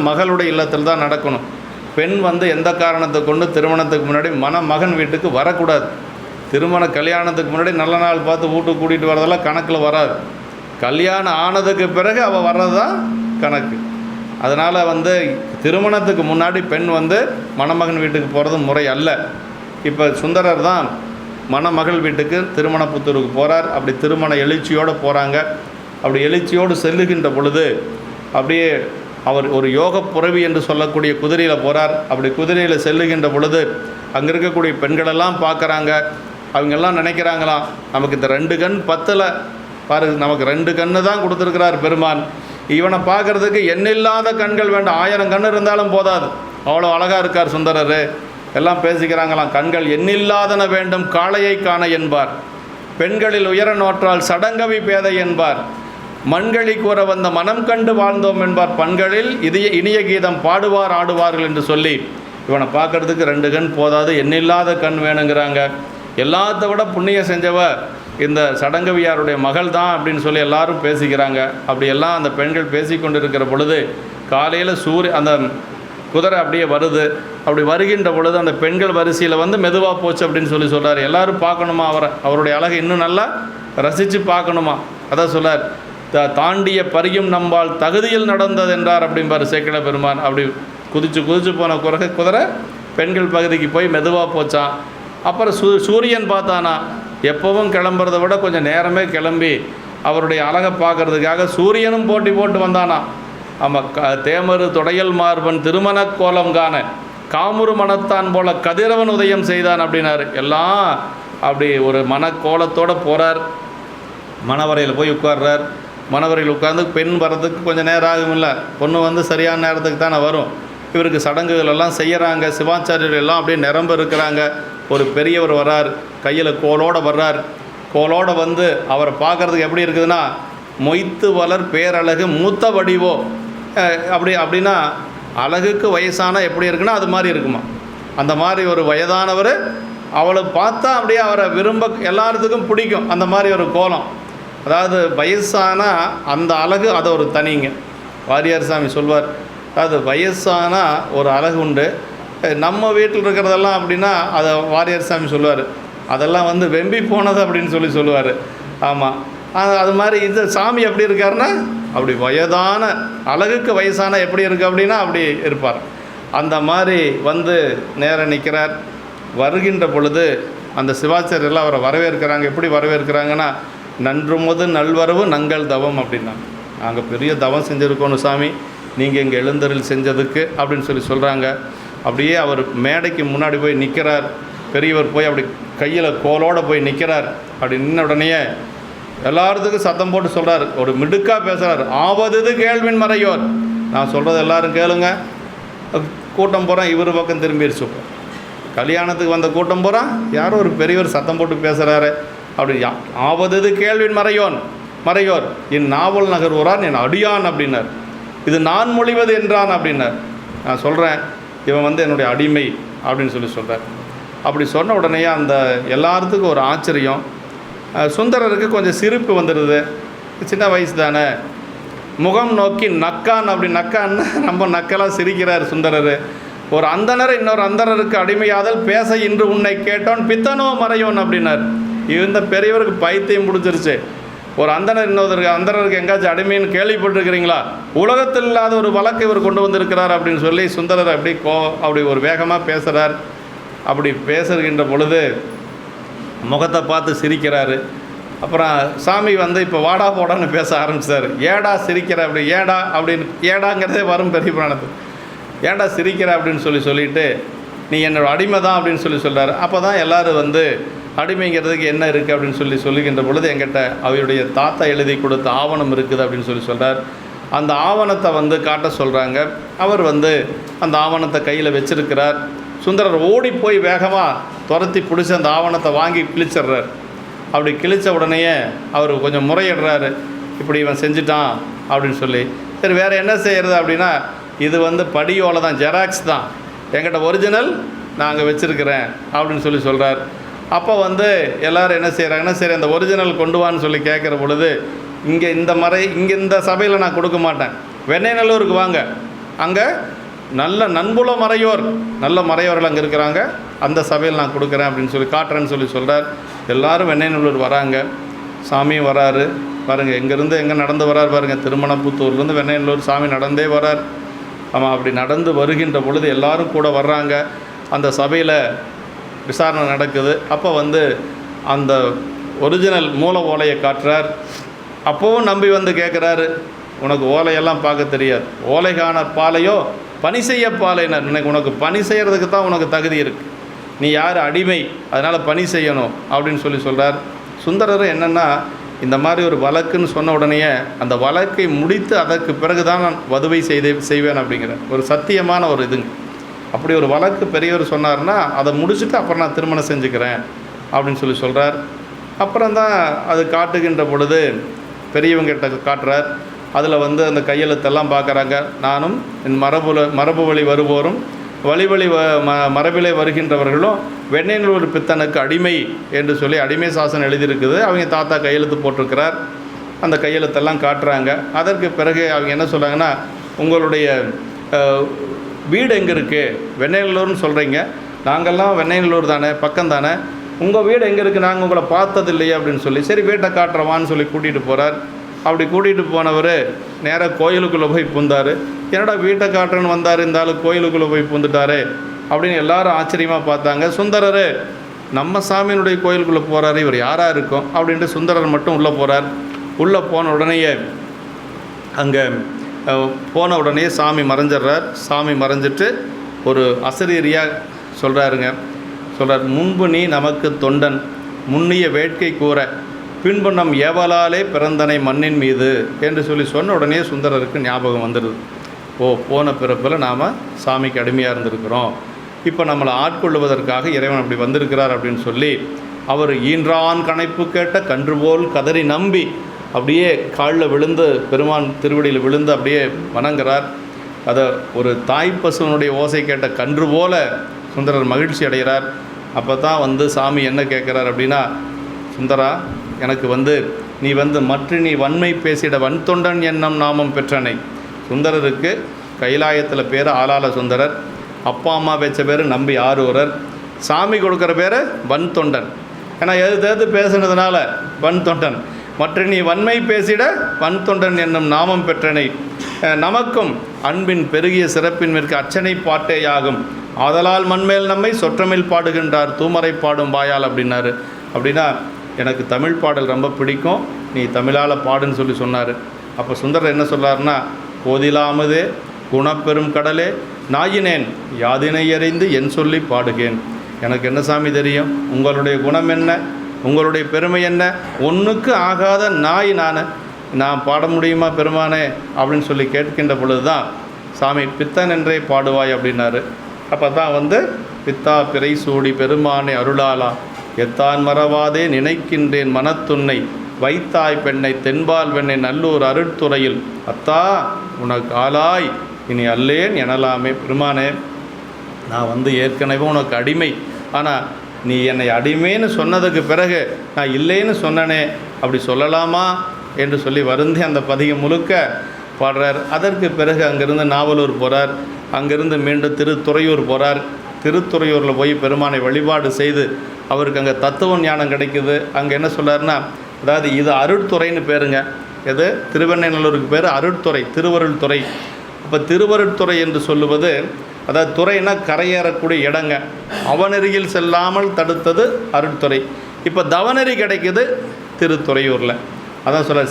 மகளுடைய இல்லத்தில் தான் நடக்கணும். பெண் எந்த காரணத்தை கொண்டு திருமணத்துக்கு முன்னாடி மகன் வீட்டுக்கு வரக்கூடாது. கல்யாணத்துக்கு முன்னாடி நல்ல நாள் பார்த்து வீட்டுக்கு கூட்டிகிட்டு வரதெல்லாம் கணக்கில் வராது. கல்யாணம் ஆனதுக்கு பிறகு அவள் வர்றது தான் கணக்கு. அதனால் திருமணத்துக்கு முன்னாடி பெண் மணமகன் வீட்டுக்கு போகிறது முறை அல்ல. இப்போ சுந்தரர் தான் மணமகள் வீட்டுக்கு திருமணப்புத்தூருக்கு போகிறார். அப்படி திருமண எழுச்சியோடு போகிறாங்க. அப்படி எழுச்சியோடு செல்லுகின்ற பொழுது அப்படியே அவர் ஒரு யோக புறவி என்று சொல்லக்கூடிய குதிரையில் போகிறார். அப்படி குதிரையில் செல்லுகின்ற பொழுது அங்கே இருக்கக்கூடிய பெண்களெல்லாம் பார்க்குறாங்க. அவங்கெல்லாம் நினைக்கிறாங்களாம், நமக்கு இந்த 2 கண் பத்தலை பாரு, நமக்கு 2 கண்ணு தான் கொடுத்துருக்கிறார் பெருமான், இவனை பார்க்குறதுக்கு எண்ணில்லாத கண்கள் வேண்டாம், 1000 கண் இருந்தாலும் போதாது, அவ்வளோ அழகாக இருக்கார் சுந்தரர். எல்லாம் பேசிக்கிறாங்களாம். கண்கள் எண்ணில்லாதன வேண்டும் காளையை காண என்பார், பெண்களில் உயர நோற்றால் சடங்கவி பேதை என்பார், மண்களி கூற வந்த மனம் கண்டு வாழ்ந்தோம் என்பார், பண்களில் இனிய கீதம் பாடுவார் ஆடுவார்கள் என்று சொல்லி இவனை பார்க்குறதுக்கு 2 கண் போதாது, எண்ணில்லாத கண் வேணுங்கிறாங்க. எல்லாத்த விட புண்ணியம் செஞ்சவ இந்த சடங்கவியாருடைய மகள் தான் அப்படின்னு சொல்லி எல்லாரும் பேசிக்கிறாங்க. அப்படியெல்லாம் அந்த பெண்கள் பேசி கொண்டு இருக்கிற பொழுது காலையில் அந்த குதிரை அப்படியே வருது. அப்படி வருகின்ற பொழுது அந்த பெண்கள் வரிசையில் மெதுவாக போச்சு அப்படின்னு சொல்கிறார். எல்லோரும் பார்க்கணுமா அவருடைய அழகை இன்னும் நல்லா ரசித்து பார்க்கணுமா. அதான் சொல்லார், தாண்டிய பரியும் நம்பால் தகுதியில் நடந்தது என்றார் அப்படிம்பார் சேக்கிழ பெருமான். அப்படி குதிச்சு போன குதிரை பெண்கள் பகுதிக்கு போய் மெதுவாக போச்சான். அப்புறம் சூரியன் பார்த்தானா, எப்போவும் கிளம்புறத விட கொஞ்சம் நேரமே கிளம்பி அவருடைய அழகை பார்க்கறதுக்காக சூரியனும் போட்டி போட்டு வந்தானா. ஆமாம், தேமரு தொடையல் மார்பன் திருமண கோலம் காண காமுறு மனத்தான் போல கதிரவன் உதயம் செய்தான் அப்படின்னாரு. எல்லாம் அப்படி ஒரு மனக்கோலத்தோடு போகிறார். மணவரையில் போய் உட்கார்றார். மணவரையில் உட்கார்ந்து பெண் வர்றதுக்கு கொஞ்சம் நேரம் ஆகும். இல்லை, பொண்ணு வந்து சரியான நேரத்துக்கு தானே வரும். இவருக்கு சடங்குகள் எல்லாம் செய்கிறாங்க. சிவாச்சாரியர்கள் எல்லாம் அப்படியே நிரம்ப இருக்கிறாங்க. ஒரு பெரியவர் வர்றார், கையில் கோலோடு வர்றார். கோலோடு வந்து அவரை பார்க்குறதுக்கு எப்படி இருக்குதுன்னா, மொய்த்து வளர் பேரழகு மூத்த வடிவோ அப்படின்னா அழகுக்கு வயசான எப்படி இருக்குன்னா அது மாதிரி இருக்குமா. அந்த மாதிரி ஒரு வயதானவர், அவளை பார்த்தா அப்படியே அவரை விரும்ப எல்லாத்துக்கும் பிடிக்கும். அந்த மாதிரி ஒரு கோலம், அதாவது வயசானா அந்த அழகு அது ஒரு தனிங்க. வாரியார் சாமி சொல்வார், அதாவது வயசானா ஒரு அழகு உண்டு. நம்ம வீட்டில் இருக்கிறதெல்லாம் அப்படின்னா அதை வாரியார் சாமி சொல்லுவார், அதெல்லாம் வந்து வெம்பி போனது அப்படின்னு சொல்லுவார். ஆமாம், அது மாதிரி இந்த சாமி எப்படி இருக்காருன்னா அப்படி வயதான அழகுக்கு வயசான எப்படி இருக்குது அப்படின்னா அப்படி இருப்பார். அந்த மாதிரி வந்து நேரம் நிற்கிறார். வருகின்ற பொழுது அந்த சிவாச்சாரியெல்லாம் அவரை வரவேற்கிறாங்க. எப்படி வரவேற்கிறாங்கன்னா, நன்றுமுது நல்வரவு நங்கள் தவம் அப்படின்னா, நாங்கள் பெரிய தவம் செஞ்சுருக்கோணும் சாமி, நீங்கள் இங்கே எழுந்தருள் செஞ்சதுக்கு அப்படின்னு சொல்கிறாங்க. அப்படியே அவர் மேடைக்கு முன்னாடி போய் நிற்கிறார். பெரியவர் போய் அப்படி கையில் கோலோடு போய் நிற்கிறார். அப்படி நின்ன உடனே எல்லாத்துக்கும் சத்தம் போட்டு சொல்கிறார், ஒரு மிடுக்காக பேசுகிறார், ஆவது கேள்வின் மறையோர், நான் சொல்கிறது எல்லோரும் கேளுங்க. கூட்டம் போகிறான், இவர் பக்கம் திரும்பிடுச்சு. கல்யாணத்துக்கு வந்த கூட்டம் போகிறான், யாரோ ஒரு பெரியவர் சத்தம் போட்டு பேசுகிறாரு. அப்படி ஆவது கேள்வின் மறையோர் என் நாவல் நகர் ஊரான் என் அடியான் அப்படின்னார். இது நான் மொழிவது என்றான் அப்படின்னார். நான் சொல்கிறேன், இவன் வந்து என்னுடைய அடிமை அப்படின்னு சொல்கிறார். அப்படி சொன்ன உடனே அந்த எல்லாத்துக்கும் ஒரு ஆச்சரியம். சுந்தரருக்கு கொஞ்சம் சிரிப்பு வந்துடுது. சின்ன வயசு தானே, முகம் நோக்கி நக்கான். அப்படி நக்கான்னு ரொம்ப நக்கலாக சிரிக்கிறார் சுந்தரர். ஒரு அந்தனர் இன்னொரு அந்தனருக்கு அடிமையாதல் பேச இன்று உன்னை கேட்டோன் பித்தனோ மறையோன் அப்படின்னார். இந்த பெரியவருக்கு பைத்தியம் முடிஞ்சிருச்சு. ஒரு அந்தனர் இன்னொரு அந்தனருக்கு எங்காச்சும் அடிமைன்னு கேள்விப்பட்டிருக்கிறீங்களா? உலகத்தில் இல்லாத ஒரு வழக்கு இவர் கொண்டு வந்திருக்கிறார் அப்படின்னு சொல்லி சுந்தரர் அப்படி ஒரு வேகமாக பேசுகிறார். அப்படி பேசுகின்ற பொழுது முகத்தை பார்த்து சிரிக்கிறாரு. அப்புறம் சாமி வந்து இப்போ வாடா போடான்னு பேச ஆரம்பிச்சார். ஏடா சிரிக்கிற அப்படி, ஏடா அப்படின்னு, ஏடாங்கிறதே வரும் பெரிய புராணத்துக்கு. ஏடா சிரிக்கிற அப்படின்னு சொல்லிட்டு நீ என்னோட அடிமை தான் அப்படின்னு சொல்கிறார். அப்போ தான் எல்லோரும் வந்து அடிமைங்கிறதுக்கு என்ன இருக்குது அப்படின்னு சொல்லுகின்ற பொழுது, எங்கிட்ட அவருடைய தாத்தா எழுதி கொடுத்த ஆவணம் இருக்குது அப்படின்னு சொல்கிறார். அந்த ஆவணத்தை வந்து காட்ட சொல்கிறாங்க. அவர் வந்து அந்த ஆவணத்தை கையில் வச்சிருக்கிறார். சுந்தரர் ஓடி போய் வேகமாக துரத்தி பிடிச்சி அந்த ஆவணத்தை வாங்கி கிழிச்சிட்றார். அப்படி கிழித்த உடனேயே அவர் கொஞ்சம் முறையிடுறாரு, இப்படி இவன் செஞ்சுட்டான் அப்படின்னு சொல்லி. சரி, வேறு என்ன செய்கிறது அப்படின்னா, இது வந்து படியோலை தான், ஜெராக்ஸ் தான், என்கிட்ட ஒரிஜினல் நான் அங்கே வச்சுருக்கிறேன் அப்படின்னு சொல்கிறார். அப்போ வந்து எல்லோரும் என்ன செய்கிறாங்கன்னா, சரி அந்த ஒரிஜினல் கொண்டு வான்னு சொல்லி கேட்குற பொழுது, இங்கே இந்த சபையில் நான் கொடுக்க மாட்டேன், வெண்ணெய்நல்லூருக்கு வாங்க, அங்கே நல்ல நண்புல மறையோர், நல்ல மறையோர்கள் அங்கே இருக்கிறாங்க, அந்த சபையில் நான் கொடுக்குறேன் அப்படின்னு காட்டுறேன்னு சொல்கிறார். எல்லோரும் வெண்ணெய்நல்லூர் வராங்க. சாமியும் வராரு பாருங்கள். எங்கேருந்து எங்கே நடந்து வரார் பாருங்கள். திருமணப்புத்தூர்லேருந்து வெண்ணெய்நல்லூர் சாமி நடந்தே வரார். ஆமாம், அப்படி நடந்து வருகின்ற பொழுது எல்லோரும் கூட வர்றாங்க. அந்த சபையில் விசாரணை நடக்குது. அப்போ வந்து அந்த ஒரிஜினல் மூல ஓலையை காட்டுறார். அப்போவும் நம்பி வந்து கேட்குறாரு, உனக்கு ஓலையெல்லாம் பார்க்க தெரியாது, ஓலைகான பாலையோ பணி செய்ய பாலைனர், இன்னைக்கு உனக்கு பணி செய்கிறதுக்கு தான் உனக்கு தகுதி இருக்குது, நீ யார் அடிமை, அதனால் பணி செய்யணும் அப்படின்னு சொல்கிறார். சுந்தரர் என்னென்னா, இந்த மாதிரி ஒரு வழக்குன்னு சொன்ன உடனே அந்த வழக்கை முடித்து அதற்கு பிறகு தான் நான் வதுவை செய்வேன் அப்படிங்கிற ஒரு சத்தியமான ஒரு இதுங்க. அப்படி ஒரு வழக்கு பெரியவர் சொன்னார்னா அதை முடிச்சுட்டு அப்புறம் நான் திருமணம் செஞ்சுக்கிறேன் அப்படின்னு சொல்கிறார். அப்புறம் தான் அது காட்டுகின்ற பொழுது பெரியவங்கிட்ட காட்டுறார். அதில் வந்து அந்த கையெழுத்தெல்லாம் பார்க்குறாங்க. நானும் என் மரபு வழி வருவோரும் வழி மரபிலே வருகின்றவர்களும் வெண்ணெய்நல்லூர் பித்தனுக்கு அடிமை என்று சொல்லி அடிமை சாசனம் எழுதியிருக்குது. அவங்க தாத்தா கையெழுத்து போட்டிருக்கிறார். அந்த கையெழுத்தெல்லாம் காட்டுறாங்க. அதற்கு பிறகு அவங்க என்ன சொல்கிறாங்கன்னா, உங்களுடைய வீடு எங்கே இருக்குது, வெண்ணெய்நல்லூர்னு சொல்கிறீங்க, நாங்கள்லாம் வெண்ணெய்நல்லூர் தானே, பக்கம் தானே, உங்கள் வீடு எங்கே இருக்குது, நாங்கள் உங்களை பார்த்தது இல்லையே அப்படின்னு சொல்லி, சரி வீட்டை காட்டுறவான்னு சொல்லி கூட்டிகிட்டு போகிறார். அப்படி கூட்டிகிட்டு போனவர் நேராக கோயிலுக்குள்ளே போய் பூந்தார். என்னடா வீட்டை காட்டுறன்னு வந்தார், இந்த ஆள் கோயிலுக்குள்ளே போய் பூந்துட்டாரு அப்படின்னு எல்லாரும் ஆச்சரியமாக பார்த்தாங்க. சுந்தரர் நம்ம சாமியினுடைய கோயிலுக்குள்ளே போகிறாரு, இவர் யாராக இருக்கும் அப்படின்ட்டு சுந்தரர் மட்டும் உள்ளே போகிறார். உள்ளே போன உடனேயே அங்கே போன உடனே சாமி மறைஞ்சிட்றார். சாமி மறைஞ்சிட்டு ஒரு அசரீரியாக சொல்கிறார், முன்பு நீ நமக்கு தொண்டன், முன்னிய வேட்கை கூற பின்பு நம் ஏவலாலே பிறந்தனை மண்ணின் மீது என்று சொல்லி சொன்ன உடனே சுந்தரருக்கு ஞாபகம் வந்துடுது. போன பிறப்பில் நாம் சாமிக்கு அடிமையாக இருந்திருக்கிறோம், இப்போ நம்மளை ஆட்கொள்ளுவதற்காக இறைவன் அப்படி வந்திருக்கிறார் அப்படின்னு சொல்லி அவர் ஈன்றான் கணைப்பு கேட்ட கன்று போல் கதறி நம்பி அப்படியே காலில் விழுந்து பெருமான் திருவடியில் விழுந்து அப்படியே வணங்குறார். அதை ஒரு தாய்ப்பசுவனுடைய ஓசை கேட்ட கன்று போல சுந்தரர் மகிழ்ச்சி அடைகிறார். அப்போ தான் சாமி என்ன கேட்குறார் அப்படின்னா, சுந்தரா, எனக்கு நீ நீ வன்மை பேசிட வன் தொண்டன் என்னும் நாமம் பெற்றனை. சுந்தரருக்கு கைலாயத்தில் பேர் ஆளாள சுந்தரர், அப்பா அம்மா வச்ச பேர் நம்பி ஆரூரர், சாமி கொடுக்குற பேர் வன் தொண்டன். ஏன்னா எது பேசுனதுனால வன் தொண்டன். நீ வன்மை பேசிட வன் தொண்டன் என்னும் நாமம் பெற்றனை. நமக்கும் அன்பின் பெருகிய சிறப்பின் மேற்கு அச்சனை பாட்டேயாகும். ஆதலால் மண்மேல் நம்மை சொற்றமிழ் பாடுகின்றார் தூமரை பாடும் வாயால் அப்படின்னாரு. அப்படின்னா எனக்கு தமிழ் பாடல் ரொம்ப பிடிக்கும், நீ தமிழால் பாடுன்னு சொல்லி சொன்னார். அப்போ சுந்தரர் என்ன சொல்லார்னா, போதிலாமதே குணப்பெரும் கடலே நாயினேன் யாதினை அறிந்து என் சொல்லி பாடுகேன். எனக்கு என்ன சாமி தெரியும், உங்களுடைய குணம் என்ன, உங்களுடைய பெருமை என்ன, ஒன்றுக்கு ஆகாத நாய் நான் பாட முடியுமா பெருமானே அப்படின்னு சொல்லி கேட்கின்ற பொழுது தான் சாமி பித்தன் என்றே பாடுவாய் அப்படின்னாரு. அப்போ தான் பித்தா பிறை சூடி பெருமானே அருளாலா எத்தான் மறவாதே நினைக்கின்றேன் மனத்துன்னை வைத்தாய் பெண்ணை தென்பால் வெண்ணை நல்லூர் அருட்துறையில் அத்தா உனக்கு ஆளாய் இனி அல்லேன் எனலாமே. பெருமானே, நான் ஏற்கனவே உனக்கு அடிமை, ஆனால் நீ என்னை அடிமைன்னு சொன்னதுக்கு பிறகு நான் இல்லைன்னு சொன்னனே, அப்படி சொல்லலாமா என்று சொல்லி வருந்தி அந்த பதிகம் முழுக்க பாடுறார். அதற்கு பிறகு அங்கேருந்து நாவலூர் போகிறார், அங்கேருந்து மீண்டும் திருத்துறையூர் போகிறார். திருத்துறையூரில் போய் பெருமானை வழிபாடு செய்து அவருக்கு அங்கே தத்துவ ஞானம் கிடைக்குது. அங்கே என்ன சொல்கிறாருன்னா, அதாவது இது அருட்துறைன்னு பேருங்க. எது திருவெண்ணைநல்லூருக்கு பேர் அருட்துறை, திருவருள் துறை. அப்போ திருவருட்துறை என்று சொல்லுவது, அதாவது துறைனா கரையேறக்கூடிய இடங்க. அவநெறியில் செல்லாமல் தடுத்தது அருட்துறை. இப்போ தவநெறி கிடைக்குது திருத்துறையூரில். அதான் சொல்ல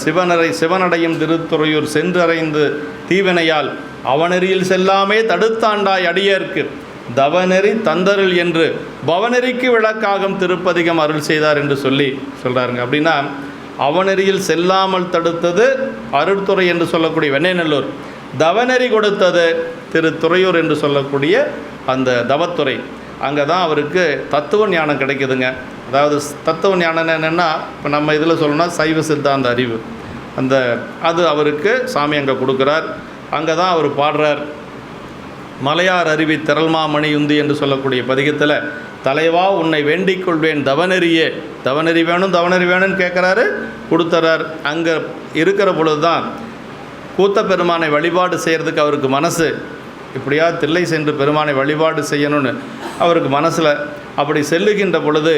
சிவனடையும் திருத்துறையூர் சென்றறைந்து தீவினையால் அவநெறியில் செல்லாமே தடுத்தாண்டாய் அடியேற்கு தவநெறி தந்தருள் என்று பவநெறிக்கு விளக்காகும் திருப்பதிகம் அருள் செய்தார் என்று சொல்கிறாருங்க. அப்படின்னா அவநெறியில் செல்லாமல் தடுத்தது அருட்துறை என்று சொல்லக்கூடிய வெண்ணைநல்லூர், தவநெறி கொடுத்தது திருத்துறையூர் என்று சொல்லக்கூடிய அந்த தவத்துறை. அங்கே தான் அவருக்கு தத்துவ ஞானம் கிடைக்குதுங்க. அதாவது தத்துவ ஞானம் என்னென்னா, இப்போ நம்ம இதில் சொல்லணும்னா சைவ சித்தாந்த அறிவு, அது அவருக்கு சாமி அங்கே கொடுக்குறார். அங்கே தான் அவர் பாடுறார். மலையார் அருவி திரள்மாமணி உந்தி என்று சொல்லக்கூடிய பதிகத்தில், தலைவா உன்னை வேண்டிக் கொள்வேன் தவநெறியே, தவநெறி வேணும்னு கேட்குறாரு, கொடுத்துறார். அங்கே இருக்கிற பொழுது தான் கூத்த பெருமானை வழிபாடு செய்கிறதுக்கு அவருக்கு மனசு, இப்படியா தில்லை சென்று பெருமானை வழிபாடு செய்யணும்னு அவருக்கு மனசில். அப்படி செல்லுகின்ற பொழுது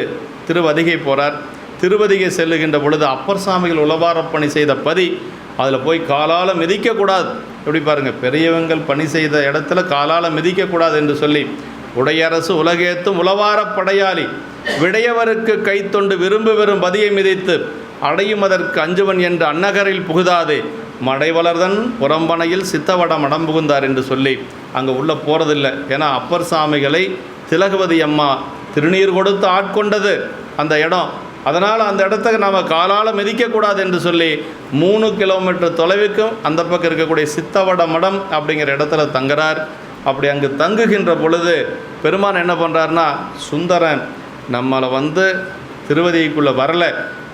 திருவதிகை போகிறார். திருவதிகை செல்லுகின்ற பொழுது அப்பர் சாமிகள் உளவாரப்பணி செய்த பதி, அதில் போய் காலால் மிதிக்கக்கூடாது. எப்படி பாருங்கள், பெரியவங்கள் பணி செய்த இடத்துல காலால் மிதிக்கக்கூடாது என்று சொல்லி, உடையரசு உலகேத்தும் உளவாரப் படையாளி விடையவருக்கு கைத்தொண்டு விரும்பு வெறும் பதியை மிதித்து அடையும் அதற்கு அஞ்சுவன் என்று அன்னகரில் புகுதாதே மடைவளர்தன் புறம்பனையில் சித்தவட மடம் புகுந்தார் என்று சொல்லி அங்கே உள்ளே போகிறதில்லை. ஏன்னா அப்பர் சாமிகளை திலகவதி அம்மா திருநீர் கொடுத்து ஆட்கொண்டது அந்த இடம். அதனால் அந்த இடத்துக்கு நாம் காலால் மிதிக்கக்கூடாது என்று சொல்லி 3 கிலோமீட்டர் தொலைவுக்கும் அந்த பக்கம் இருக்கக்கூடிய சித்தவட மடம் அப்படிங்கிற இடத்துல தங்குறார். அப்படி அங்கு தங்குகின்ற பொழுது பெருமான் என்ன பண்ணுறாருனா, சுந்தரன் நம்மளை திருவதிக்குள்ளே வரலை,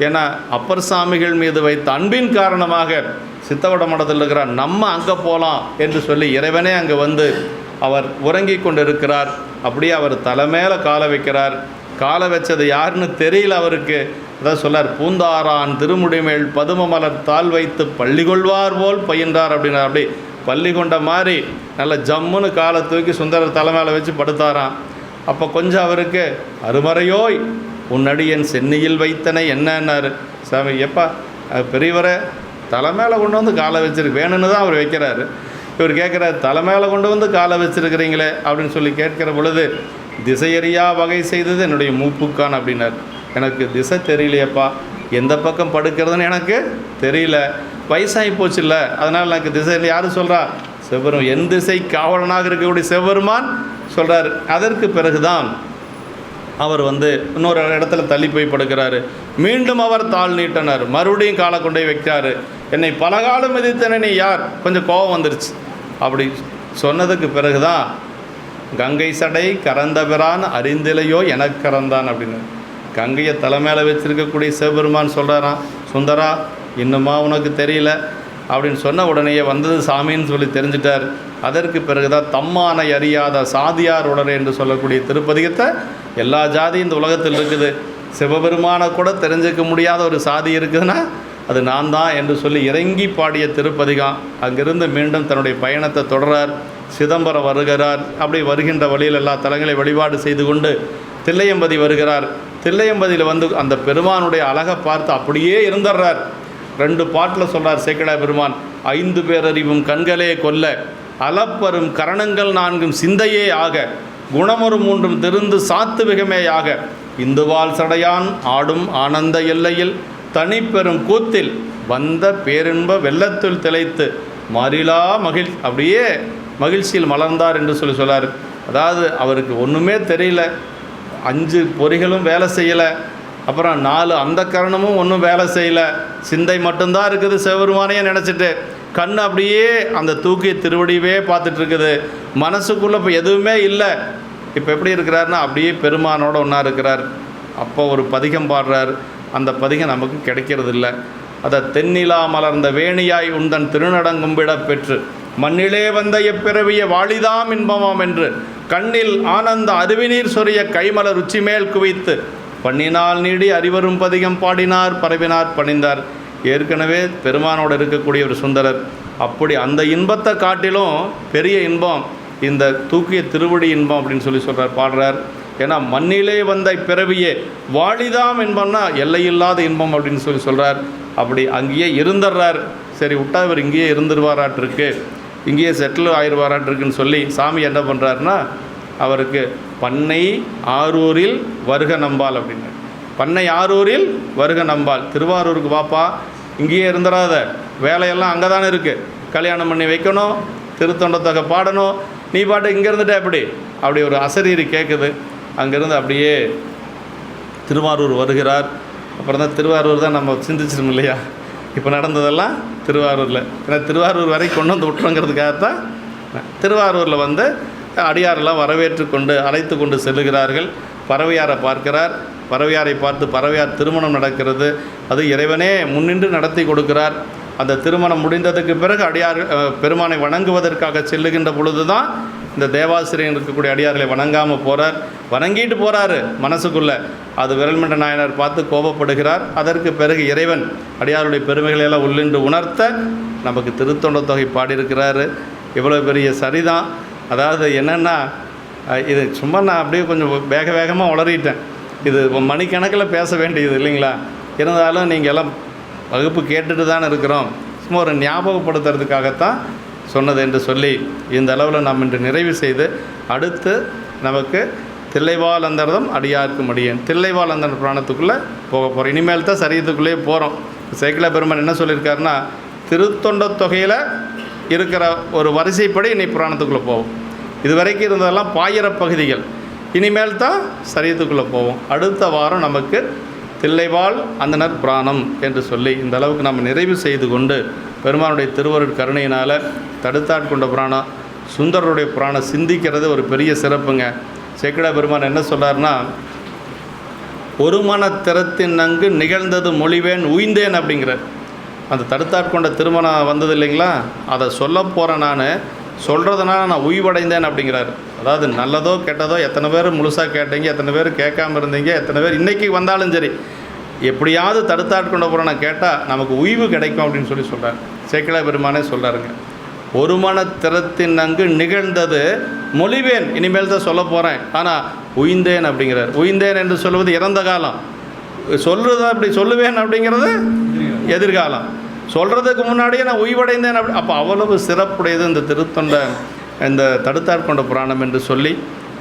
ஏன்னா அப்பர் சாமிகள் மீது வைத்த அன்பின் காரணமாக சித்தவட மடத்தில் இருக்கிறார், நம்ம அங்கே போகலாம் என்று சொல்லி இறைவனே அங்கே அவர் உறங்கி கொண்டு இருக்கிறார். அப்படியே அவர் தலை மேலே காலை வைக்கிறார். காலை வச்சது யாருன்னு தெரியல அவருக்கு. அதான் சொல்லார், பூந்தாரான் திருமுடிமேல் பதும மலர் தாள் வைத்து பள்ளி கொள்வார் போல் பயின்றார் அப்படின்னார். அப்படி பள்ளி கொண்ட மாதிரி நல்ல ஜம்முன்னு காலை தூக்கி சுந்தரர் தலை மேலே வச்சு படுத்தாராம். அப்போ கொஞ்சம் அவருக்கு அருமறையோய் உன்னடி என் சென்னியில் வைத்தனை என்னன்னாரு. சாமி, எப்பா பெரியவரை தலை மேலே கொண்டு காலை வச்சிருக்கு, வேணும்னு தான் அவர் வைக்கிறாரு. இவர் கேட்குறாரு, தலை மேலே கொண்டு காலை வச்சுருக்கிறீங்களே அப்படின்னு சொல்லி கேட்குற பொழுது, திசையறியா வகை செய்தது என்னுடைய மூப்புக்கான் அப்படின்னார். எனக்கு திசை தெரியலையப்பா, எந்த பக்கம் படுக்கிறதுன்னு எனக்கு தெரியல, வயசாகி போச்சு இல்லை, அதனால் எனக்கு திசை இல்லை. யார் சொல்கிறா? சிவபெருமான், என் திசை காவலனாக இருக்கக்கூடிய சிவபெருமான் சொல்கிறார். அதற்கு பிறகுதான் அவர் இன்னொரு இடத்துல தள்ளி போய் படுக்கிறாரு. மீண்டும் அவர் தாள் நீட்டினார், மறுபடியும் காலை கொண்டே வைக்கிறாரு. என்னை பலகாலம் மிதித்தன நீ யார்? கொஞ்சம் கோபம் வந்துருச்சு. அப்படி சொன்னதுக்கு பிறகு தான் கங்கை சடை கறந்த பிரான் அறிந்திலையோ எனக்கு கறந்தான் அப்படின்னு கங்கையை தலைமையில வச்சிருக்கக்கூடிய சிவபெருமான் சொல்கிறாராம், சுந்தரா இன்னுமா உனக்கு தெரியல அப்படின்னு சொன்ன உடனேயே வந்தது சாமின்னு சொல்லி தெரிஞ்சிட்டார். அதற்கு பிறகுதான் தம்மானை அறியாத சாதியார் உடனே என்று சொல்லக்கூடிய திருப்பதிகத்தை எல்லா ஜாதியும் இந்த உலகத்தில் இருக்குது, சிவபெருமானை கூட தெரிஞ்சிக்க முடியாத ஒரு சாதி இருக்குதுன்னா அது நான் தான் என்று சொல்லி இறங்கி பாடிய திருப்பதிகம். அங்கிருந்து மீண்டும் தன்னுடைய பயணத்தை தொடரார். சிதம்பரம் வருகிறார். அப்படி வருகின்ற வழியில் எல்லா தலங்களை வழிபாடு செய்து கொண்டு தில்லையம்பதி வருகிறார். தில்லையம்பதியில் அந்த பெருமானுடைய அழகை பார்த்து அப்படியே இருந்துடுறார். 2 பாட்டில் சொல்கிறார் சேக்கிழார் பெருமான், 5 பேரறிவும் கண்களே கொல்ல அளப்பரும் கரணங்கள் 4 சிந்தையே ஆக குணமொரு 3 திருந்து சாத்துவிகமேயாக இந்துவால் சடையான் ஆடும் ஆனந்த எல்லையில் தனிப்பெரும் கூத்தில் வந்த பேரின்ப வெள்ளத்தில் திளைத்து மாறிலா அப்படியே மகிழ்ச்சியில் மலர்ந்தார் என்று சொல்லார். அதாவது அவருக்கு ஒன்றுமே தெரியல, 5 பொறிகளும் வேலை செய்யலை, அப்புறம் 4 அந்த கரணமும் ஒன்றும் வேலை செய்யலை, சிந்தை மட்டும்தான் இருக்குது, சிவபெருமானையே நினச்சிட்டு கண் அப்படியே அந்த தூக்கிய திருவடியவே பார்த்துட்டு இருக்குது, மனசுக்குள்ளே இப்போ எதுவுமே இல்லை. இப்போ எப்படி இருக்கிறாருன்னா அப்படியே பெருமானோட ஒன்றா இருக்கிறார். அப்போ ஒரு பதிகம் பாடுறார். அந்த பதிகம் நமக்கு கிடைக்கிறது இல்லை. அதை தென்னிலா மலர்ந்த வேணியாய் உந்தன் திருநடங்கும்பிட பெற்று மண்ணிலே வந்த எப்பிறவிய வாழிதாம் இன்பமாம் என்று கண்ணில் ஆனந்த அருவிநீர் சொரிய கைமலர் உச்சிமேல் குவித்து பண்ணினால் நீடி அறிவரும் பதிகம் பாடினார் பரவினார் பணிந்தார். ஏற்கனவே பெருமானோடு இருக்கக்கூடிய ஒரு சுந்தரர். அப்படி அந்த இன்பத்தை காட்டிலும் பெரிய இன்பம் இந்த தூக்கிய திருவடி இன்பம் அப்படின்னு சொல்கிறார், பாடுறார். ஏன்னா மண்ணிலே வந்த பிறவியே வாழிதாம் இன்பம்னா எல்லையில்லாத இன்பம் அப்படின்னு சொல்கிறார். அப்படி அங்கேயே இருந்துடுறார். சரி விட்டா இவர் இங்கேயே இருந்துருவாராட்டிருக்கு, இங்கேயே செட்டில் ஆயிடுவாராட்டிருக்குன்னு சொல்லி சாமி என்ன பண்ணுறாருன்னா அவருக்கு பண்ணை ஆரூரில் வருக நம்பால் அப்படின்னு, பண்ணை ஆரூரில் வருக நம்பால், திருவாரூருக்கு வாப்பா, இங்கேயே இருந்துடாத, வேலையெல்லாம் அங்கே தானே இருக்குது, கல்யாணம் பண்ணி வைக்கணும், திருத்தொண்ட தொகை பாடணும், நீ பாட்டு இங்கே இருந்துட்டே அப்படி ஒரு அசரீரி கேட்குது. அங்கேருந்து அப்படியே திருவாரூர் வருகிறார். அப்புறம் தான் திருவாரூர் தான் நம்ம சிந்திச்சிடும் இல்லையா, இப்போ நடந்ததெல்லாம் திருவாரூரில். ஏன்னா திருவாரூர் வரை கொண்டு வந்து விட்டுறங்கிறதுக்காகத்தான் திருவாரூரில் அடியாரெல்லாம் வரவேற்று கொண்டு அழைத்து கொண்டு செல்லுகிறார்கள். பறவையாரை பார்க்கிறார். பறவையாரை பார்த்து பறவையார் திருமணம் நடக்கிறது. அது இறைவனே முன்னின்று நடத்தி கொடுக்கிறார். அந்த திருமணம் முடிந்ததுக்கு பிறகு அடியார் பெருமானை வணங்குவதற்காக செல்லுகின்ற பொழுது தான் இந்த தேவாசிரியர் இருக்கக்கூடிய அடியார்களை வணங்காமல் போகிறார். வணங்கிட்டு போகிறாரு மனசுக்குள்ளே. அது விரல்மண்ட நாயனார் பார்த்து கோபப்படுகிறார். அதற்கு பிறகு இறைவன் அடியாருடைய பெருமைகளையெல்லாம் உள்ளின்று உணர்த்த நமக்கு திருத்தொண்ட தொகை பாடியிருக்கிறாரு. இவ்வளோ பெரிய சரிதான். அதாவது என்னென்னா இது சும்மா நான் அப்படியே கொஞ்சம் வேகமாக உளறிட்டேன். இது மணிக்கணக்கில் பேச வேண்டியது இல்லைங்களா. இருந்தாலும் நீங்கள் எல்லாம் வகுப்பு கேட்டுட்டு தானே இருக்கிறோம், சும்மா ஒரு ஞாபகப்படுத்துறதுக்காகத்தான் சொன்னது என்று சொல்லி இந்த அளவில் நாம் இன்று நிறைவு செய்து அடுத்து நமக்கு தில்லைவாழந்தர்தம் அடியார்க்கு மடியேன் தில்லைவாழந்தர் புராணத்துக்குள்ளே போக போகிறோம். இனிமேல் தான் சரியத்துக்குள்ளேயே போகிறோம். சேக்கிழார் பெருமான் என்ன சொல்லியிருக்காருன்னா திருத்தொண்ட தொகையில் இருக்கிற ஒரு வரிசைப்படி இன்னைக்கு புராணத்துக்குள்ளே போவோம். இது வரைக்கும் இருந்ததெல்லாம் பாயிர பகுதிகள். இனிமேல் தான் சரியத்துக்குள்ளே போவோம். அடுத்த வாரம் நமக்கு தில்லைவாழ் அந்தனர் புராணம் என்று சொல்லி இந்த அளவுக்கு நம்ம நிறைவு செய்து கொண்டு பெருமானுடைய திருவருட் கருணையினால் தடுத்தாட்கொண்ட புராணம் சுந்தரருடைய புராணம் சிந்திக்கிறது ஒரு பெரிய சிறப்புங்க. சேக்கிழார் பெருமான் என்ன சொல்கிறார்னா ஒரு மனத்திறத்தின் அங்கு நிகழ்ந்தது மொழிவேன் உய்ந்தேன் அப்படிங்கிறார். அந்த தடுத்தாட்கொண்ட திருமணம் வந்தது இல்லைங்களா, அதை சொல்ல போகிறேன், நான் சொல்கிறதுனால நான் உய்வடைந்தேன் அப்படிங்கிறார். அதாவது நல்லதோ கெட்டதோ எத்தனை பேர் முழுசாக கேட்டீங்க, எத்தனை பேர் கேட்காம இருந்தீங்க, எத்தனை பேர் இன்றைக்கி வந்தாலும் சரி எப்படியாவது தடுத்தாட்கொண்ட புராணம் கேட்டால் நமக்கு உய்வு கிடைக்கும் அப்படின்னு சொல்கிறார். சேக்கிழார் பெருமானே சொல்கிறாருங்க. ஒரு மனத்திறத்தின் அங்கு நிகழ்ந்தது மொழிவேன், இனிமேல் தான் சொல்ல போகிறேன், ஆனால் உய்ந்தேன் அப்படிங்கிறார். உய்ந்தேன் என்று சொல்வது இறந்த காலம், சொல்கிறது அப்படி சொல்லுவேன் அப்படிங்கிறது எதிர்காலம். சொல்கிறதுக்கு முன்னாடியே நான் உய்வடைந்தேன் அப்படி. அப்போ அவ்வளவு சிறப்புடையது இந்த திருத்தொண்ட இந்த தடுத்தாட்கொண்ட புராணம் என்று சொல்லி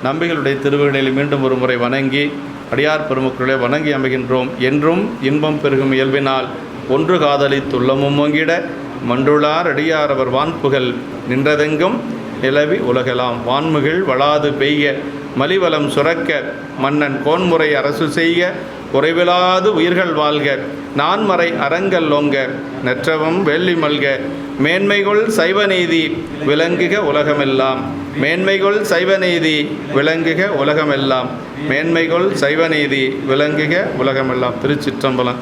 நம்பிகளுடைய திருவடிகளில் மீண்டும் ஒரு முறை வணங்கி அடியார் பெருமக்களை வணங்கி அமைகின்றோம். என்றும் இன்பம் பெருகும் இயல்பினால் ஒன்று காதலி துள்ளமும் ஓங்கிட மன்றுளார் அடியார் அவர் வான்புகழ் நின்றதெங்கும் நிலவி உலகலாம் வான்முகில் வளாது பெய்ய மலிவலம் சுரக்க மன்னன் கோன்முறை அரசு செய்ய குறைவிலாது உயிர்கள் வாழ்க நான்மறை அறங்கள் ஓங்க நற்றவம் வேள்வி மல்க மேன்மைகொள் சைவநீதி விளங்குக உலகமெல்லாம் மேன்மைகொள் சைவநீதி விளங்குக உலகமெல்லாம் மேன்மைகொள் சைவநீதி விளங்குக உலகமெல்லாம். திருச்சிற்றம்பலம்.